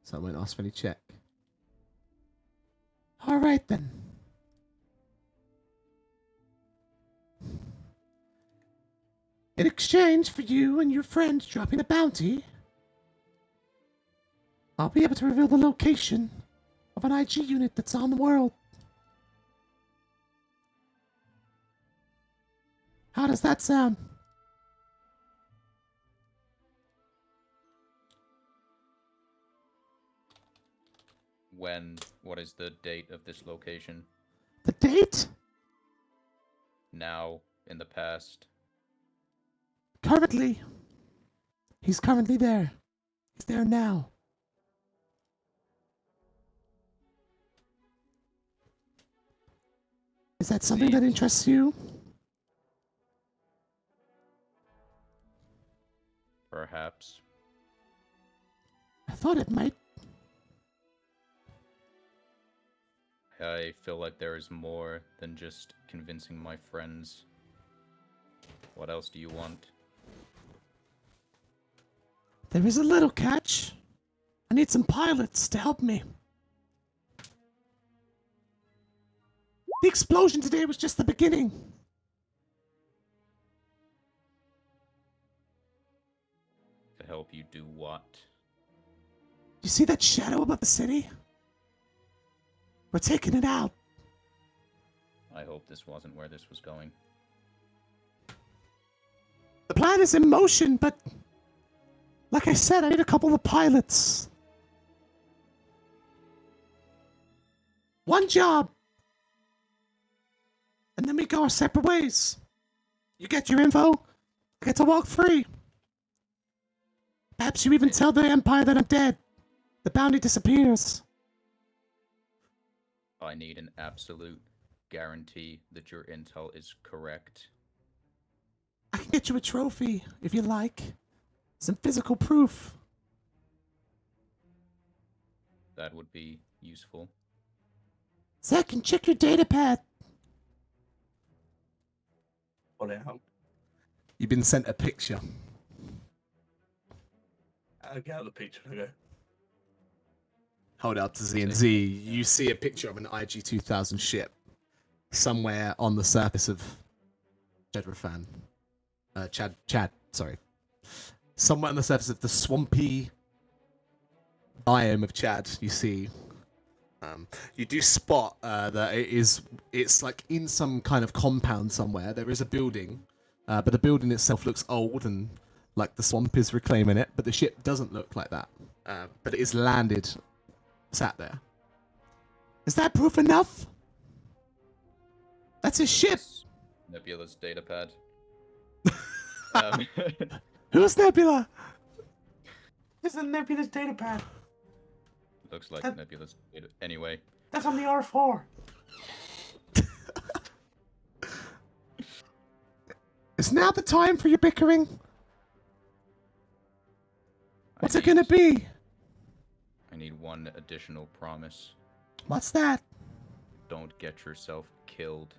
S2: So I won't ask for any check. Alright then. In exchange for you and your friend dropping the bounty, I'll be able to reveal the location of an IG unit that's on the world. How does that sound?
S1: What is the date of this location?
S2: The date?
S1: Now, in the past?
S2: Currently. He's currently there. He's there now. Is that something that interests you?
S1: Perhaps.
S2: I thought it might.
S1: I feel like there is more than just convincing my friends. What else do you want?
S2: There is a little catch. I need some pilots to help me. The explosion today was just the beginning.
S1: To help you do what?
S2: You see that shadow above the city? We're taking it out.
S1: I hope this wasn't where this was going.
S2: The plan is in motion, but like I said, I need a couple of pilots. One job. And then we go our separate ways. You get your info, I get to walk free. Perhaps you even tell the Empire that I'm dead. The bounty disappears.
S1: I need an absolute guarantee that your intel is correct.
S2: I can get you a trophy, if you like. Some physical proof.
S1: That would be useful.
S2: Zach, can check your data pad.
S7: Pull it out.
S2: You've been sent a picture.
S7: I get out the picture and I go,
S2: Hold out to Z and Z. You see a picture of an IG-2000 ship somewhere on the surface of Jedrafan. Chad, sorry. Somewhere on the surface of the swampy biome of Chad, you see. You do spot that it's like in some kind of compound somewhere. There is a building But the building itself looks old and like the swamp is reclaiming it, but the ship doesn't look like that. But it is landed, sat there. Is that proof enough? That's a ship!
S1: Nebula's data pad.
S2: Who's Nebula?
S6: This is a Nebula's data pad.
S1: Looks like
S6: That-
S1: Nebula's data. Anyway.
S6: That's on the R4.
S2: Is now the time for your bickering? What's it gonna be?
S1: I need one additional promise.
S2: What's that?
S1: Don't get yourself killed.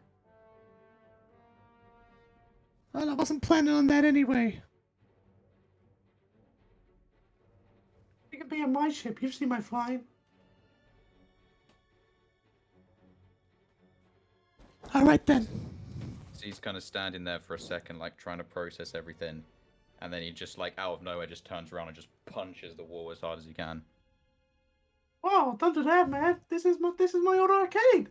S2: Well, I wasn't planning on that anyway.
S6: You can be on my ship. You've seen my flying.
S2: Alright then.
S1: So he's kind of standing there for a second, like trying to process everything, and then he just like out of nowhere just turns around and just punches the wall as hard as he can.
S6: Whoa, don't do that, man. This is my old arcade.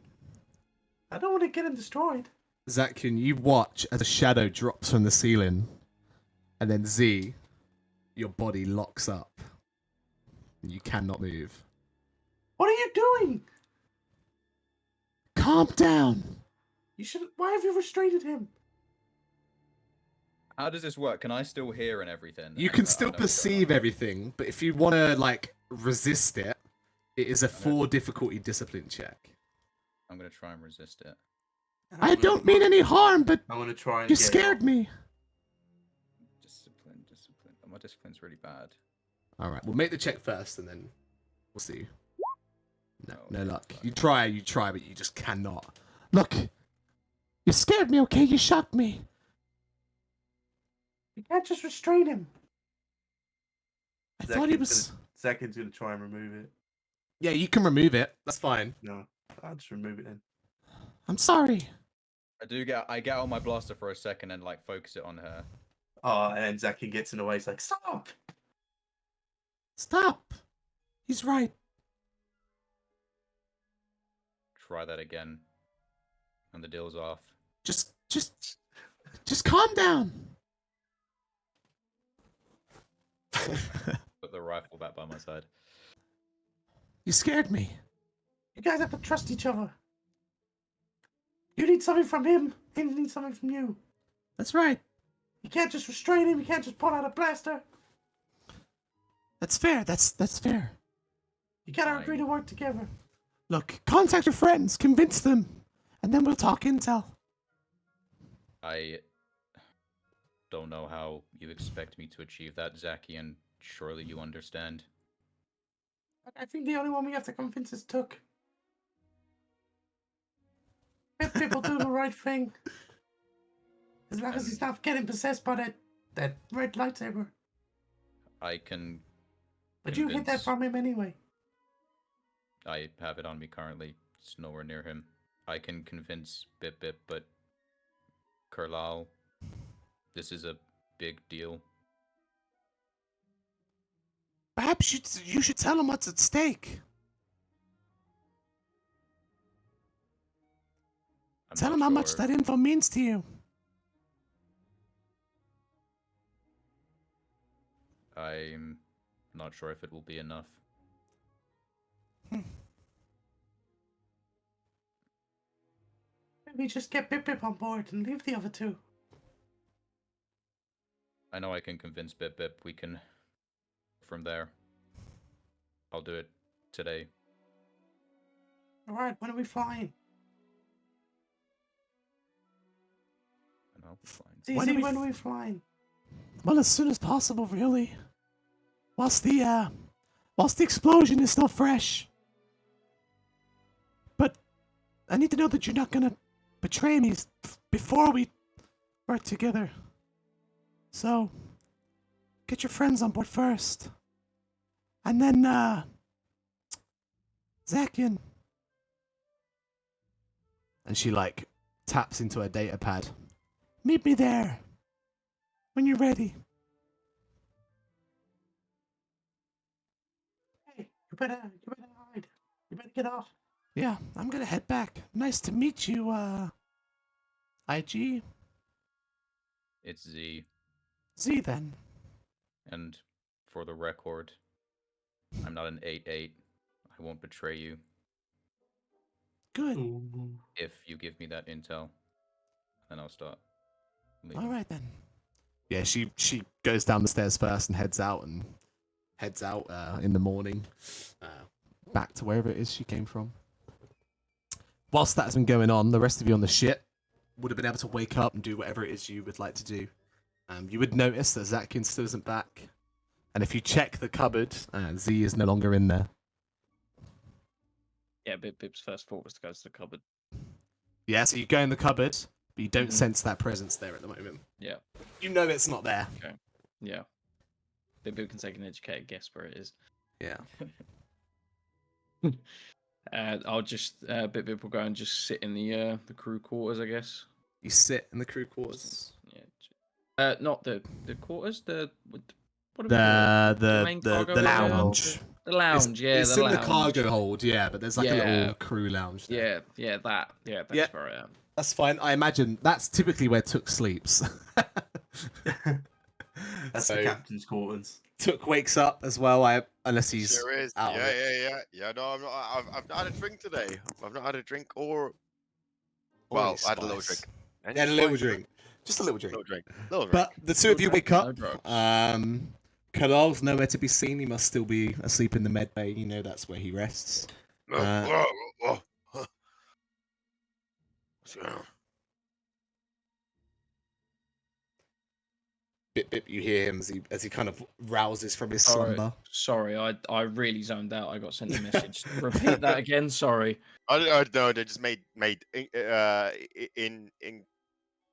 S6: I don't want it getting destroyed.
S2: Zakian, you watch as a shadow drops from the ceiling, and then Z, your body locks up. You cannot move.
S6: What are you doing?
S2: Calm down.
S6: You should. Why have you restrained him?
S1: How does this work? Can I still hear and everything?
S2: You
S1: I
S2: can
S1: know
S2: still
S1: what's going
S2: perceive
S1: on.
S2: everything, but if you want to like resist it, it is a 4 difficulty discipline check.
S1: I'm gonna try and resist it.
S2: I don't mean any harm, but
S7: I want to try and
S2: you
S7: get it
S2: scared
S7: off.
S2: me.
S1: Discipline. My discipline's really bad.
S2: All right, we'll make the check first, and then we'll see. No,
S1: Oh,
S2: no
S1: okay,
S2: luck.
S1: fine.
S2: You try, but you just cannot. Look, you scared me. Okay, you shocked me.
S6: You can't just restrain him.
S2: I thought he
S7: Zakian's
S2: was.
S7: Zakian's gonna try and remove it.
S2: Yeah, you can remove it. That's fine.
S7: No, I'll just remove it then.
S2: I'm sorry.
S1: I get out my blaster for a second and like focus it on her.
S7: Oh, and Zakian gets in the way. He's like, "Stop!"
S2: Stop. He's right.
S1: Try that again. And the deal's off.
S2: Just calm down.
S1: Put the rifle back by my side.
S2: You scared me.
S6: You guys have to trust each other. You need something from him. He needs something from you.
S2: That's right.
S6: You can't just restrain him. You can't just pull out a blaster.
S2: That's fair. That's fair.
S6: You gotta
S1: Fine.
S6: agree to work together.
S2: Look, contact your friends, convince them, and then we'll talk intel.
S1: I don't know how you expect me to achieve that, Zaki, and surely you understand.
S6: I think the only one we have to convince is Took. Pip will do the right thing. As long as he's not getting possessed by that red lightsaber.
S1: I can.
S6: But you hid that
S1: convince-
S6: from him anyway.
S1: I have it on me currently. It's nowhere near him. I can convince Bip Bip, but Carlisle, this is a big deal.
S2: Perhaps you should tell him what's at stake.
S1: I'm
S2: Tell
S1: not
S2: him how much
S1: sure-
S2: that info means to you.
S1: I'm not sure if it will be enough.
S6: Maybe just get Pip on board and leave the other two.
S1: I know I can convince Bip Bip. We can from there. I'll do it today.
S6: Alright, when are we flying?
S1: And I'll be fine.
S2: When are
S6: ZZ,
S2: we
S6: when are we flying?
S2: Well, as soon as possible, really. Whilst the explosion is still fresh. But I need to know that you're not gonna betray me before we work together. So, get your friends on board first. And then, Zakian. And she, like, taps into her data pad. Meet me there. When you're ready.
S6: Hey, you better hide. You better get off.
S2: Yeah, I'm gonna head back. Nice to meet you, IG.
S1: It's Z.
S2: Z then.
S1: And for the record, I'm not an 8-8. I won't betray you
S2: Good.
S1: if you give me that intel. Then I'll start leaving.
S2: All right then. Yeah, she goes down the stairs first and heads out in the morning, back to wherever it is she came from. Whilst that's been going on, the rest of you on the ship would have been able to wake up and do whatever it is you would like to do. You would notice that Zatkin still isn't back, and if you check the cupboard, Z is no longer in there.
S5: Yeah, Bip's first thought was to go to the cupboard.
S2: Yeah, so you go in the cupboard, but you don't sense that presence there at the moment.
S5: Yeah.
S2: You know it's not there.
S5: Okay. Yeah. Bip can take an educated guess where it is.
S2: Yeah.
S5: I'll just Bip will go and just sit in the crew quarters, I guess.
S2: You sit in the crew quarters.
S5: Yeah. Not the quarters. What do we call it?
S2: The
S5: main cargo area?
S2: lounge.
S5: The lounge.
S2: It's
S5: the
S2: in
S5: lounge.
S2: the cargo hold, yeah, but there's like a little crew lounge there.
S5: Yeah, that. Yeah, that's
S2: Yeah.
S5: where I am.
S2: That's fine. I imagine that's typically where Took sleeps.
S7: That's
S2: So-
S7: the captain's quarters.
S2: Took wakes up as well, unless he's
S4: Sure is.
S2: out of it.
S4: Yeah. No, I'm not. I've not had a drink today. I've not had a drink or.
S2: Or
S4: Well,
S2: any
S4: I had a little
S2: spice.
S4: drink.
S2: Yeah, a little drink. Just a little drink.
S4: Little drink. Little drink.
S2: But the two of you wake
S5: No
S2: up.
S5: drugs.
S2: Kalal's nowhere to be seen. He must still be asleep in the med bay. You know that's where he rests.
S4: What's going on?
S2: Bip, you hear him as he kind of rouses from his
S5: Sorry.
S2: slumber.
S5: Sorry, I really zoned out. I got sent a message. Repeat that again. Sorry.
S4: I know. They just made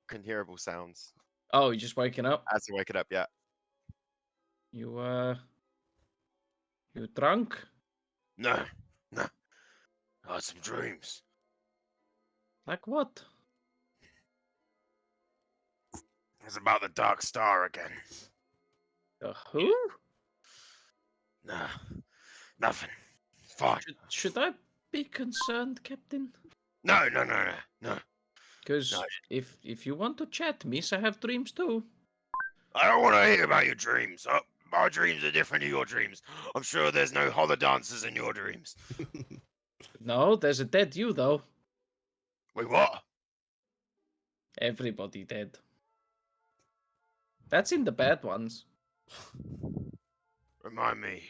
S4: incoherable sounds
S5: Oh, you're just waking up.
S4: as they wake it up. Yeah.
S5: You drunk?
S4: No. I had some dreams.
S5: Like what?
S4: It's about the Dark Star again.
S5: Who?
S4: Nah, nothing. Fine.
S5: Should I be concerned, Captain?
S4: No.
S5: Because
S4: No.
S5: if you want to chat, miss, I have dreams too.
S4: I don't want to hear about your dreams. My dreams are different to your dreams. I'm sure there's no holler dancers in your dreams.
S5: No, there's a dead you though.
S4: Wait, what?
S5: Everybody dead. That's in the bad ones.
S4: Remind me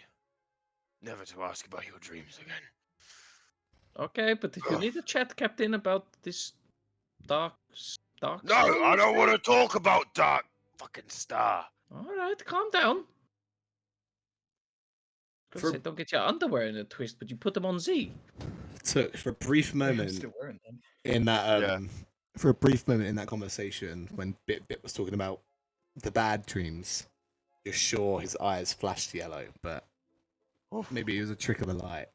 S4: never to ask about your dreams again.
S5: Okay, but if you need a chat, Captain, about this dark
S4: No,
S5: story,
S4: I don't want to talk about Dark fucking Star.
S5: All right, calm down.
S2: For-
S5: Say, don't get your underwear in a twist, but you put them on Z.
S2: Took for a brief moment
S1: Still wearing them.
S2: in that
S4: Yeah.
S2: for a brief moment in that conversation when Bip was talking about the bad dreams. You're sure his eyes flashed yellow, but maybe it was a trick of the light.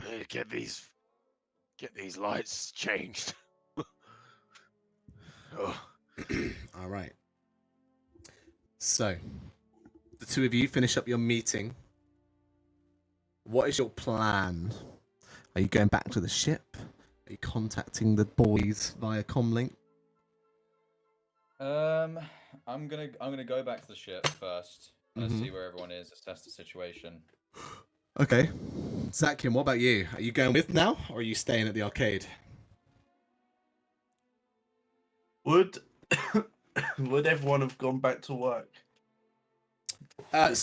S4: I need to get these lights changed. Oh.
S2: All right. So, the two of you finish up your meeting. What is your plan? Are you going back to the ship? Are you contacting the boys via comlink?
S1: I'm gonna go back to the ship first and
S2: Mhm.
S1: see where everyone is, assess the situation.
S2: Okay. Zatkin, what about you? Are you going with now, or are you staying at the arcade?
S7: Would would everyone have gone back to work?
S2: I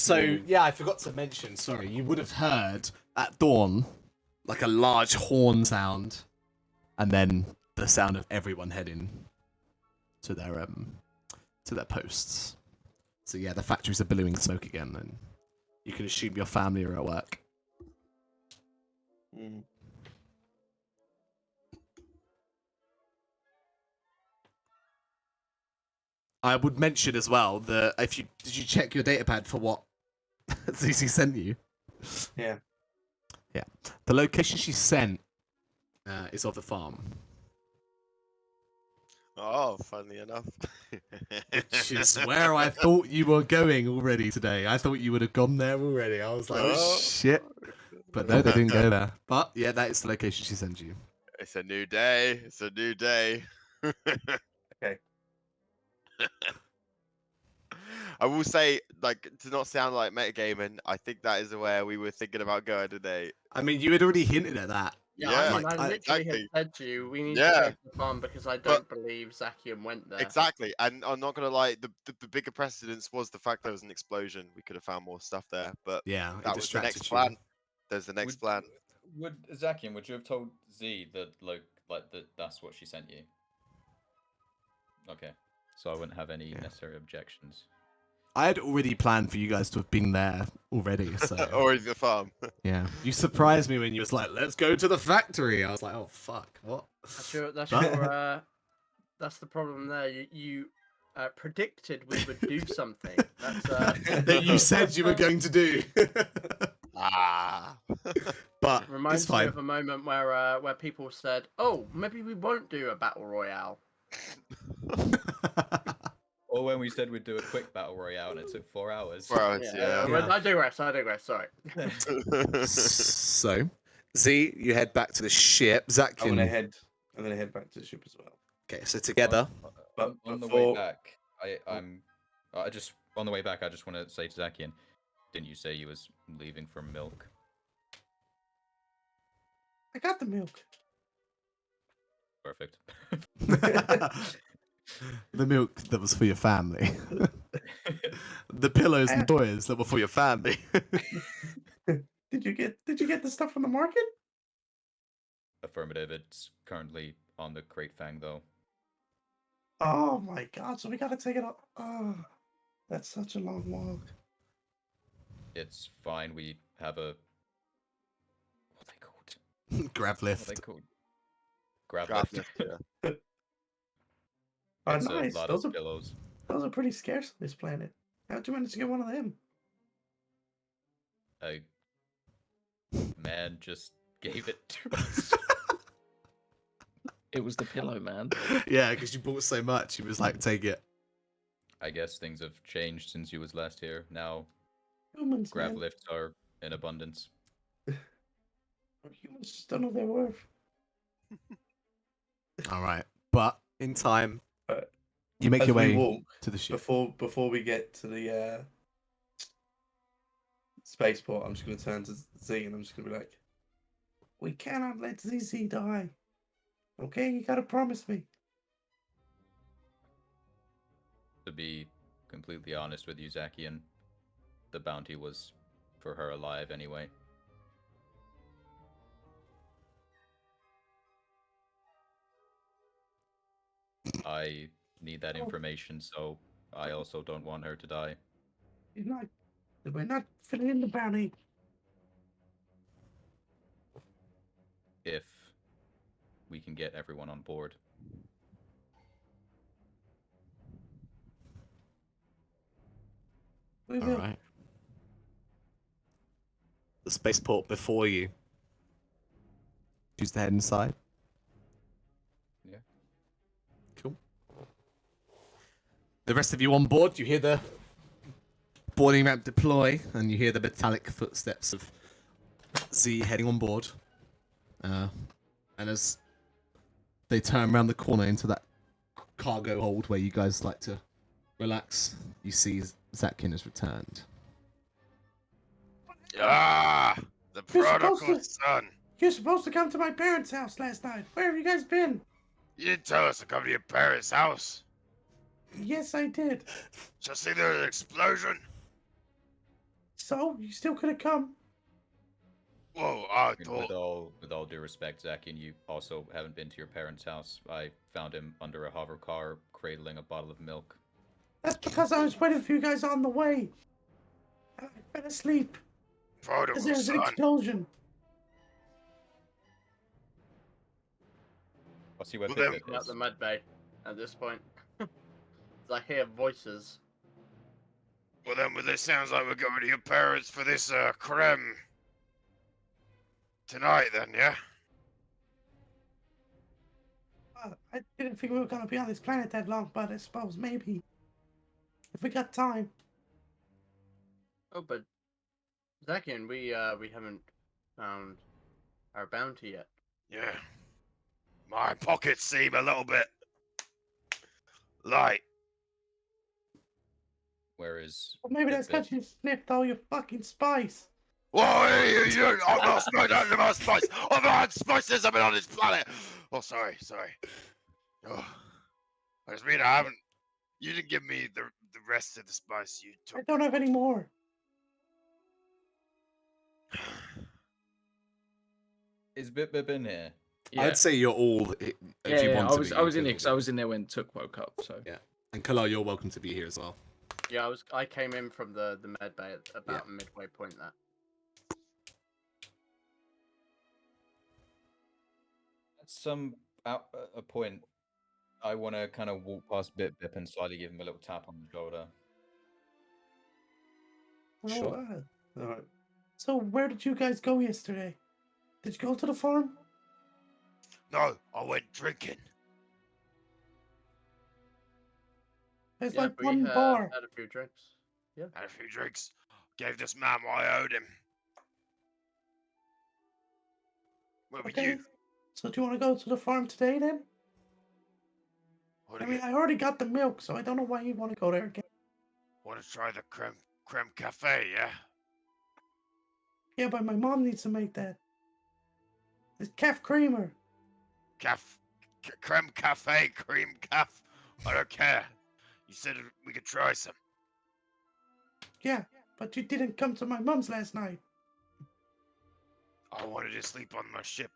S2: forgot to mention, sorry, you would have heard at dawn like a large horn sound, and then the sound of everyone heading to their posts. So yeah, the factories are billowing smoke again, and you can assume your family are at work.
S7: Mm.
S2: I would mention as well that did you check your datapad for what ZC sent you?
S7: Yeah.
S2: Yeah. The location she sent is of the farm,
S4: Oh, funnily enough.
S2: which is where I thought you were going already today. I thought you would have gone there already. I was like, oh
S4: Oh.
S2: shit. But no, they didn't go there. But yeah, that is the location she sent you.
S4: It's a new day. It's a new day. I will say, like, to not sound like metagaming, I think that is where we were thinking about going today.
S2: I mean, you had already hinted at that.
S3: Yeah,
S4: Yeah,
S3: I mean, I literally
S4: exactly.
S3: had said to you, we need
S4: Yeah.
S3: to go to the farm because I don't believe Zakian went there.
S4: Exactly, and I'm not gonna lie, the bigger precedence was the fact there was an explosion. We could have found more stuff there, but
S2: Yeah, it
S4: that was the next
S2: distracted
S4: plan.
S2: you.
S4: There's the next
S1: Would-
S4: plan.
S1: Would Zakian, would you have told Z that that's what she sent you? Okay, so I wouldn't have any
S2: Yeah.
S1: necessary objections.
S2: I had already planned for you guys to have been there already, so
S4: Or the farm.
S2: yeah. You surprised me when you was like, "Let's go to the factory." I was like, "Oh fuck, what?"
S3: That's the problem there. You predicted we would do something. That's
S2: that you said you were going to do.
S4: Ah.
S2: But
S3: reminds
S2: it's
S3: me
S2: fine.
S3: of a moment where people said, "Oh, maybe we won't do a battle royale."
S1: Or when we said we'd do a quick battle royale and it took 4 hours.
S4: Yeah.
S2: Yeah.
S3: I digress. Sorry.
S2: So, Z, you head back to the ship. Zach
S7: I'm
S2: can.
S7: gonna head back to the ship as well.
S2: Okay, so together.
S7: But
S1: on the
S7: before-
S1: way back, I just on the way back, I just want to say to Zakian, didn't you say you was leaving for milk?
S6: I got the milk.
S1: Perfect.
S2: The milk that was for your family. The pillows and toys that were for your family.
S6: Did you get the stuff from the market?
S1: Affirmative. It's currently on the Crate Fang though.
S6: Oh my god! So we gotta take it off. Oh, that's such a long walk.
S1: It's fine. We have a what are they called?
S2: Grav
S1: What are they
S2: lift.
S1: called? Grab
S4: Grab
S1: lift.
S4: lift, yeah.
S6: Oh,
S1: It's
S6: nice.
S1: a lot
S6: Those
S1: of
S6: are
S1: pillows.
S6: those are pretty scarce on this planet. How'd you manage to get one of them?
S1: A man just gave it to us.
S5: It was the pillow, man.
S2: Yeah, because you bought so much, he was like, "Take it."
S1: I guess things have changed since you was last here. Now
S6: Humans,
S1: grab
S6: man.
S1: lifts are in abundance.
S6: Humans just don't know their worth.
S2: All right, but in time,
S7: Uh,
S2: you make
S7: as
S2: your
S7: we
S2: way
S7: walk,
S2: to the ship.
S7: before we get to the spaceport, I'm just gonna turn to Z and I'm just gonna be like,
S6: We cannot let ZZ die. Okay, you gotta promise me.
S1: To be completely honest with you, Zakian, the bounty was for her alive anyway. I need that information, so I also don't want her to die.
S6: We're not filling in the bounty.
S1: If we can get everyone on board.
S6: We
S2: All
S6: will.
S2: right. The spaceport before you. Choose to head inside.
S1: Yeah.
S2: Cool. The rest of you on board, you hear the boarding ramp deploy, and you hear the metallic footsteps of Z heading on board. And as they turn around the corner into that cargo hold where you guys like to relax, you see Zakin has returned.
S4: Ah, the
S6: You're supposed
S4: prodigal
S6: to-
S4: son.
S6: You're supposed to come to my parents' house last night. Where have you guys been?
S4: You didn't tell us to come to your parents' house.
S6: Yes, I did.
S4: Just see there was an explosion.
S6: So you still could have come.
S4: Whoa, I
S1: And
S4: thought.
S1: with all due respect, Zakian, you also haven't been to your parents' house. I found him under a hover car, cradling a bottle of milk.
S6: That's because I was waiting for you guys on the way. And I fell asleep as
S4: Prodigal
S6: there was an
S4: son.
S6: explosion.
S1: I'll see what
S4: Well,
S1: Piglet
S3: I'm at
S1: is.
S3: the med bay at this point. As I hear voices.
S4: Well then, this sounds like we're going to your parents for this creme. Tonight then, yeah?
S6: I didn't think we were gonna be on this planet that long, but I suppose maybe if we got time.
S3: Oh, but Zakian, we haven't found our bounty yet.
S4: Yeah. My pockets seem a little bit light.
S1: Where is
S6: Well, maybe that's
S1: Bip-Bip?
S6: because you sniffed all your fucking spice.
S4: Why you? I'm not spice. I'm not spice. I've had spices. I've been on this planet. Oh, sorry. Oh, I just mean I haven't. You didn't give me the rest of the spice you
S6: I
S4: took.
S6: don't have any more.
S1: Is Bip-Bip in here?
S5: Yeah.
S2: I'd say you're all, if
S5: Yeah,
S2: you
S5: yeah,
S2: want
S5: I
S2: to
S5: was
S2: be.
S5: I was
S2: you
S5: in
S2: could
S5: it
S2: all
S5: because
S2: be.
S5: I was in there when Took woke up. So
S2: Yeah. And Kala, you're welcome to be here as well.
S3: Yeah, I came in from the med bay at about midway point there.
S1: At some a point, I want to kind of walk past Bip-Bip and slightly give him a little tap on the shoulder.
S2: Sure.
S6: All right. So where did you guys go yesterday? Did you go to the farm?
S4: No, I went drinking.
S6: There's
S3: Yeah,
S6: like
S3: we
S6: one bar.
S3: had a few drinks. Yeah.
S4: Had a few drinks. Gave this man what I owed him. Where were
S6: Okay.
S4: you?
S6: So do you want to go to the farm today then? I mean, I already got the milk, so I don't know why you want to go there again.
S4: Want to try the creme cafe? Yeah.
S6: Yeah, but my mom needs to make that. It's calf creamer.
S4: Creme cafe, cream caf. I don't care. You said we could try some.
S6: Yeah, but you didn't come to my mom's last night.
S4: I wanted to sleep on my ship.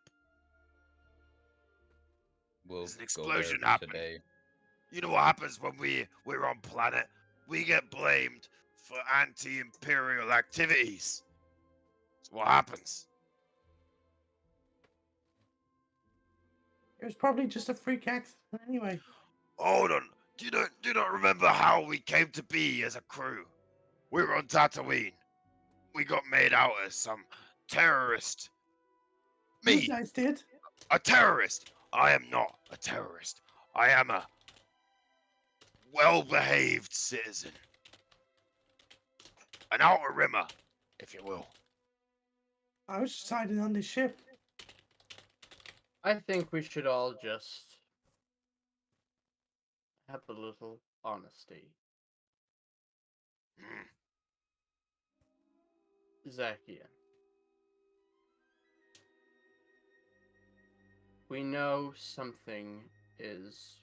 S1: We'll
S4: There's an
S1: go
S4: explosion
S1: there
S4: happening.
S1: today.
S4: You know what happens when we're on planet? We get blamed for anti-imperial activities. That's what happens.
S6: It was probably just a freak accident anyway.
S4: Hold on. Do you not remember how we came to be as a crew? We were on Tatooine. We got made out as some terrorist.
S6: You
S4: Me,
S6: guys did.
S4: a terrorist. I am not a terrorist. I am a well-behaved citizen. An outer rimmer, if you will.
S6: I was just hiding on this ship.
S3: I think we should all just have a little honesty. Zakian. We know something is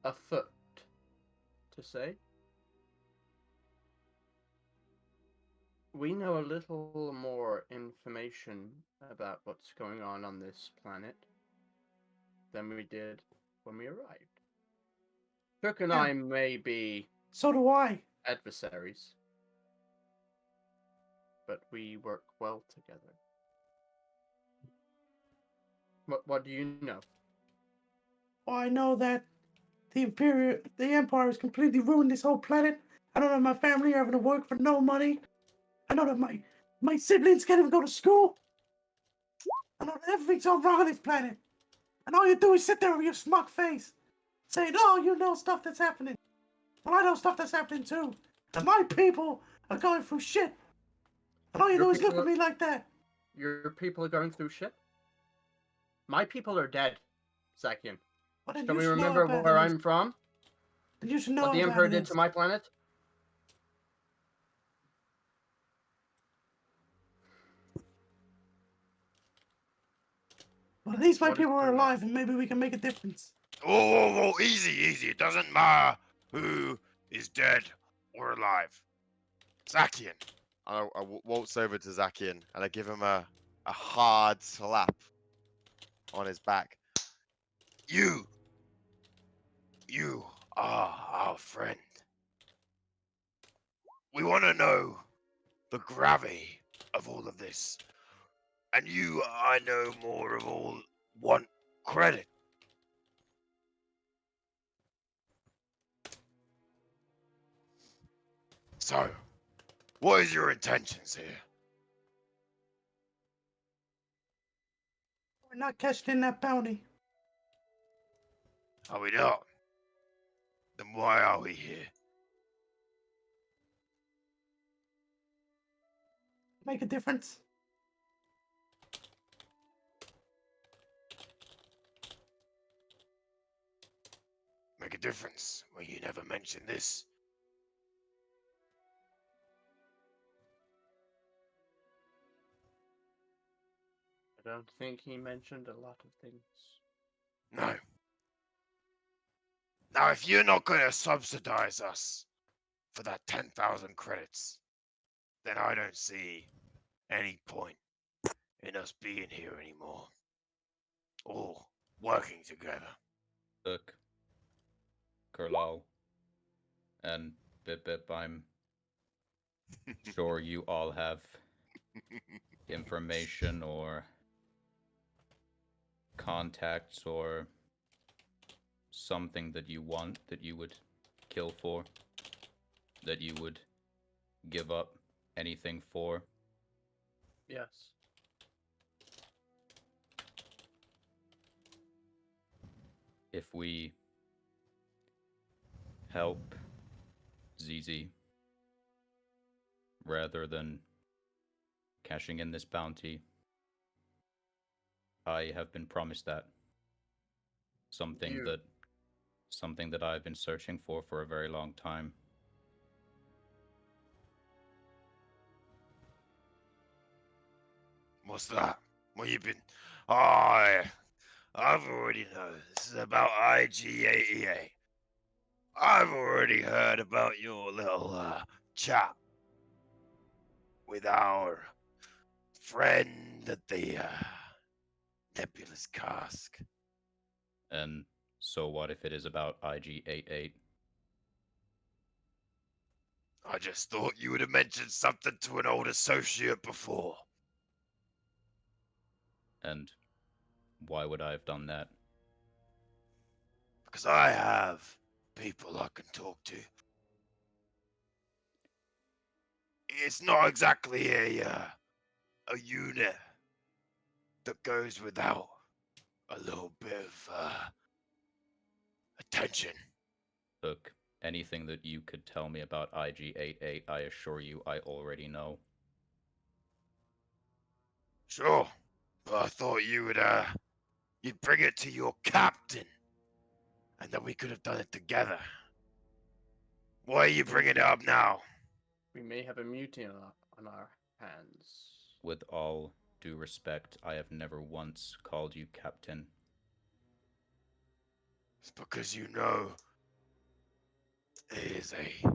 S3: afoot, to say. We know a little more information about what's going on this planet than we did when we arrived. Took and I may be
S6: So do I.
S3: adversaries, but we work well together. What do you know?
S6: Well, I know that the Empire has completely ruined this whole planet. I know that my family are having to work for no money. I know that my siblings can't even go to school. I know that everything's all wrong on this planet. And all you do is sit there with your smug face, saying, "Oh, you know stuff that's happening." Well, I know stuff that's happening too. And my people are going through shit. And all you do is look at me like that.
S3: Your people are going through shit? My people are dead, Zakian.
S6: Well, then
S3: Shall
S6: you
S3: we
S6: should know
S3: remember
S6: about
S3: where
S6: it.
S3: I'm from?
S6: Then you should know
S3: What the
S6: about
S3: Emperor
S6: it
S3: did
S6: is.
S3: to my planet?
S6: Well, at least my
S3: What is
S6: people are
S3: going on?
S6: alive, and maybe we can make a difference.
S4: Whoa, easy. It doesn't matter who is dead or alive. Zakian. I waltz over to Zakian and I give him a hard slap on his back. You are our friend. We want to know the gravity of all of this. And you, I know more of all, want credit. So, what is your intentions here?
S6: We're not cashing in that bounty.
S4: Are we not? Then why are we here?
S6: Make a difference.
S4: Make a difference when you never mention this.
S3: I don't think he mentioned a lot of things.
S4: No. Now, if you're not going to subsidize us for that 10,000 credits, then I don't see any point in us being here anymore. Or working together.
S1: Look, Kerlal and Bip Bip, I'm sure you all have information or contacts or something that you want that you would kill for, that you would give up anything for.
S3: Yes.
S1: If we help ZZ rather than cashing in this bounty, I have been promised that. Something that I've been searching for a very long time.
S4: What's that? What you been? I've already know. This is about IG88. I've already heard about your little chat with our friend at the nebulous cask.
S1: And so what if it is about IG88?
S4: I just thought you would have mentioned something to an old associate before.
S1: And why would I have done that?
S4: Because I have people I can talk to. It's not exactly a unit that goes without a little bit of attention.
S1: Look, anything that you could tell me about IG88, I assure you I already know.
S4: Sure, but I thought you'd bring it to your captain, and then we could have done it together. Why are you bringing it up now?
S3: We may have a mutiny on our hands.
S1: With all due respect, I have never once called you captain.
S4: It's because you know it is a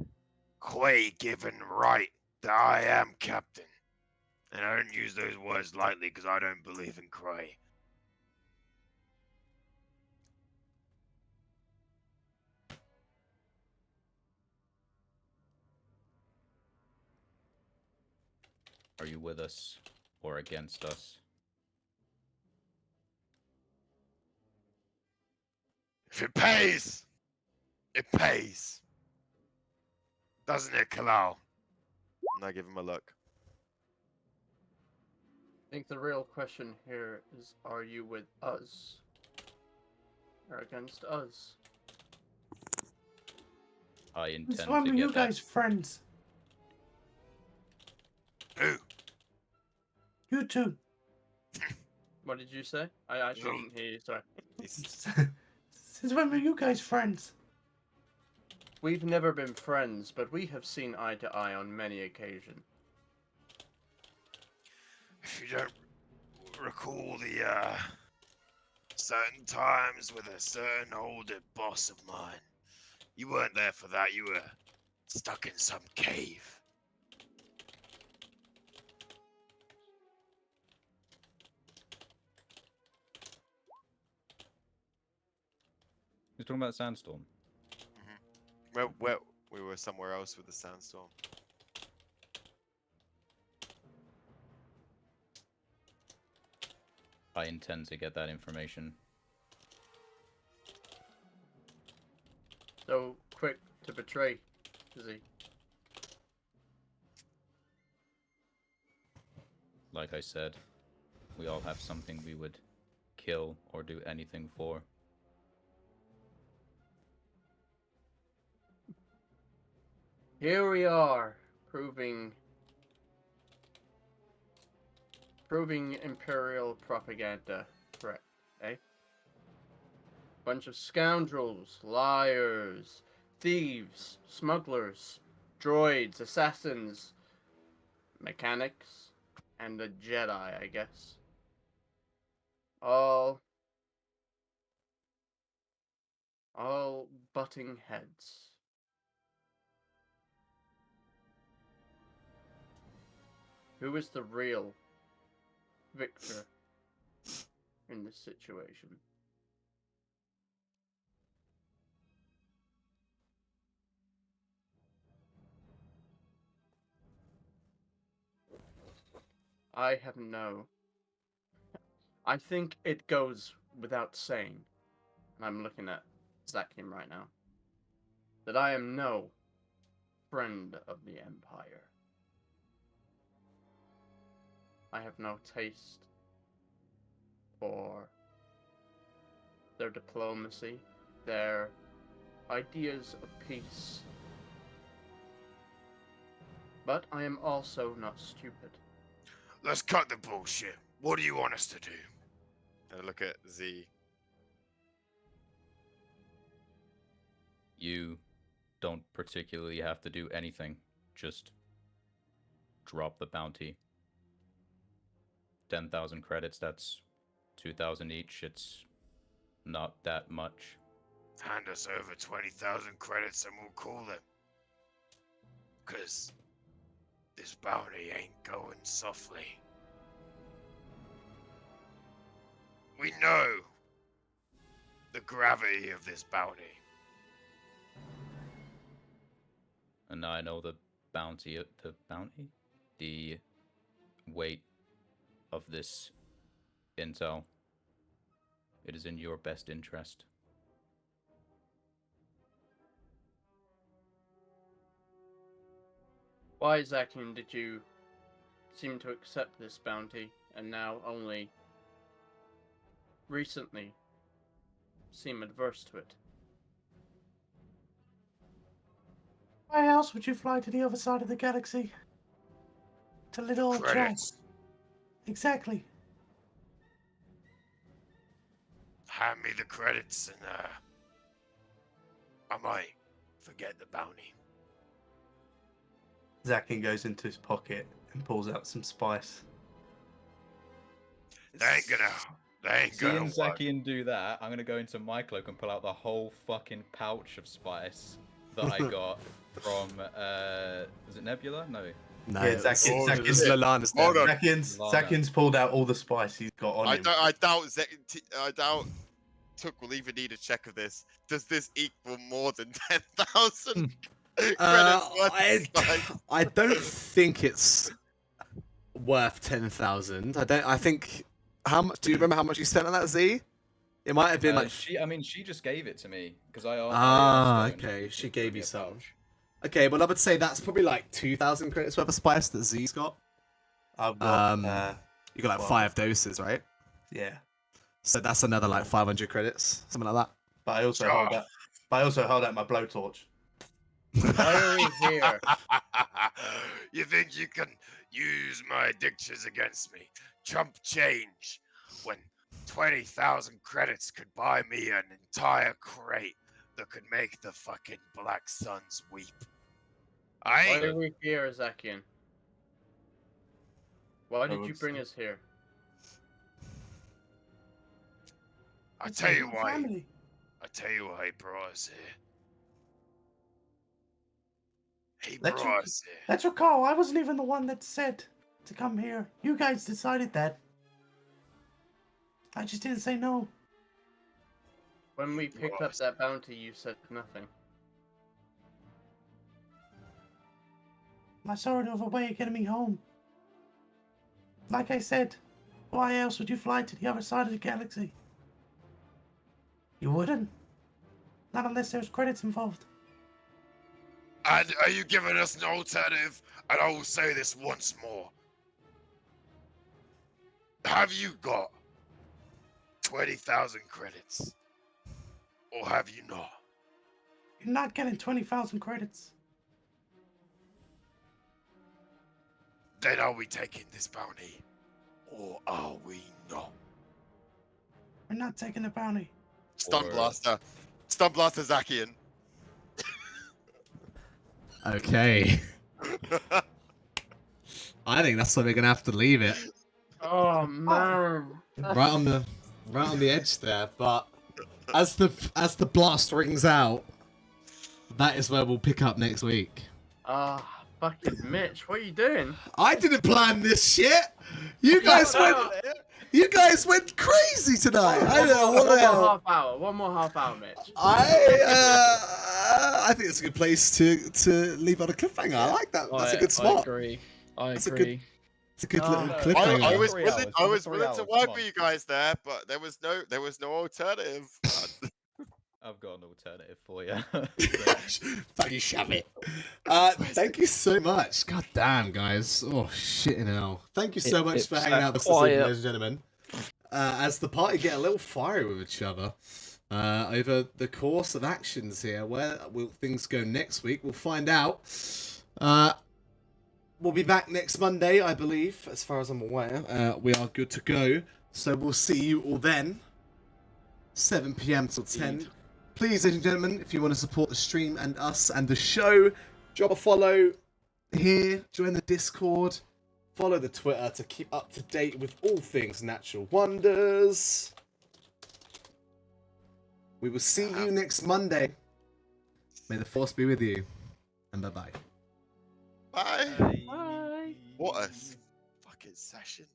S4: quite given right that I am captain. And I don't use those words lightly because I don't believe in Cray.
S1: Are you with us or against us?
S4: If it pays, it pays. Doesn't it, Kalal? And I give him a look.
S3: I think the real question here is, are you with us? Or against us?
S1: I intend
S6: Since when
S1: to
S6: were you
S1: get that.
S6: guys friends?
S4: Who?
S6: You two.
S3: What did you say? I actually didn't hear you, sorry.
S6: Since when were you guys friends?
S3: We've never been friends, but we have seen eye to eye on many occasions.
S4: If you don't recall the certain times with a certain older boss of mine, you weren't there for that. You were stuck in some cave.
S1: He's talking about Sandstorm.
S4: Well, we were somewhere else with the sandstorm.
S1: I intend to get that information.
S3: So quick to betray, is he?
S1: Like I said, we all have something we would kill or do anything for.
S3: Here we are, proving Imperial propaganda correct, eh? Bunch of scoundrels, liars, thieves, smugglers, droids, assassins, mechanics, and a Jedi, I guess. butting heads. Who is the real victor in this situation? I have no. I think it goes without saying, and I'm looking at Zakim right now, that I am no friend of the Empire. I have no taste for their diplomacy, their ideas of peace. But I am also not stupid.
S4: Let's cut the bullshit. What do you want us to do? And I look at Z.
S1: You don't particularly have to do anything. Just drop the bounty. 10,000 credits, that's 2,000 each. It's not that much.
S4: Hand us over 20,000 credits and we'll call them. 'Cause this bounty ain't going softly. We know the gravity of this bounty.
S1: And I know the the weight of this intel. It is in your best interest.
S3: Why, Zakin, did you seem to accept this bounty and now only recently seem adverse to it?
S6: Why else would you fly to the other side of the galaxy? To little old Jack.
S4: Credits.
S6: Exactly.
S4: Hand me the credits and I might forget the bounty.
S7: Zakin goes into his pocket and pulls out some spice.
S4: They ain't
S1: Seeing
S4: gonna work.
S1: Zakian do that, I'm gonna go into my cloak and pull out the whole fucking pouch of spice that I got from is it Nebula? No.
S2: No,
S7: Yeah, Zakin-
S2: it's Lalana's
S4: Hold
S2: down.
S4: on.
S7: Zakin's pulled out all the spice he's got on him.
S4: I doubt Took will even need a check of this. Does this equal more than 10,000 credits worth of spice?
S2: I don't think it's worth 10,000. I think. How much? Do you remember how much you spent on that, Z? It might have been like.
S1: She just gave it to me because I asked.
S2: Ah,
S1: I asked her and
S2: okay.
S1: just
S2: She
S1: gave
S2: gave
S1: me
S2: you
S1: a
S2: some.
S1: pouch.
S2: Okay, well I would say that's probably like 2,000 credits worth of spice that Z's got.
S7: I've got,
S2: You got like
S7: well,
S2: 5 doses, right?
S7: yeah.
S2: So that's another like 500 credits, something like that.
S7: But I also hold out my blowtorch.
S3: Why are we here?
S4: You think you can use my addictions against me? Chump change when 20,000 credits could buy me an entire crate that could make the fucking Black Suns weep. I
S3: Why
S4: ain't
S3: are we here, Zakian? Why did you bring us here?
S4: I tell you
S6: Your
S4: why.
S6: family.
S4: I tell you why he brought us here. He
S7: Let you-
S4: brought us here.
S6: Let's recall, I wasn't even the one that said to come here. You guys decided that. I just didn't say no.
S3: When we picked up that bounty, you said nothing.
S6: I saw it of a way of getting me home. Like I said, why else would you fly to the other side of the galaxy? You wouldn't. Not unless there's credits involved.
S4: And are you giving us an alternative? And I will say this once more. Have you got 20,000 credits? Or have you not?
S6: You're not getting 20,000 credits.
S4: Then are we taking this bounty? Or are we not?
S6: We're not taking the bounty.
S4: Stun
S1: Or-
S4: Blaster. Stun Blaster Zakian.
S2: Okay. I think that's where we're gonna have to leave it.
S3: Oh man!
S2: Right on the edge there. But as the blast rings out, that is where we'll pick up next week.
S3: Ah, fucking Mitch, what are you doing?
S2: I didn't plan this shit. You guys went crazy tonight. I don't know what the hell.
S3: One more half hour, Mitch.
S2: I think it's a good place to leave on a cliffhanger. I like that. That's a good spot.
S5: I agree.
S2: It's a good little
S1: no.
S2: cliffhanger.
S4: I was
S1: 3
S4: willing.
S1: hours,
S4: I was
S1: 3
S4: willing
S1: hours,
S4: to
S1: come
S4: work
S1: on.
S4: with you guys there, but there was no alternative.
S1: I've got an alternative for you.
S2: Fucking shove it. Thank you so much. God damn, guys. Oh, shit in hell. Thank you so much for hanging out with us this evening, ladies and gentlemen. As the party get a little fiery with each other over the course of actions here, where will things go next week? We'll find out. We'll be back next Monday, I believe, as far as I'm aware. We are good to go. So we'll see you all then. 7 p.m. till 10. Please, ladies and gentlemen, if you want to support the stream and us and the show, drop a follow here, join the Discord, follow the Twitter to keep up to date with all things Natural Wonders. We will see you next Monday. May the force be with you. And bye-bye.
S4: Bye.
S3: Bye.
S4: What a fucking session.